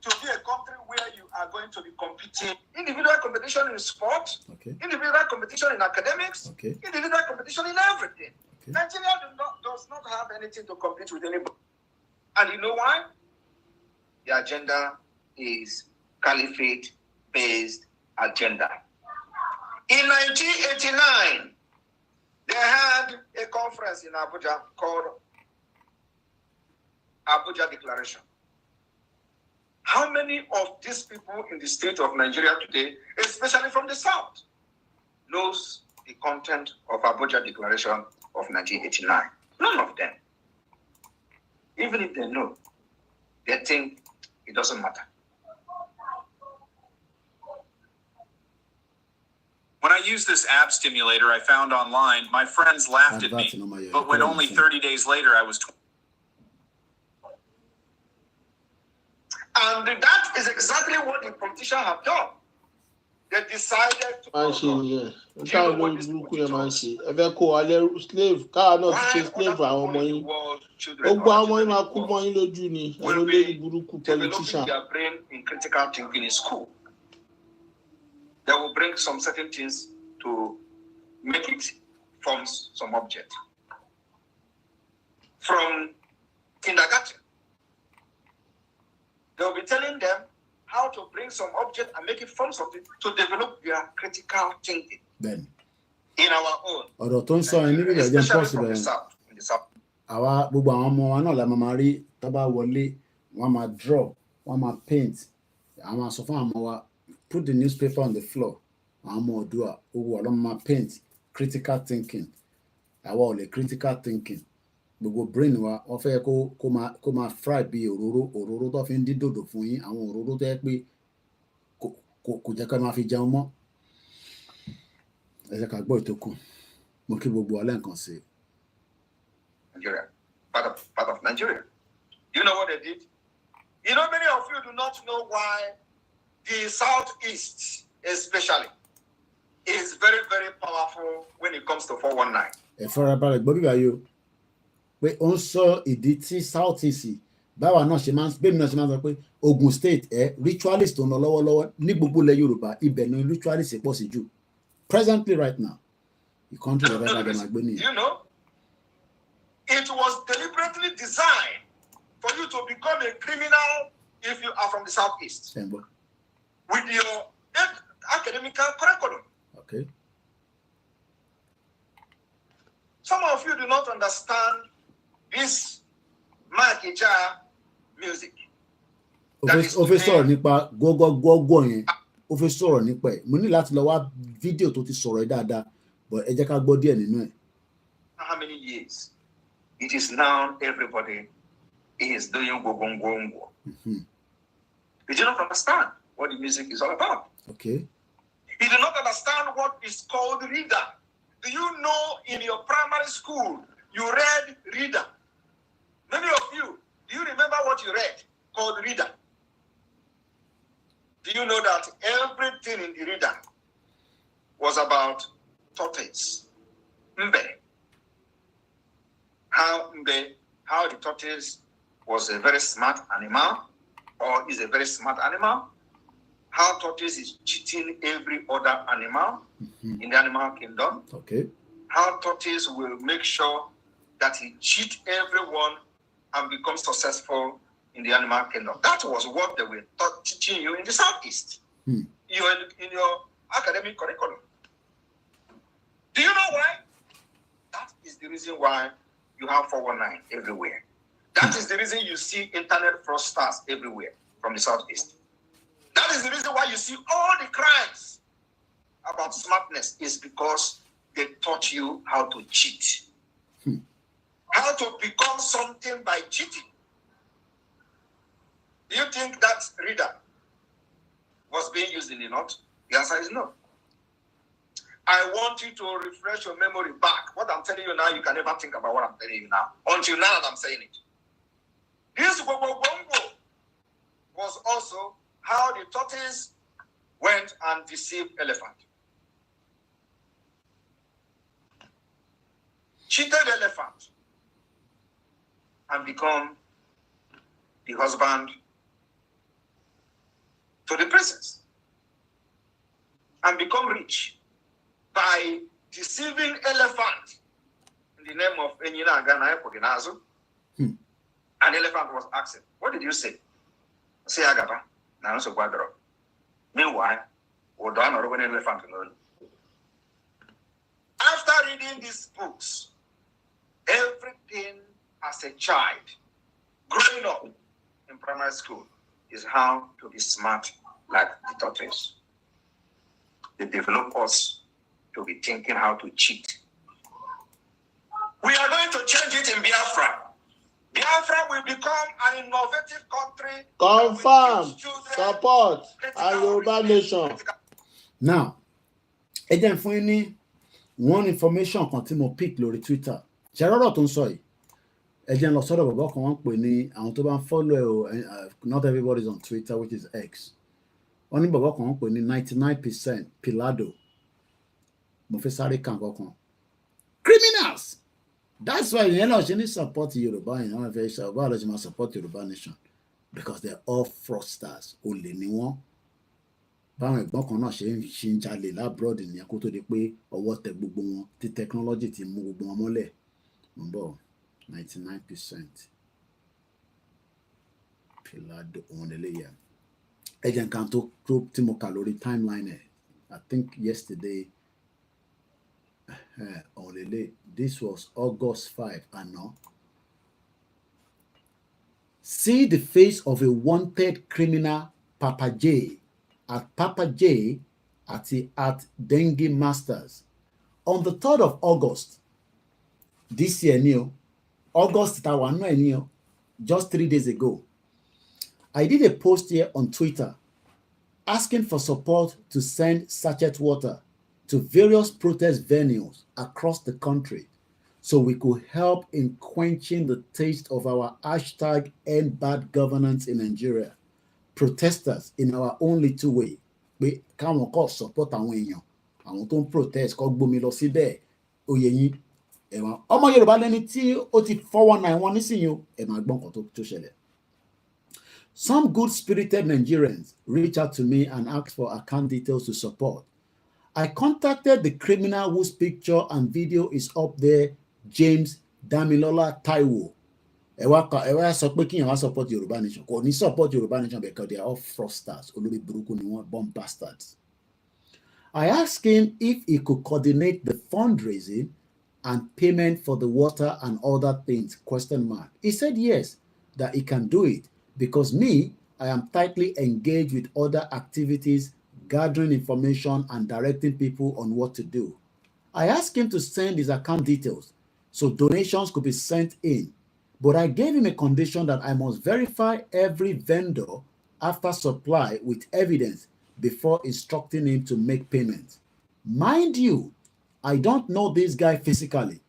to be a country where you are going to be competing. Individual competition in sport, okay. Individual competition in academics, okay. Individual competition in everything. Okay. Nigeria does not have anything to compete with anybody. And you know why? The agenda is caliphate-based agenda. In 1989, they had a conference in Abuja called Abuja Declaration. How many of these people in the state of Nigeria today, especially from the south, knows the content of Abuja Declaration of 1989? None of them. Even if they know, they think it doesn't matter. When I used this ab stimulator I found online, my friends laughed at me. But when only 30 days later I was... And that is exactly what the politicians have done. They decided to... Slave. Káà náà ti ṣe slave àwọn ọmọ yín. Gbogbo àwọn ọmọ yín máa kú mọ́ yín lójú ni. Àwọn olórí burúkú politician. Their brain in critical thinking in school. They will bring some certain things to make it form some object. From kindergarten, they will be telling them how to bring some object and make it form something to develop their critical thinking. Then, in our own. Ọ̀rọ̀ tó ń sọ ẹni bí ìjọba possible. Àwa gbogbo àwọn ọmọ wa náà la máa rí tó bá wọlé, wọ́n máa draw, wọ́n máa paint. Àwọn sọ fún àwọn ọmọ wa, put the newspaper on the floor. Àwọn ọmọ Oòduà, owó ọlọ́mọ máa paint, critical thinking. Àwa ò lè critical thinking. Gbogbo brain wa wọ́n fẹ́ kó máa fry bí òróró tó fi ń dín dòdò fún yín, àwọn òróró tó yẹ pé kò jẹ́ ká máa fi jẹun mọ́. Ẹ jẹ́ ká gbọ́ ìtókù. Mo kí gbogbo alẹ́ nǹkan sí. Nigeria, part of Nigeria. You know what they did? You know, many of you do not know why the Southeast, especially, is very, very powerful when it comes to 419. Ẹ fara balẹ̀ gbọ́ bíbá yìí o. Pé ó ń sọ ìdí tí Southeast báwa náà ṣe máa ń bẹ́ẹ̀ mi náà ṣe máa ń sọ pé Ogun State ritualist tó ń lọ lọ́wọ́lọ́wọ́ ní gbogbo ilẹ̀ Yorùbá ibẹ̀ ni ritualist pọ̀ sí jù. Presently right now, the country of you know, it was deliberately designed for you to become a criminal if you are from the Southeast. With your academic curriculum. Okay. Some of you do not understand this Makija music. Ó fẹ́ sọ̀rọ̀ nípa gọ́gọ́ yẹn. Ó fẹ́ sọ̀rọ̀ nípa ẹ̀. Mo ní láti lọ wá fídíò tó ti sọ̀rọ̀ ẹ̀ dáadáa, but ẹ jẹ́ ká gbọ́ díẹ̀ nínú ẹ̀. How many years? It is now everybody is doing gogongongo. You do not understand what the music is all about. Okay. You do not understand what is called reader. Do you know in your primary school you read reader? Many of you, do you remember what you read called reader? Do you know that everything in the reader was about tortoise? Mbe. How the tortoise was a very smart animal, or is a very smart animal. How tortoise is cheating every other animal in the animal kingdom. Okay. How tortoise will make sure that he cheats everyone and becomes successful in the animal kingdom. That was what they were teaching you in the Southeast. In your academic curriculum. Do you know why? That is the reason why you have 419 everywhere. That is the reason you see internet fraudsters everywhere from the Southeast. That is the reason why you see all the crimes about smartness is because they taught you how to cheat. How to become something by cheating. Do you think that reader was being used in the north? The answer is no. I want you to refresh your memory back. What I'm telling you now, you can never think about what I'm telling you now. Until now that I'm saying it. This Bongo was also how the tortoise went and deceived elephant. Cheated elephant and become the husband to the princess and become rich by deceiving elephant in the name of Enyina Gana Epoginazo. An elephant was asking, what did you say? Say Agaba. Now so Guadro. Meanwhile, we're done or when elephant. After reading these books, everything as a child, growing up in primary school, is how to be smart like the tortoise. They develop us to be thinking how to cheat. We are going to change it in Biafra. Biafra will become an innovative country. Confirm, support, and Yoruba nation. Now, again, for any one information kan tí mo pick lórí Twitter. Ṣé rọ́rọ̀ tó ń sọ yìí? Ẹ jẹ́ n lọ sọ́dọ̀ bàbá kan wọ́n pè ní àwọn tó bá ń follow not everybody is on Twitter, which is X. Wọ́n ní bàbá kan wọ́n pè ní 99% Pilado. Mo fẹ́ sáré kàn kankan. Criminals! That's why you know she need support Yoruba, you know, if you Yoruba support Yoruba nation because they're all fraudsters. Olè ni wọ́n. Báwọn ẹ̀gbọ́n kan náà ṣe ń jalè lábroad nìyẹn kó tó di pé ọwọ́ tẹ gbogbo wọn tí technology ti mú gbogbo wọn mọ́lẹ̀. Mo ń bọ̀ 99% Pilado òun lélẹ́yà. Ẹ jẹ́ nǹkan tó tí mo kà lórí timeline ẹ̀. I think yesterday this was August 5, and no. See the face of a wanted criminal, Papa J, at Papa J at Dengue Masters. On the 3rd of August, this year, August, just 3 days ago, I did a post here on Twitter asking for support to send sachet water to various protest venues across the country so we could help in quenching the taste of our hashtag end bad governance in Nigeria. Protesters in our own little way. We can't call support àwọn èèyàn. Àwọn tó ń protest kó gbómi lọ síbẹ̀. Oyè yín. Ọmọ Yorùbá lẹ́ni tí ó ti 419 wọn nísìnyí o. Ẹ máa gbọ́ nǹkan tó ṣẹlẹ̀. Some good-spirited Nigerians reached out to me and asked for account details to support. I contacted the criminal whose picture and video is up there, James Damilola Taiwo. Ẹ wá sọ pé kíyàn wá support Yoruba nation. Kò ní support Yoruba nation because they are all fraudsters. Olórí burúkú ni wọ́n, bomb bastards. I asked him if he could coordinate the fundraising and payment for the water and other things, ? He said yes, that he can do it because me, I am tightly engaged with other activities, gathering information and directing people on what to do. I asked him to send his account details so donations could be sent in, but I gave him a condition that I must verify every vendor after supply with evidence before instructing him to make payments. Mind you, I don't know this guy physically.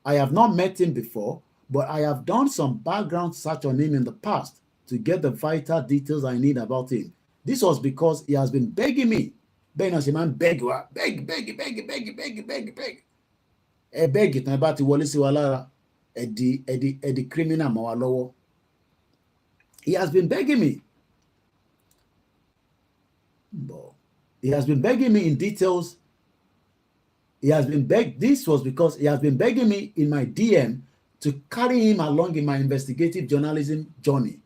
I have not met him before, but I have done some background search on him in the past to get the vital details I need about him. This was because he has been begging me. Beg. Ẹ beg ìtàn bá ti wọlé sí wa lára. Ẹ di criminal mọ́ wa lọ́wọ́. He has been begging me. He has been begging me in details. This was because he has been begging me in my DM to carry him along in my investigative journalism journey.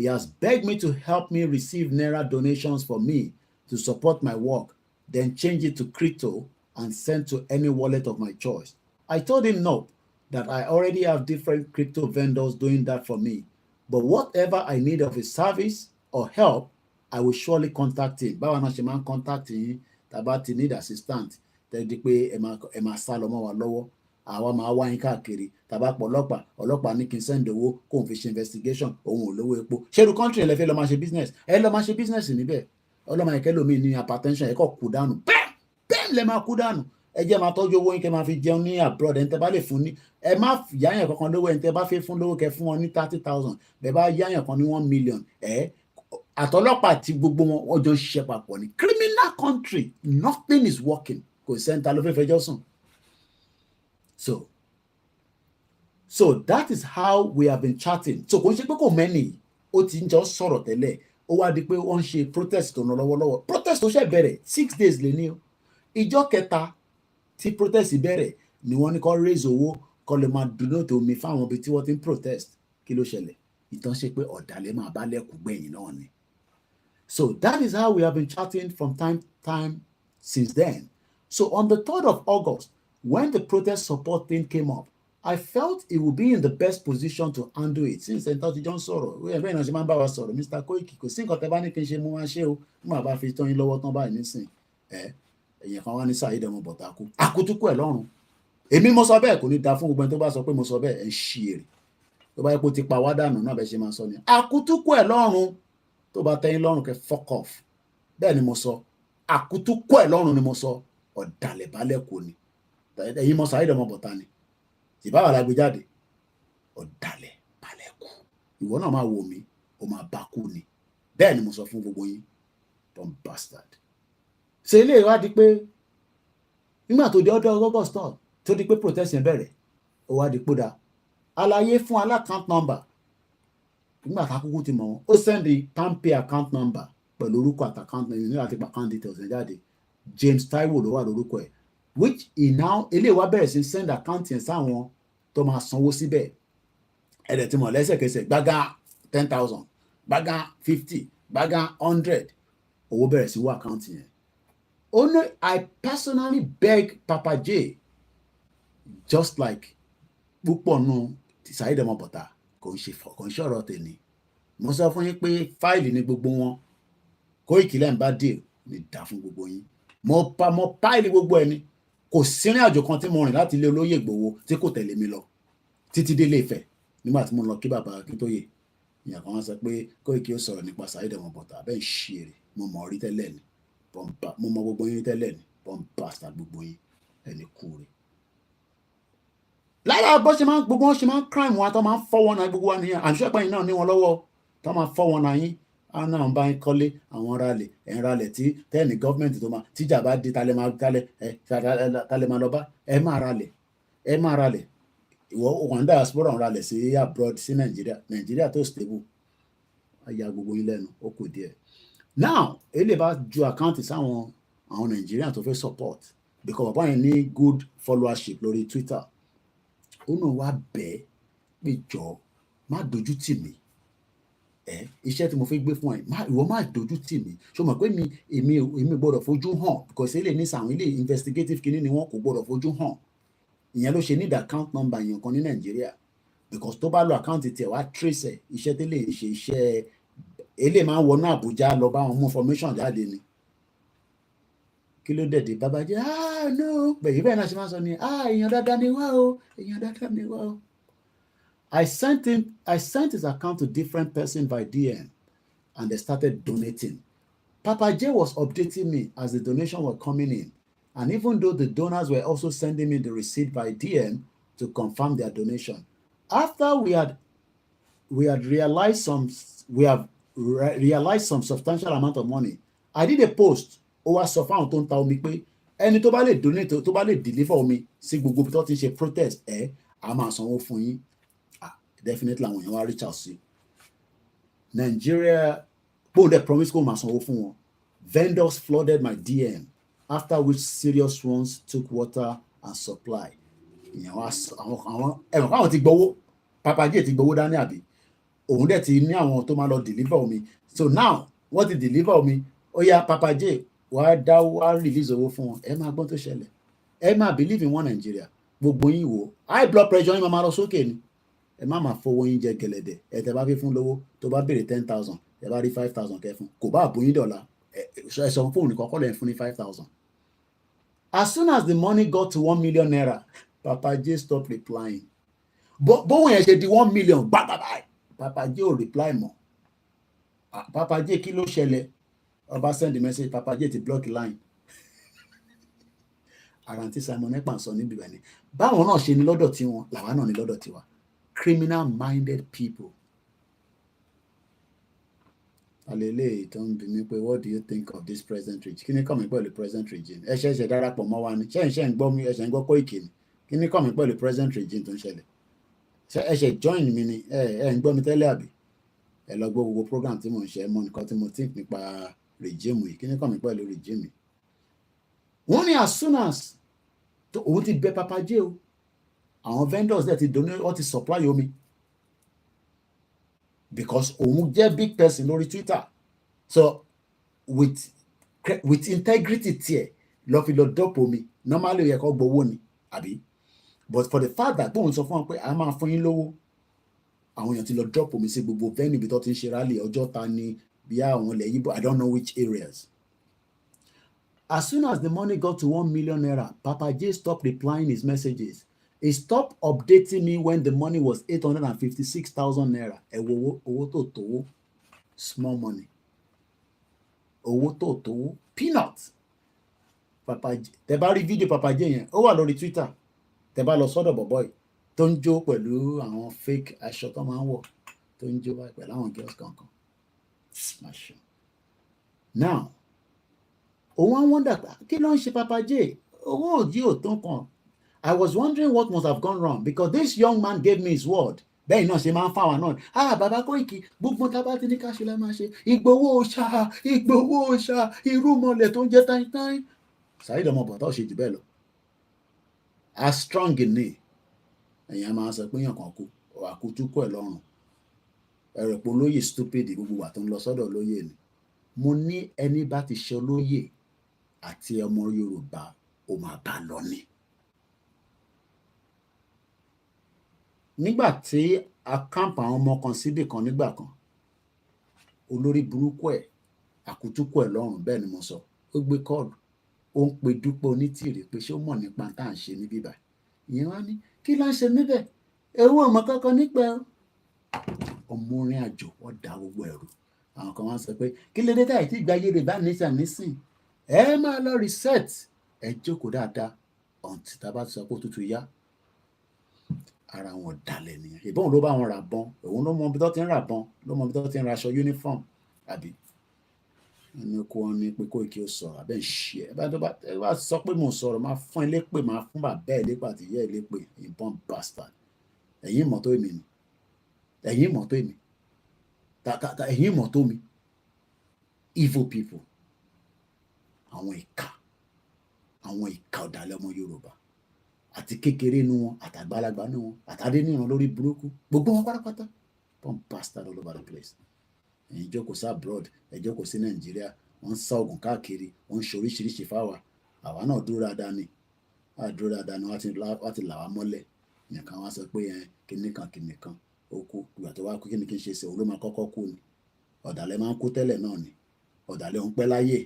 He has begged me to help me receive Naira donations for me to support my work, then change it to crypto and send to any wallet of my choice. I told him no, that I already have different crypto vendors doing that for me. But whatever I need of his service or help, I will surely contact him. Báwo náà ṣe máa ń contact yín tàbá ti need assistant tẹ́lẹ̀ pé ẹ máa sá lọ mọ́ wa lọ́wọ́. Àwa máa wá yín káàkiri tàbá pọ̀ ọlọ́pàá ní kí n send owó kó n fi ṣe investigation òun ò lówó epo. Ṣé country ẹ lè fẹ́ lọ máa ṣe business? Ẹ lọ máa ṣe business níbẹ̀. Ọlọ́mọ ẹ̀kẹ́ lómi ní hypertension ẹ̀kọ́ kú dànù. Bẹ́ẹ̀ lẹ máa kú dànù. Ẹ jẹ́ máa tọ́jú owó yín kẹ́ máa fi jẹun ní abroad ẹni tẹ́ bá lè fún ní ẹ má yáyàn kankan lówó ẹni tẹ́ bá fẹ́ fún lówó kẹ́ fún wọn ní 30,000 bẹ́ẹ̀ bá yáyàn kan ní 1 million àtọlọ́pàá àti gbogbo wọn ọjọ́ ṣiṣẹ́ papọ̀ ní criminal country nothing is working kò sẹ́ńtà ló fẹ́ fẹjọ́ sùn. So that is how we have been chatting. So kò ń ṣe pé kò mẹ́nì ó ti ń jọ sọ̀rọ̀ tẹ́lẹ̀ ó wá di pé wọ́n ń ṣe protest tó ń lọ lọ́wọ́lọ́wọ́ protest tó ṣẹ̀ bẹ̀rẹ̀ 6 days lé ní o ìjọ kẹta tí protest bẹ̀rẹ̀ ni wọ́n ní kó raise owó kó lè máa donate omi fáwọn ibi tí wọ́n ti ń protest kí ló ṣẹlẹ̀ ìtàn ṣe pé ọ̀dàlẹ̀ máa bá lẹ́kùn gbẹ̀yìn náà ni. So that is how we have been chatting from time to time since then. So on the 3rd of August, when the protest support thing came up, I felt it would be in the best position to handle it. Since Senator John sọ̀rọ̀, ẹgbẹ́ ìrìnàjò máa ń bá wa sọ̀rọ̀, Mr. Koiki, kò sí nǹkan tẹ́ bá ní kí n ṣe mú wá ṣe o, mo máa bá fi tán yín lọ́wọ́ tán báyìí nísìn. Èèyàn kan wá ní sáà ìdẹ̀mọ̀ bọ̀tà kú. Àkútúkú ẹ̀ lọ́rùn. Èmi mo sọ bẹ́ẹ̀ kò ní da fún gbogbo ẹni tó bá sọ pé mo sọ bẹ́ẹ̀ ẹ̀ ń ṣí èrè. Tó bá yẹ kó ti pa wá dànù náà bẹ́ẹ̀ ṣe máa sọ ni. Àkútúkú ẹ̀ lọ́rùn. Tó bá tẹ́yìn lọ́rùn kẹ́ fuck off. Bẹ́ẹ̀ ni mo sọ. Àkútúkú ẹ̀ lọ́rùn ni mo sọ. Ọ̀dàlẹ̀ balẹ̀ kò ní. Ẹ̀yin mo sáà ìdẹ̀mọ̀ bọ̀tà ni. Ìbáwá la gbé jáde. Ọ̀dàlẹ̀ balẹ̀ kù. Ìwọ náà máa wò mí, ó máa bá kú ni. Bẹ́ẹ̀ ni mo sọ fún gbogbo yín. Dumb bastard. Ṣé ilé ìwádìí pé nígbà tó di ọdọ August tó di pé protest yẹn bẹ̀rẹ̀ ó wá di kódà àlàyé fún aláccount number nígbà tá a kúkú ti mọ̀ wọ́n ó send the palmpay account number pẹ̀lú orúkọ àti account number nígbà tí account details ẹ̀ jáde James Taiwo ló wà lórúkọ ẹ̀ which he now eléyìí wá bẹ̀rẹ̀ sí send account yẹn sáwọn tó máa sanwó síbẹ̀ ẹ̀rẹ̀ tí mọ̀ lẹ́sẹ̀kẹsẹ̀ gbága 10,000 gbága 50 gbága 100 owó bẹ̀rẹ̀ sí wọ account yẹn. Only I personally beg Papa J, just like púpọ̀ nù Saheed Ọmọbọ̀tà kò ń ṣọ̀rọ̀ tèmi. Mo sọ fún yín pé fáìlì ni gbogbo wọn. Koiki lẹ́yìn bá dé ní dá fún gbogbo yín. Mo páìlì gbogbo ẹni. Kò sírìn àjò kan tí mo rìn láti ilé olóyè Ìgbòho tí kò tẹ̀lé mi lọ. Títí dé Ilé-Ifẹ̀ nígbà tí mo lọ kí bàbá Akíntóyè. Ìyàn kan wá sọ pé Koiki ó sọ̀rọ̀ nípa Saheed Ọmọbọ̀tà bẹ́ẹ̀ ń ṣe èrè. Mo mọ̀ rí tẹ́lẹ̀ ni. Mo mọ gbogbo yín tẹ́lẹ̀ ni bọ́m̀bàstà gbogbo yín ẹni kúre. Lára bó ṣe máa ń gbogbo wọn ṣe máa ń crime wọn tó máa ń fọ́ wọn náà gbogbo wa nìyẹn àṣọ ẹ̀pẹ́ yìí náà ní wọn lọ́wọ́ tó máa fọ́ wọn náà yín àwọn náà ń bá yín kọ́lé àwọn ralẹ̀ ẹ̀ ralẹ̀ tí tẹ́ẹ̀nì gọ́ọ̀mẹ̀ntì tó máa tíjà bá di talẹ̀ máa lọ bá ẹ máa ralẹ̀ ìwọ wọn diaspora ralẹ̀ sí abroad sí Nàìjíríà tó stable àyà gbogbo yín lẹ́nu ó kù díẹ̀. Now ele bá ju àkáǹtì sáwọn àwọn Nigerian tó fẹ́ support because bàbá yẹn ní good followership lórí Twitter ó náà wá bẹ́ẹ̀ pé jọ má dojú tì mí iṣẹ́ tí mo fẹ́ gbé fún ẹ ìwọ má dojú tì mí ṣó mọ̀ pé èmi gbọ́dọ̀ fojú hàn because ele ní sàwọn ilé investigative kìíní ni wọ́n kò gbọ́dọ̀ fojú hàn ìyẹn ló ṣe need account number yẹn kan ní Nàìjíríà because tó bá lo àkáǹtì tiẹ̀ wá trace iṣẹ́ tẹ́lẹ̀ ṣe iṣẹ́ ele máa ń wọnú Àbújá lọ bá wọn mú information jáde ni kí ló dẹ̀ dé bàbá jẹ́ no bẹ̀yìn bẹ́ẹ̀ náà ṣe máa sọ ni èèyàn dáadáa ni wá o èèyàn dáadáa ni wá o. I sent his account to different person by DM and they started donating. Papa J was updating me as the donation were coming in and even though the donors were also sending me the receipt by DM to confirm their donation. After we have realized some substantial amount of money, I did a post ó wá sọ fáwọn tó ń ta omi pé ẹni tó bá lè donate tó bá lè deliver omi sí gbogbo bí tó ti ṣe protest a máa sanwó fún yín definitely àwọn èèyàn wá reach out sí Nigeria bóun dẹ̀ promise kó máa sanwó fún wọn. Vendors flooded my DM after which serious ones took water and supply. Ìyẹn wá àwọn ti gbowó Papa J ti gbowó dání àbí òun dẹ̀ ti ní àwọn tó máa lọ deliver omi. So now wọ́n ti deliver omi, ó yá Papa J wá release owó fún wọn. Ẹ máa gbọ́n tó ṣẹlẹ̀, ẹ máa believe in one Nigeria. Gbogbo yín wò, high blood pressure yín máa lọ sókè ni. Ẹ má máa fowó yín jẹ gẹ̀lẹ̀dẹ̀. Ẹ tẹ́ bá fi fún lówó tó bá béèrè 10,000 ẹ bá rí 5,000 kẹ́ fún, kò bá àbóyín dọ̀la ẹ sọ fóònù nìkan kọ́ lẹ́yìn fún ní 5,000. As soon as the money got to 1 million naira, Papa J stopped replying. Bóun yẹn ṣe di 1 million gbàgbà, Papa J ò reply mọ́. Papa J kí ló ṣẹlẹ̀? Ọba send the message, Papa J ti block line. Àrántí Simon Ekpa sọ níbi ìbẹ̀ni. Báwọn náà ṣe ní lọ́dọ̀ tí wọn, làwa náà ní lọ́dọ̀ tiwa. Criminal minded people. Alele tó ń bi mí pé what do you think of this present regime? Kí ni kàn mí pẹ̀lú present regime? Ẹ ṣẹ̀ṣẹ̀ darapọ̀ mọ́ wa ni. Ṣé ń gbọ́ mi, ẹ ṣẹ̀ ń gbọ́ Koiki ni. Kí ni kàn mí pẹ̀lú present regime tó ń ṣẹlẹ̀? Ẹ ṣẹ̀ join mi ni, ẹ ń gbọ́ mi tẹ́lẹ̀ àbí? Ẹ lọ gbọ́ gbogbo program tí mo ń ṣe, mọ nǹkan tí mo think nípa regime yìí. Kí ni kàn mí pẹ̀lú regime yìí? Wọ́n ní as soon as òun ti bẹ Papa J o, àwọn vendors dẹ̀ ti donate, wọ́n ti supply omi. Because òun jẹ́ big person lórí Twitter. So with integrity tiẹ̀ lọ fi lọ dọ́pọ̀ omi. Normally ó yẹ kó gbowó ni, àbí? But for the fact that bóun sọ fún wọn pé a máa fún yín lówó, àwọn èèyàn ti lọ drop omi sí gbogbo venue ibi tó ti ń ṣe rally. Ọjọ́ta ni bí àwọn ilẹ̀ Yíbò, I don't know which areas. As soon as the money got to 1 million naira, Papa J stopped replying his messages. He stopped updating me when the money was 856,000 naira. Ẹ wo owó tó tówó, small money. Owó tó tówó, peanuts. Papa J, tẹ́ bá rí fídíò Papa J yẹn, ó wà lórí Twitter. Tẹ́ bá lọ sọ́dọ̀ bọ̀bọ́ tó ń jó pẹ̀lú àwọn fake aṣọ tó máa ń wọ̀, tó ń jó báyìí pẹ̀lú àwọn girls kankan. Now, òun á wonder kí ló ń ṣe Papa J? Owó òjì ò tó nǹkan. I was wondering what must have gone wrong because this young man gave me his word. Bẹ́ẹ̀ náà ṣe máa ń fáwọn náà. Bàbá Koiki, gbogbo tábà ti ní ká ṣe la máa ṣe. Ìgbowó ṣá, irúmọlẹ̀ tó ń jẹ́ táìtáì. Saheed ọmọ bọ̀tá ò ṣe jù bẹ́ẹ̀ lọ. A strong ni. Ẹ̀yin a máa sọ pé èèyàn kan kú, àkútú kú ẹ̀ lọ́rùn. Ẹ̀rọ pé olóyè stupid gbogbo wà tó ń lọ sọ́dọ̀ olóyè ni. Mo ní ẹni bá ti ṣe olóyè àti ọmọ Yorùbá ó máa bá lọ ni. Nígbà tí a camp àwọn ọmọ kan síbì kan nígbà kan, olórí burúkú ẹ̀, àkútúkú ẹ̀ lọ́rùn, bẹ́ẹ̀ ni mo sọ. Ó gbé kọ́ọ̀lù, ó ń pe Dúpẹ́ Onítìrì pé ṣé ó mọ̀ nípa tá à ń ṣe ní bíbá. Ìyẹn wá ní kí ló ń ṣe níbẹ̀? Ẹ̀rù ọmọ kankan nípa ẹ̀. Ọmọ orin àjò wọ́n dá gbogbo ẹ̀rù. Àwọn kan wá sọ pé kí ló dé táyì tí ìgbà ayé rẹ̀ bá nísìn? Ẹ máa lọ reset. Ẹ jókòó dáadáa ọ̀ǹtì tá a bá ti sọ pé òtútù yá. Ara wọn dalẹ̀ nìyẹn. Ìbọn ló bá wọn ra bọn, òun ló mọ ibi tó ti ń ra bọn, ló mọ ibi tó ti ń ra aṣọ uniform, àbí? Ẹni kó wọn ní pé Koiki ó sọ̀rọ̀ abẹ́ ń ṣe ẹ bá sọ pé mo sọ̀rọ̀ máa fún ẹ lépè, máa fún bàbá ẹ lépè àti ìyá ẹ lépè, ìbọn bastard. Ẹ̀yin mọ̀ tó èmi ni. Ẹ̀yin mọ̀ tó èmi. Ẹ̀yin mọ̀ tó mi. Evil people. Àwọn ìkà ọ̀dàlẹ̀ ọmọ Yorùbá. Àti kékeré inú wọn, àtàgbàlagbà inú wọn, àtàdé níran lórí burúkú, gbogbo wọn pátápátá. Bomb bastard all over the place. Ẹ̀yin jókòó sí abroad, ẹ jókòó sí Nàìjíríà, wọ́n ń sá oògùn káàkiri, wọ́n ń ṣe oríṣiríṣi fáwa. Àwa náà dúró dáadáa ni. Wọ́n ti là wá mọ́lẹ̀. Nìkan wá sọ pé kíní kan ó kú. Ìgbà tó wá kú kíni kí n ṣe sí òun ló máa kọ́kọ́ kú ni. Ọ̀dàlẹ̀ máa ń kú tẹ́lẹ̀ náà ni. Ọ̀dàlẹ̀ ń pẹ́ láyé.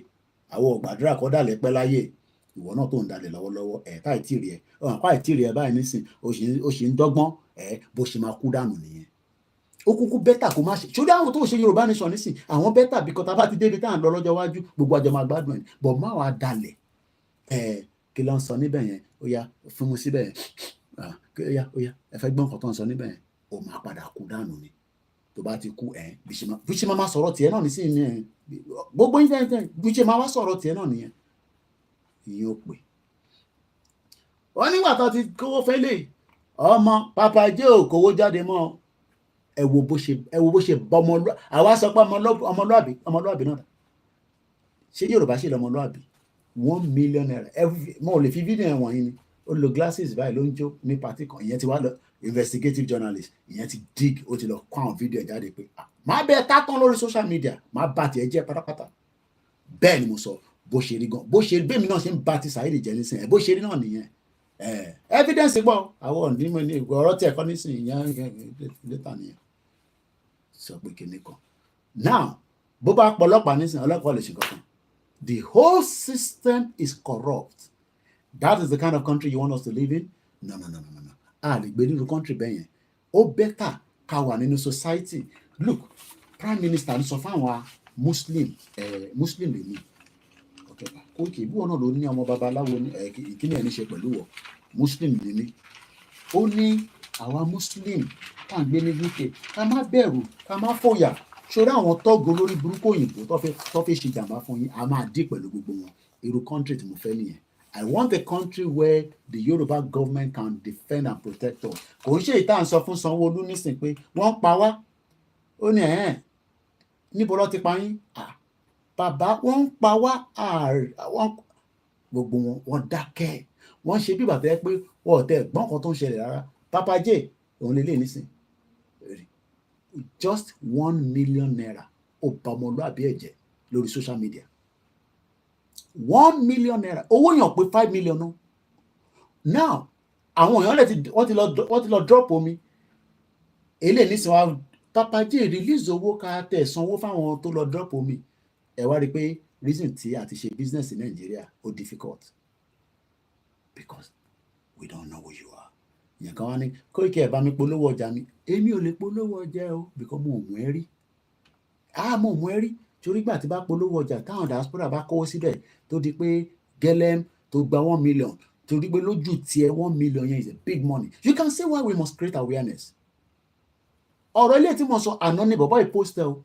Àwọn ò gbàdúrà kó dàlẹ̀ pẹ́ láyé. Ìwọ náà tó ń dalẹ̀ lọ́wọ́lọ́wọ́ táì tí rí ẹ àpá ìtì rí ẹ báyìí nísìn ó sì ń dọ́gbọ́n bó ṣe máa kú dànù nìyẹn. Ó kúkú bẹ́tà kó má ṣe ṣódì àwọn tó ṣe Yorùbá nation nísìn àwọn bẹ́tà bí kọta bá ti débi tá à ń lọ lọ́jọ́ iwájú gbogbo àjọ máa gbádùn ẹ̀ bọ̀ má wàá dalẹ̀ kí ló ń sọ níbẹ̀ yẹn ó yá fún mu síbẹ̀ yẹn ó yá ẹ fẹ́ gbọ́n nǹkan tó ń sọ níbẹ̀ yẹn ó máa padà kú dànù ni tó bá ti kú bí ṣe máa sọ̀rọ̀ tiẹ̀ náà nísìn gbogbo yín bí ṣe máa wá sọ̀rọ̀ tiẹ̀ náà nìyẹn ìyẹn ó pè. Wọ́n nígbà tó ti kówó fẹ́lẹ̀ ọmọ Papa J ò kówó jáde mọ́ ẹ wo bó ṣe bọ́ ọmọlúàbí. Àwa sọ pé ọmọlúàbí náà ṣé Yorùbá ṣe lọ́mọlúàbí 1 million naira mo lè fi fídíò ẹ̀ wọ̀nyí ni ó lo glasses báyìí ló ń jó ní pàtí kan ìyẹn investigative journalist ìyẹn ti dig ó ti lọ kó àwọn fídíò ẹ̀ jáde pé má bẹ́ẹ̀ tátán lórí social media má bá tiẹ̀ jẹ́ pátápátá bẹ́ẹ̀ ni mo sọ bó ṣe rí gan bó ṣe rí bẹ́ẹ̀ mi náà ṣe ń bá ti Saheed jẹ́ nísìnyí ẹ̀ bó ṣe rí náà nìyẹn evidence gbọ́ àwọn onímọ̀ ní ọ̀rọ̀ tí ẹ̀kọ́ nísìnyí ìyẹn létà nìyẹn sọ pé kíní kan now bó bá pọ̀ ọlọ́pàá nísìnyí ọlọ́pàá lè ṣe kankan the whole system is corrupt that is the kind of country you want us to live in no a lè gbé nínú country bẹ́ẹ̀ yẹn ó bẹ́tà ká wà nínú society look prime minister ń sọ fáwọn muslim lè ní Koiki ìbúwọ náà ló ní ọmọ babaláwo ní ìkíni ẹ̀ ní ṣe pẹ̀lú wọ muslim lè ní ó ní àwa muslim tá à ń gbé ní UK ká má bẹ̀rù ká má fòyà ṣòro àwọn tọ́gù olórí burúkú òyìnbó tó fẹ́ ṣe jàmbá fún yín a máa dí pẹ̀lú gbogbo wọn irú country tí mo fẹ́ nìyẹn I want a country where the Yoruba government can defend and protect us. Kò ń ṣe ìta ń sọ fún Sanwó-Olú nísìnyí pé wọ́n pa wá. Ó ní níbo ló ti pa yín? Bàbá wọ́n ń pa wá gbogbo wọn dákẹ́. Wọ́n ṣe bí bàtà ẹ pé wọ́n ò tẹ ẹ̀gbọ́n kan tó ń ṣẹlẹ̀ rárá. Papa J òun lè lè nísìnyí. Just 1 million naira ó bà ọmọlúàbí ẹ̀jẹ̀ lórí social media. 1 million naira owó yàn pé 5 million no. Now àwọn èèyàn wọ́n ti lọ drop omi eléyìí nísìnyí wá Papa J release owó ká tẹ̀ sanwó fáwọn tó lọ drop omi ẹ wá rí i pé reason tí a ti ṣe business in Nigeria ó difficult because we don't know who you are. Ìyẹn kan wá ní Koiki ẹ̀ bá mi polówó ọjà mi èmi ò lè polówó ọjà o because mo ò mú ẹ rí mo ò mú ẹ rí torí gbà tí bá polówó ọjà táwọn diaspora bá kọ́wọ́ síbẹ̀ tó di pé gẹ́lẹ́m tó gba 1 million torí pé lójú tiẹ̀ 1 million yẹn is a big money. You can see why we must create awareness. Ọ̀rọ̀ ilé tí mo sọ àná ni bàbá ìpósítẹ̀ o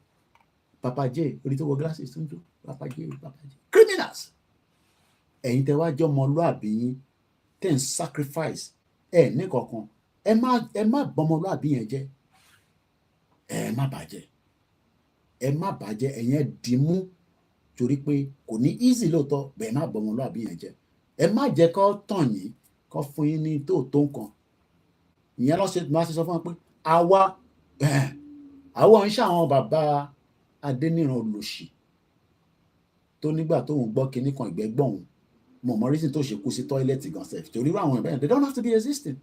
Papa J orí tó wọ glasses tó ń dún Papa J criminals ẹ̀yin tẹ́ wá jọ ọmọlúàbí yín tẹ́ ń sacrifice ní kankan ẹ má bọmọlúàbí yẹn jẹ́ ẹ má bàjẹ́ ẹ̀yin ẹ dìímú torí pé kò ní easy lóòótọ́ bẹ́ẹ̀ má bọmọlúàbí yẹn jẹ́ ẹ má jẹ́ kó tàn yín kó fún yín ní tó nǹkan ìyẹn máa ṣe sọ fún wọn pé àwa ń ṣe àwọn bàbá Adéníran olòṣì tó nígbà tó ń gbọ́ kinní kan ìgbẹ́ gbọ̀n mo mọ reason tó ṣe kú sí tọ́ílẹ̀tì gan sef torí àwọn ìbẹ̀rẹ̀ they don't have to be existing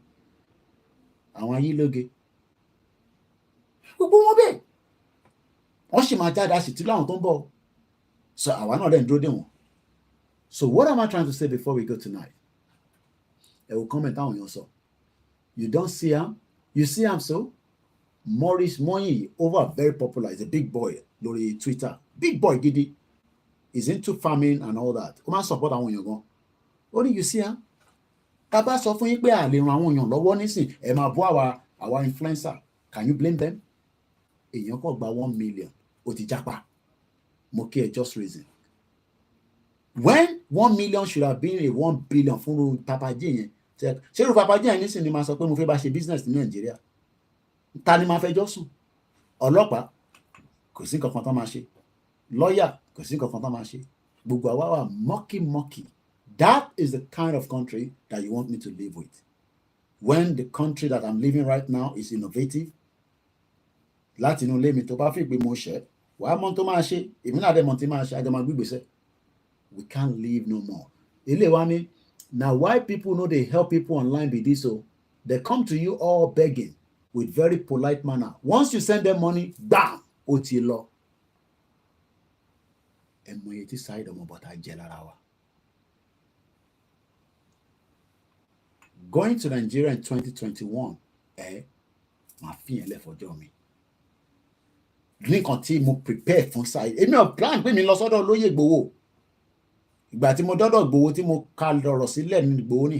àwọn ayílóge gbogbo wọn bẹ́ẹ̀ wọ́n sì máa jáde àṣìtú láwọn tó ń bọ̀ so àwa náà dẹ̀ ń dúró dè wọ́n. So what am I trying to say before we go tonight? Ẹ wo comment àwọn èèyàn sọ you don't see am you see am so Maurice Moyin over very popular is a big boy lórí Twitter big boy gidi is into farming and all that ó máa ń support àwọn èèyàn gan ó ní you see am tá a bá sọ fún yín pé a lè ran àwọn èèyàn lọ́wọ́ nísìn ẹ máa bú àwa influencer can you blame them? Èèyàn kò gba 1 million ó ti jápa mo kí ẹ just reason when 1 million should have been a 1 billion fún Papa J yẹn ṣé irú Papa J yẹn nísìn ni máa sọ pé mo fẹ́ bá ṣe business ní Nàìjíríà ta ni máa fẹjọ́ sùn ọlọ́pàá kò sí nǹkan kan tó máa ṣe lọ́ọ̀yà kò sí nǹkan kan tó máa ṣe gbogbo àwa wà mọ́kì. That is the kind of country that you want me to live with. When the country that I'm living right now is innovative, láti inú ilé mi tó bá fi gbé mo ṣẹ́ wàá mọ̀ tó máa ṣe èmi náà dẹ̀ mọ̀ tí máa ṣe àjọ máa gbígbèsè. We can't live no more. Ilé wa ni na why people no dey help people online be this o. They come to you all begging with very polite manner. Once you send them money, bam, ó ti lọ. Ẹ mọ iye tí Saheed ọmọ bọ̀tá jẹ lára wa. Going to Nigeria in 2021, máa fi yẹn lẹ́fọ̀ọ́jọ́ mi. Nǹkan tí mo prepare fún Saheed. Èmi ò plan pé mi lọ sọ́dọ̀ olóyè Ìgbòho. Ìgbà tí mo dọ́dọ̀ Ìgbòho tí mo ka lọ̀rọ̀ sílẹ̀ ní Ìgbòho ni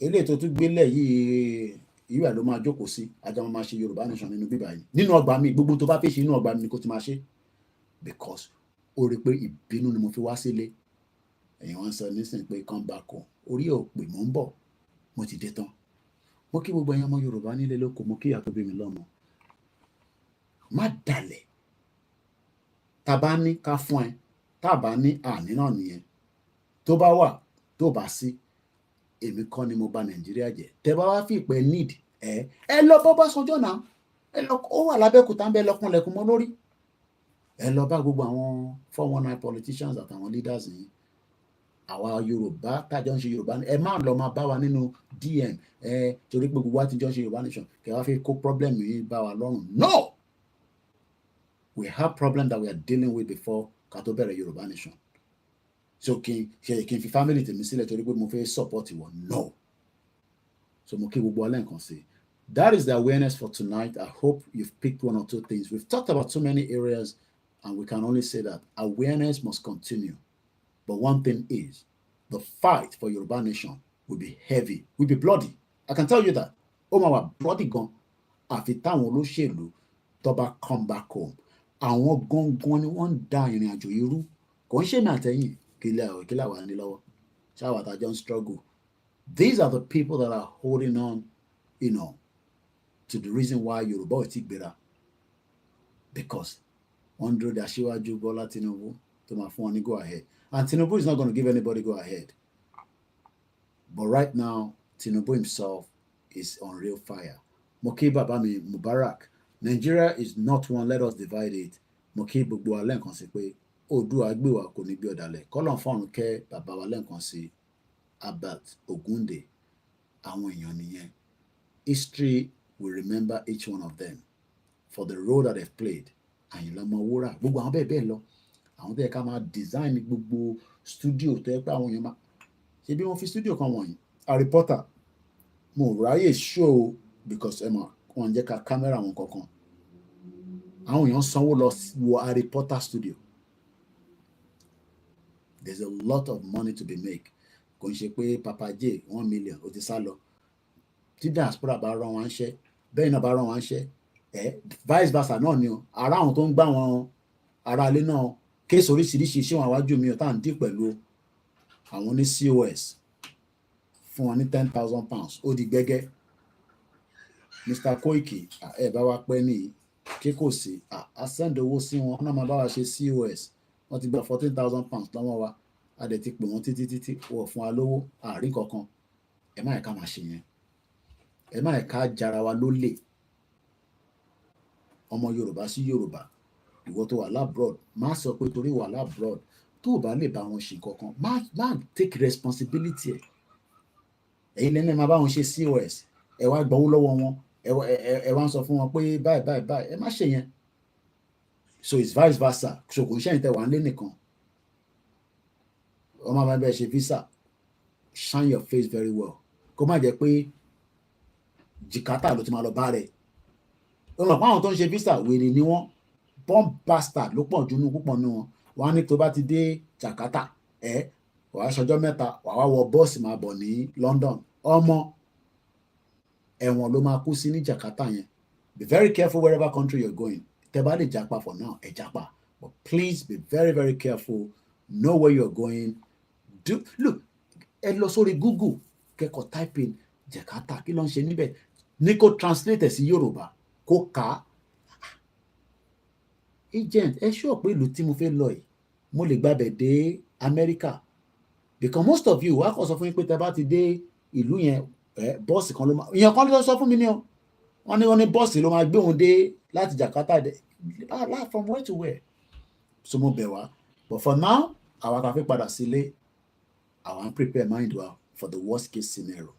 eléyìí tó tún gbélé yìí ìwà ló máa jókòó sí ajá máa ṣe Yorùbá nation nínú bíbá yìí nínú ọgbà mi gbogbo tó bá fẹ́ ṣe nínú ọgbà mi ni kó ti máa ṣe because ó rí pé ìbínú ni mo fi wá sílé ẹ̀yin wọn sọ nísìnyí pé come back home orí ò pè mọ́ ń bọ̀ mo ti dé tán mo kí gbogbo ẹ̀yin ọmọ Yorùbá nílé lóko mo kí ìyá tó bí mi lọ́mọ má dalẹ̀ tá a bá ní ká fún ẹ tá a bá ní àní náà nìyẹn tó bá wà tó bá sí èmi kọ́ ni mo bà Nàìjíríà jẹ́. Tẹ́ bá wá fi ìpẹ́ need ẹ lọ bọ́ Ọbásanjọ́ náà, ẹ lọ ó wà lábẹ́òkúta ń bẹ lọ́kùnlẹ̀kùn mọ́ lórí. Ẹ lọ bá gbogbo àwọn 419 politicians àtàwọn leaders yìí. Àwa Yorùbá tájọ́ ń ṣe Yorùbá ẹ má lọ máa bá wa nínú DM torí pé gbogbo wa ti jọ ń ṣe Yorùbá nation kẹ wá fi kó problem yìí bá wa lọ́rùn. No, we have problem that we are dealing with before ká tó bẹ̀rẹ̀ Yorùbá nation. So kí n fi family tèmi sílẹ̀ torí pé mo fẹ́ support wọn. No. So mo kí gbogbo wa lẹ́ẹ̀kan sí. That is the awareness for tonight. I hope you've picked one or two things. We've talked about so many areas, and we can only say that awareness must continue. But one thing is, the fight for Yoruba nation will be heavy, will be bloody. I can tell you that. Ó máa wà bloody gan. Àfi táwọn olóṣèlú tó bá come back home. Àwọn gangan ni wọ́n ń da ìrìn àjò irú. Kò ń ṣe mi àtẹ̀yìn kílẹ̀ wà ní lọ́wọ́. Ṣáwà tá jọ ń struggle. These are the people that are holding on, to the reason why Yoruba ò tí gbéra. Because wọ́n dúró de Aṣíwájú Bọ́lá Tinubu tó máa fún wọn ní go ahead. And Tinubu is not going to give anybody go ahead. But right now, Tinubu himself is on real fire. Moki Babami Mubarak. Nigeria is not one, let us divide it. Moki gbogbo alẹ́ nǹkan sí pé Oòduà gbé wa kò ní gbé ọ̀dàlẹ̀. Kọ́lọ́n fọ́run kẹ́ bàbá wa lẹ́ǹkan sí Abat Ogunde. Àwọn èèyàn nìyẹn. History will remember each one of them for the role that they've played. Àyìnlá Ọmọwúrà gbogbo àwọn bẹ́ẹ̀ bẹ́ẹ̀ lọ. Àwọn tó yẹ ká máa design gbogbo studio tó yẹ pé àwọn èèyàn máa ṣe bí wọ́n fi studio kan wọ̀nyí. A reporter mo ráyè show because wọ́n jẹ́ ká camera wọn kankan. Àwọn èèyàn sanwó lọ wo a reporter studio. There's a lot of money to be made. Kò ń ṣe pé Papa J 1 million ó ti sá lọ. Tí diaspora bá rán wọn ṣẹ́ bẹ́ẹ̀ náà bá rán wọn ṣẹ́ vice versa náà ni o. Ara àwọn tó ń gbá wọn ara ilé náà kéèsì oríṣiríṣi ṣé wọn àwájú mi ò tá à ń dí pẹ̀lú àwọn ní COS fún wọn ní £10,000 ó di gbẹ́gẹ́. Mr. Koiki ẹ bá wa pẹ́ ní kí kò sí a send owó sí wọn náà máa bá wa ṣe COS wọ́n ti gba £14,000 lọ́wọ́ wa a dẹ̀ ti pè wọ́n títí wọ́n fún wa lówó àárín kankan. Ẹ má yẹ ká máa ṣe yẹn. Ẹ má yẹ ká jara wa lólè. Ọmọ Yorùbá sí Yorùbá ìwọ tó wà labroad má sọ pé torí wà labroad tó o bá lè bá wọn ṣe kankan má take responsibility ẹ̀. Ẹ̀yin lẹ́nu ẹ̀ máa bá wọn ṣe COS ẹ wá gbowó lọ́wọ́ wọn ẹ wá ń sọ fún wọn pé báyìí ẹ má ṣe yẹn. So it's vice versa. So kò ń ṣẹ́yìn tẹ́ wà ń lé nìkan. Ọmọ bá bẹ́ẹ̀ ṣe visa shine your face very well. Kó má jẹ́ pé Jakarta ló ti máa lọ bá rẹ̀. Ó mọ̀ pé àwọn tó ń ṣe visa wèrè ni wọ́n bomb bastard ló pọ̀ jù nínú púpọ̀ nínú wọn. Wọ́n á ní tó bá ti dé Jakarta wàá ṣọjọ́ mẹ́ta wàá wọ bọ́ọ̀sì máa bọ̀ ní London. Ọmọ ẹ̀wọ̀n ló máa kú sí ní Jakarta yẹn. Be very careful wherever country you're going. Tẹ́ bá lè japa for now ẹ japa, but please be very very careful. Know where you're going. Look ẹ lọ sórí Google kẹ́kọ̀ọ́ type in Jakarta kí ló ń ṣe níbẹ̀ ní kó translate sí Yorùbá kó kà á. Agent ẹ ṣọ́ pé ìlú tí mo fẹ́ lọ yìí mo lè gbàbẹ̀ dé America because most of you wá kọ́ sọ fún yín pé tẹ́ bá ti dé ìlú yẹn bọ́ọ̀sì kan ló máa ìyẹn kan ló sọ fún mi ní o wọ́n ní bọ́ọ̀sì ló máa gbé òun dé láti Jakarta dé from where to where. So mo bẹ̀ wá but for now àwa kan fẹ́ padà sílé àwa ń prepare mind wa for the worst case scenario.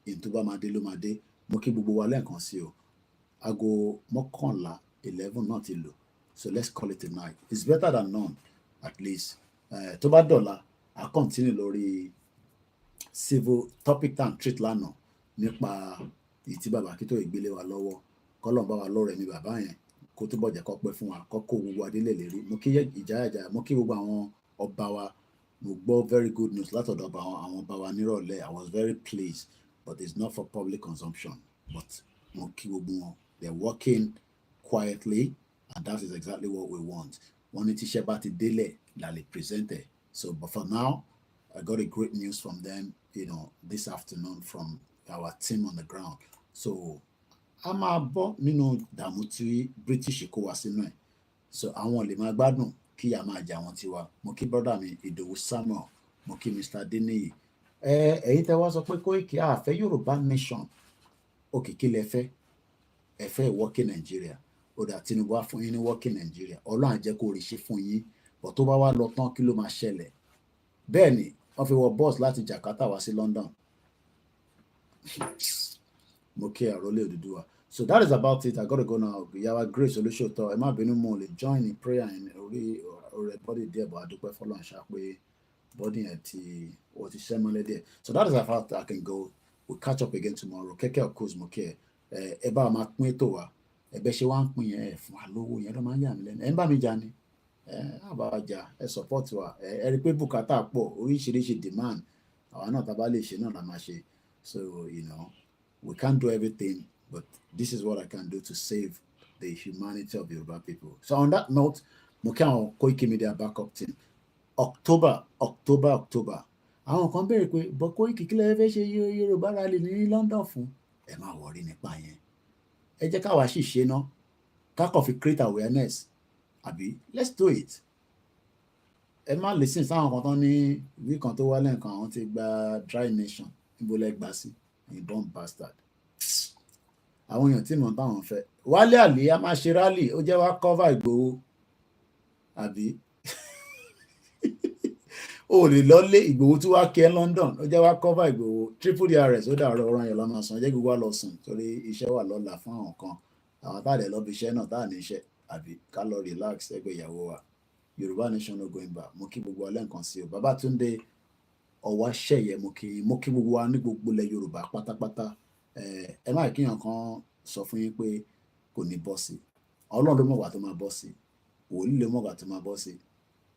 Ìtúbà máa dé ló máa dé. Mo kí gbogbo wa lẹ́ẹ̀kan sí o. Aago 11 náà ti lò. So let's call it a night. It's better than none at least. Tó bá dọ̀la I continue lórí civil topic and treat lánàá nípa ìtí bàbá kí tó ìgbélé wa lọ́wọ́ kọ́lọ̀ bá wa lọ́rọ̀ ẹ̀mí bàbá yẹn kó tó bọ̀jẹ̀ kọ́ pẹ́ fún wa kọ́ kó gbogbo adélẹ̀ lérí. Mo kí ìjáyàjà mo kí gbogbo àwọn ọba wa mo gbọ́ very good news látọ̀dọ̀ àwọn ọba wa nírọ̀lẹ́. I was very pleased but it's not for public consumption. But mo kí gbogbo wọn they're working quietly and that is exactly what we want. Wọ́n ní tíṣẹ́ bá ti délẹ̀ la lè present it. So but for now I got a great news from them this afternoon from our team on the ground. So a máa bọ́ nínú ìdààmú tí British kó wa sínú ẹ̀. So àwọn lè máa gbádùn kí a máa jà wọn tiwa. Mo kí brother mi Ìdòwú Samuel mo kí Mr. Adeniyi ẹ̀yin tẹ́ wá sọ pé Koiki àfẹ́ Yorùbá nation òkè kí lẹ fẹ́ ẹ fẹ́ working Nigeria ó dà Tinubu á fún yín ní working Nigeria Ọlọ́run á jẹ́ kó rí ṣe fún yín bọ̀ tó bá wá lọ tán kí ló máa ṣẹlẹ̀ bẹ́ẹ̀ ni wọ́n fi wọ bus láti Jakarta wá sí London mo kí àròlé Odùduwà. So that is about it. I gotta go now. Yawa Grace Olúṣòótọ́ ẹ má bínú mo lè join in prayer in orí body díẹ̀ bọ̀ adúpẹ́ fọlọ́run ṣá pé body yẹn ti wọ́n ti ṣẹ́ mọ́lẹ̀ díẹ̀. So that is how far I can go. We'll catch up again tomorrow. Kẹ́kẹ́ of course mo kí ẹ bá máa pín ètò wa ẹ̀bẹ̀ ṣe wá ń pín yẹn fún wa lówó yẹn ló máa ń yà mí lẹ́nu ẹ̀ ń bá mi jà ni àbá wa jà ẹ support wa ẹ rí i pé bùkátà pọ̀ oríṣiríṣi demand àwa náà tá a bá lè ṣe náà la máa ṣe. So you know we can't do everything. But this is what I can do to save the humanity of Yoruba people. So on that note, mo kí àwọn Koikimedia backup team. October. Àwọn kan béèrè pé bọ́ Koiki kí lẹ fẹ́ ṣe Yorùbá rally ní London fún. Ẹ má worry nípa yẹn. Ẹ jẹ́ káwa sì ṣe ná. Ká kàn fi create awareness. Àbí let's do it. Ẹ má listen sáwọn kan tán ní ìwé kan tó wá lẹ́ǹkan àwọn ti gba Dry Nation. Níbo lẹ gbà sí? Ìbọn bastard. Àwọn èèyàn tí mọ̀ táwọn fẹ́ Wálé Àlì a máa ṣe rally ó jẹ́ wá cover Ìgbòho àbí o lè lọ́lé Ìgbòho tí wàá kẹ́ London ó jẹ́ wá cover Ìgbòho triple DRS ó dàrọ̀ ọ̀rọ̀ yẹn lọ́nà sàn jẹ́ gbogbo wa lọ sùn torí iṣẹ́ wà lọ́la fún àwọn kan àwọn táàdẹ̀ lọ́bi iṣẹ́ náà táà ní iṣẹ́ àbí ká lọ relax ẹgbẹ́ ìyàwó wa Yorùbá nation no going back mo kí gbogbo wa lẹ́ǹkan sí o Babátúndé Ọwáṣẹ́yẹ mo kí gbogbo wa ní gbogbo ilẹ̀ Yorùbá pátápátá ẹ má kíyàn kan sọ fún yín pé kò ní bọ́ sí Ọlọ́run ló mọ̀gbà tó máa bọ́ sí wòlíì ló mọ̀gbà tó máa bọ́ sí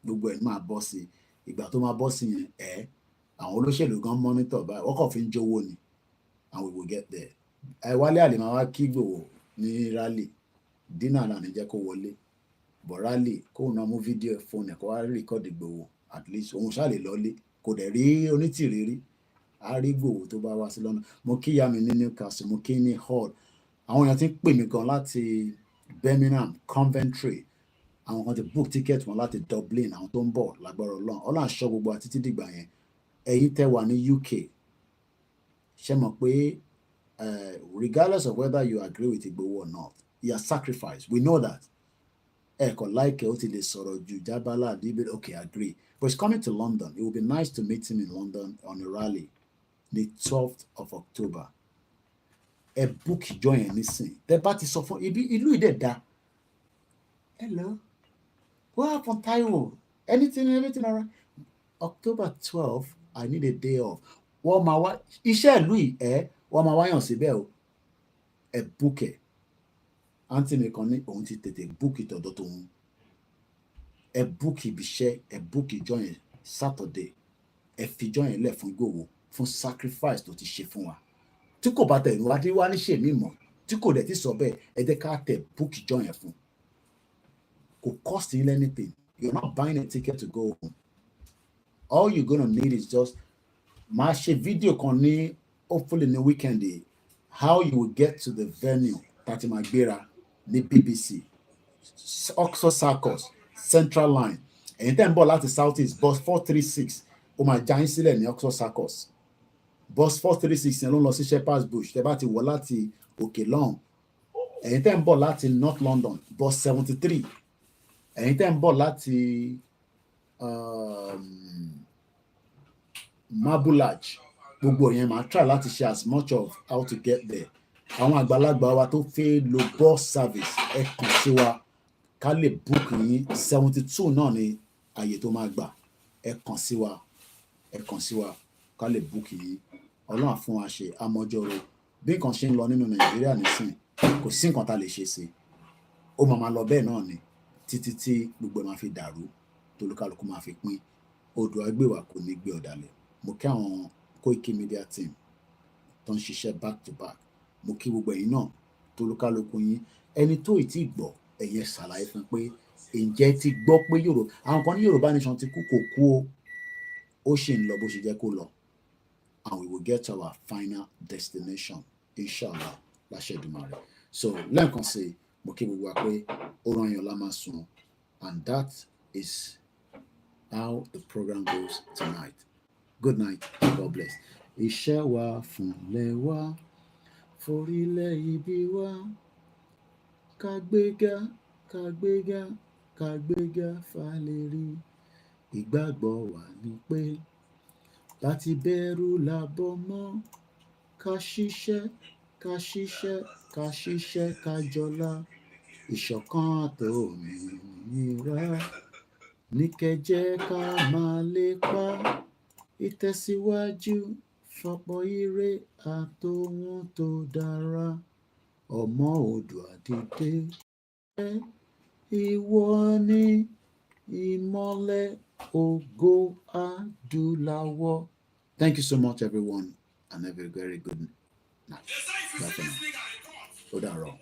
gbogbo ẹ̀ máa bọ́ sí ìgbà tó máa bọ́ sí yẹn àwọn olóṣèlú gan mọ́nítọ̀ báyìí wọ́n kàn fi ń jówó ni and we will get there. Wálé Àlè máa wá kí Ìgbòho ní rally dínà náà ní jẹ́ kó wọlé bọ̀ rally kóun náà mú fídíò fóònù ẹ̀ kó wá rìkọ́dì Ìgbòho at least òun ṣáà lè lọ́lé kò dẹ̀ rí onítìrírí àrígbòho tó bá wá sí lọ́nà mo kí ìyá mi ní Newcastle mo kí ní Hall àwọn èèyàn ti ń pè mí gan láti Birmingham Coventry àwọn kan ti book ticket wọn láti Dublin àwọn tó ń bọ̀ lágbára Ọlọ́run aṣọ gbogbo àti títí dìgbà yẹn ẹ̀yin tẹ́ wà ní UK ṣe mọ̀ pé regardless of whether you agree with Igboho or not he has sacrificed we know that ẹ̀kọ́ láìkẹ́ ó ti lè sọ̀rọ̀ ju jábálà díbẹ̀ okay agree but he's coming to London it would be nice to meet him in London on a rally the 12th of October ẹ book ìjọ yẹn nísìn tẹ bá ti sọ fún ìlú ìdẹ̀dá hello what happened Taiwo anything alright October 12th I need a day off wọ́n máa wá iṣẹ́ ìlú yìí wọ́n máa wáyàn síbẹ̀ o ẹ book ẹ̀ àǹtí mi kan ní òun ti tètè book ìtọ̀dọ̀ tòun ẹ book ibiṣẹ́ ẹ book ìjọ yẹn Saturday ẹ fi ìjọ yẹn lẹ̀ fún Ìgbòho fún sacrifice tó ti ṣe fún wa tí kò bá tẹ̀ ìwádìí wá ní ṣèmí mọ̀ tí kò dẹ̀ ti sọ bẹ́ẹ̀ ẹ jẹ́ ká tẹ̀ book ìjọ yẹn fún kò cost you anything you're not buying a ticket to go home all you're gonna need is just máa ṣe fídíò kan ní hopefully ní weekend how you will get to the venue tàti máa gbéra ní BBC Oxford Circus Central Line ẹ̀yin tẹ́ ń bọ̀ láti South East bus 436 ó máa já yín sílẹ̀ ní Oxford Circus bus 436 yẹn ló ń lọ sí Shepherd's Bush tẹ́ bá ti wọ̀ láti òkè lọ́hùn ẹ̀yin tẹ́ ń bọ̀ láti North London bus 73 ẹ̀yin tẹ́ ń bọ̀ láti Marblehead gbogbo yẹn máa try láti ṣe as much of how to get there àwọn àgbàlagbà wa tó fẹ́ lo bus service ẹ kàn sí wa ká lè book yín 72 náà ni àyè tó máa gbà ẹ kàn sí wa ká lè book yín Ọlọ́run fún wa ṣe amọ́jọ́rò bí nǹkan ṣe ń lọ nínú Nàìjíríà nísìn kò sí nǹkan tá lè ṣe sí ó máa lọ bẹ́ẹ̀ náà ni títí tí gbogbo ẹ̀ máa fi dàrú tolúkálukú máa fi pín odò agbèwà kò ní gbé ọ̀dàlẹ̀ mo kí àwọn Koikimedia team tó ń ṣiṣẹ́ back to back mo kí gbogbo ẹ̀yin náà tolúkálukú yín ẹni tó ì tí gbọ́ ẹ̀yẹ ṣàlàyé fún pé ǹjẹ́ ti gbọ́ pé àwọn kan ní Yorùbá nation ti kú kò kú o ó ṣì ń lọ bó ṣe jẹ́ kó lọ and we will get to our final destination inshallah láṣẹ Èdùmàrè so lẹ́ẹ̀kan sí mo kí gbogbo wa pé ó rán yàn lá máa sùn and that is how the program goes tonight. Good night. God bless. Iṣẹ́ wa fúnlẹ̀ wa, forílẹ̀ ibi wa, kàgbéga, kàgbéga, kàgbéga fàlérí. Ìgbàgbọ́ wa ni pé láti bẹ̀rù làbọ̀ mọ́, ká ṣiṣẹ́, ká ṣiṣẹ́, ká ṣiṣẹ́, ká jọlá. Ìṣọ̀kan àtòmìnira ní kẹ́jẹ́ ká máa lépa. Ìtẹ̀síwájú fọ̀pọ̀ ire àtòhun tó dára. Ọmọ Oòduà dìde, ìwọ ni ìmọ́lẹ̀ ògo adúláwọ̀. Thank you so much, everyone, and have a very good night. Bye for now. Ó dàárọ̀.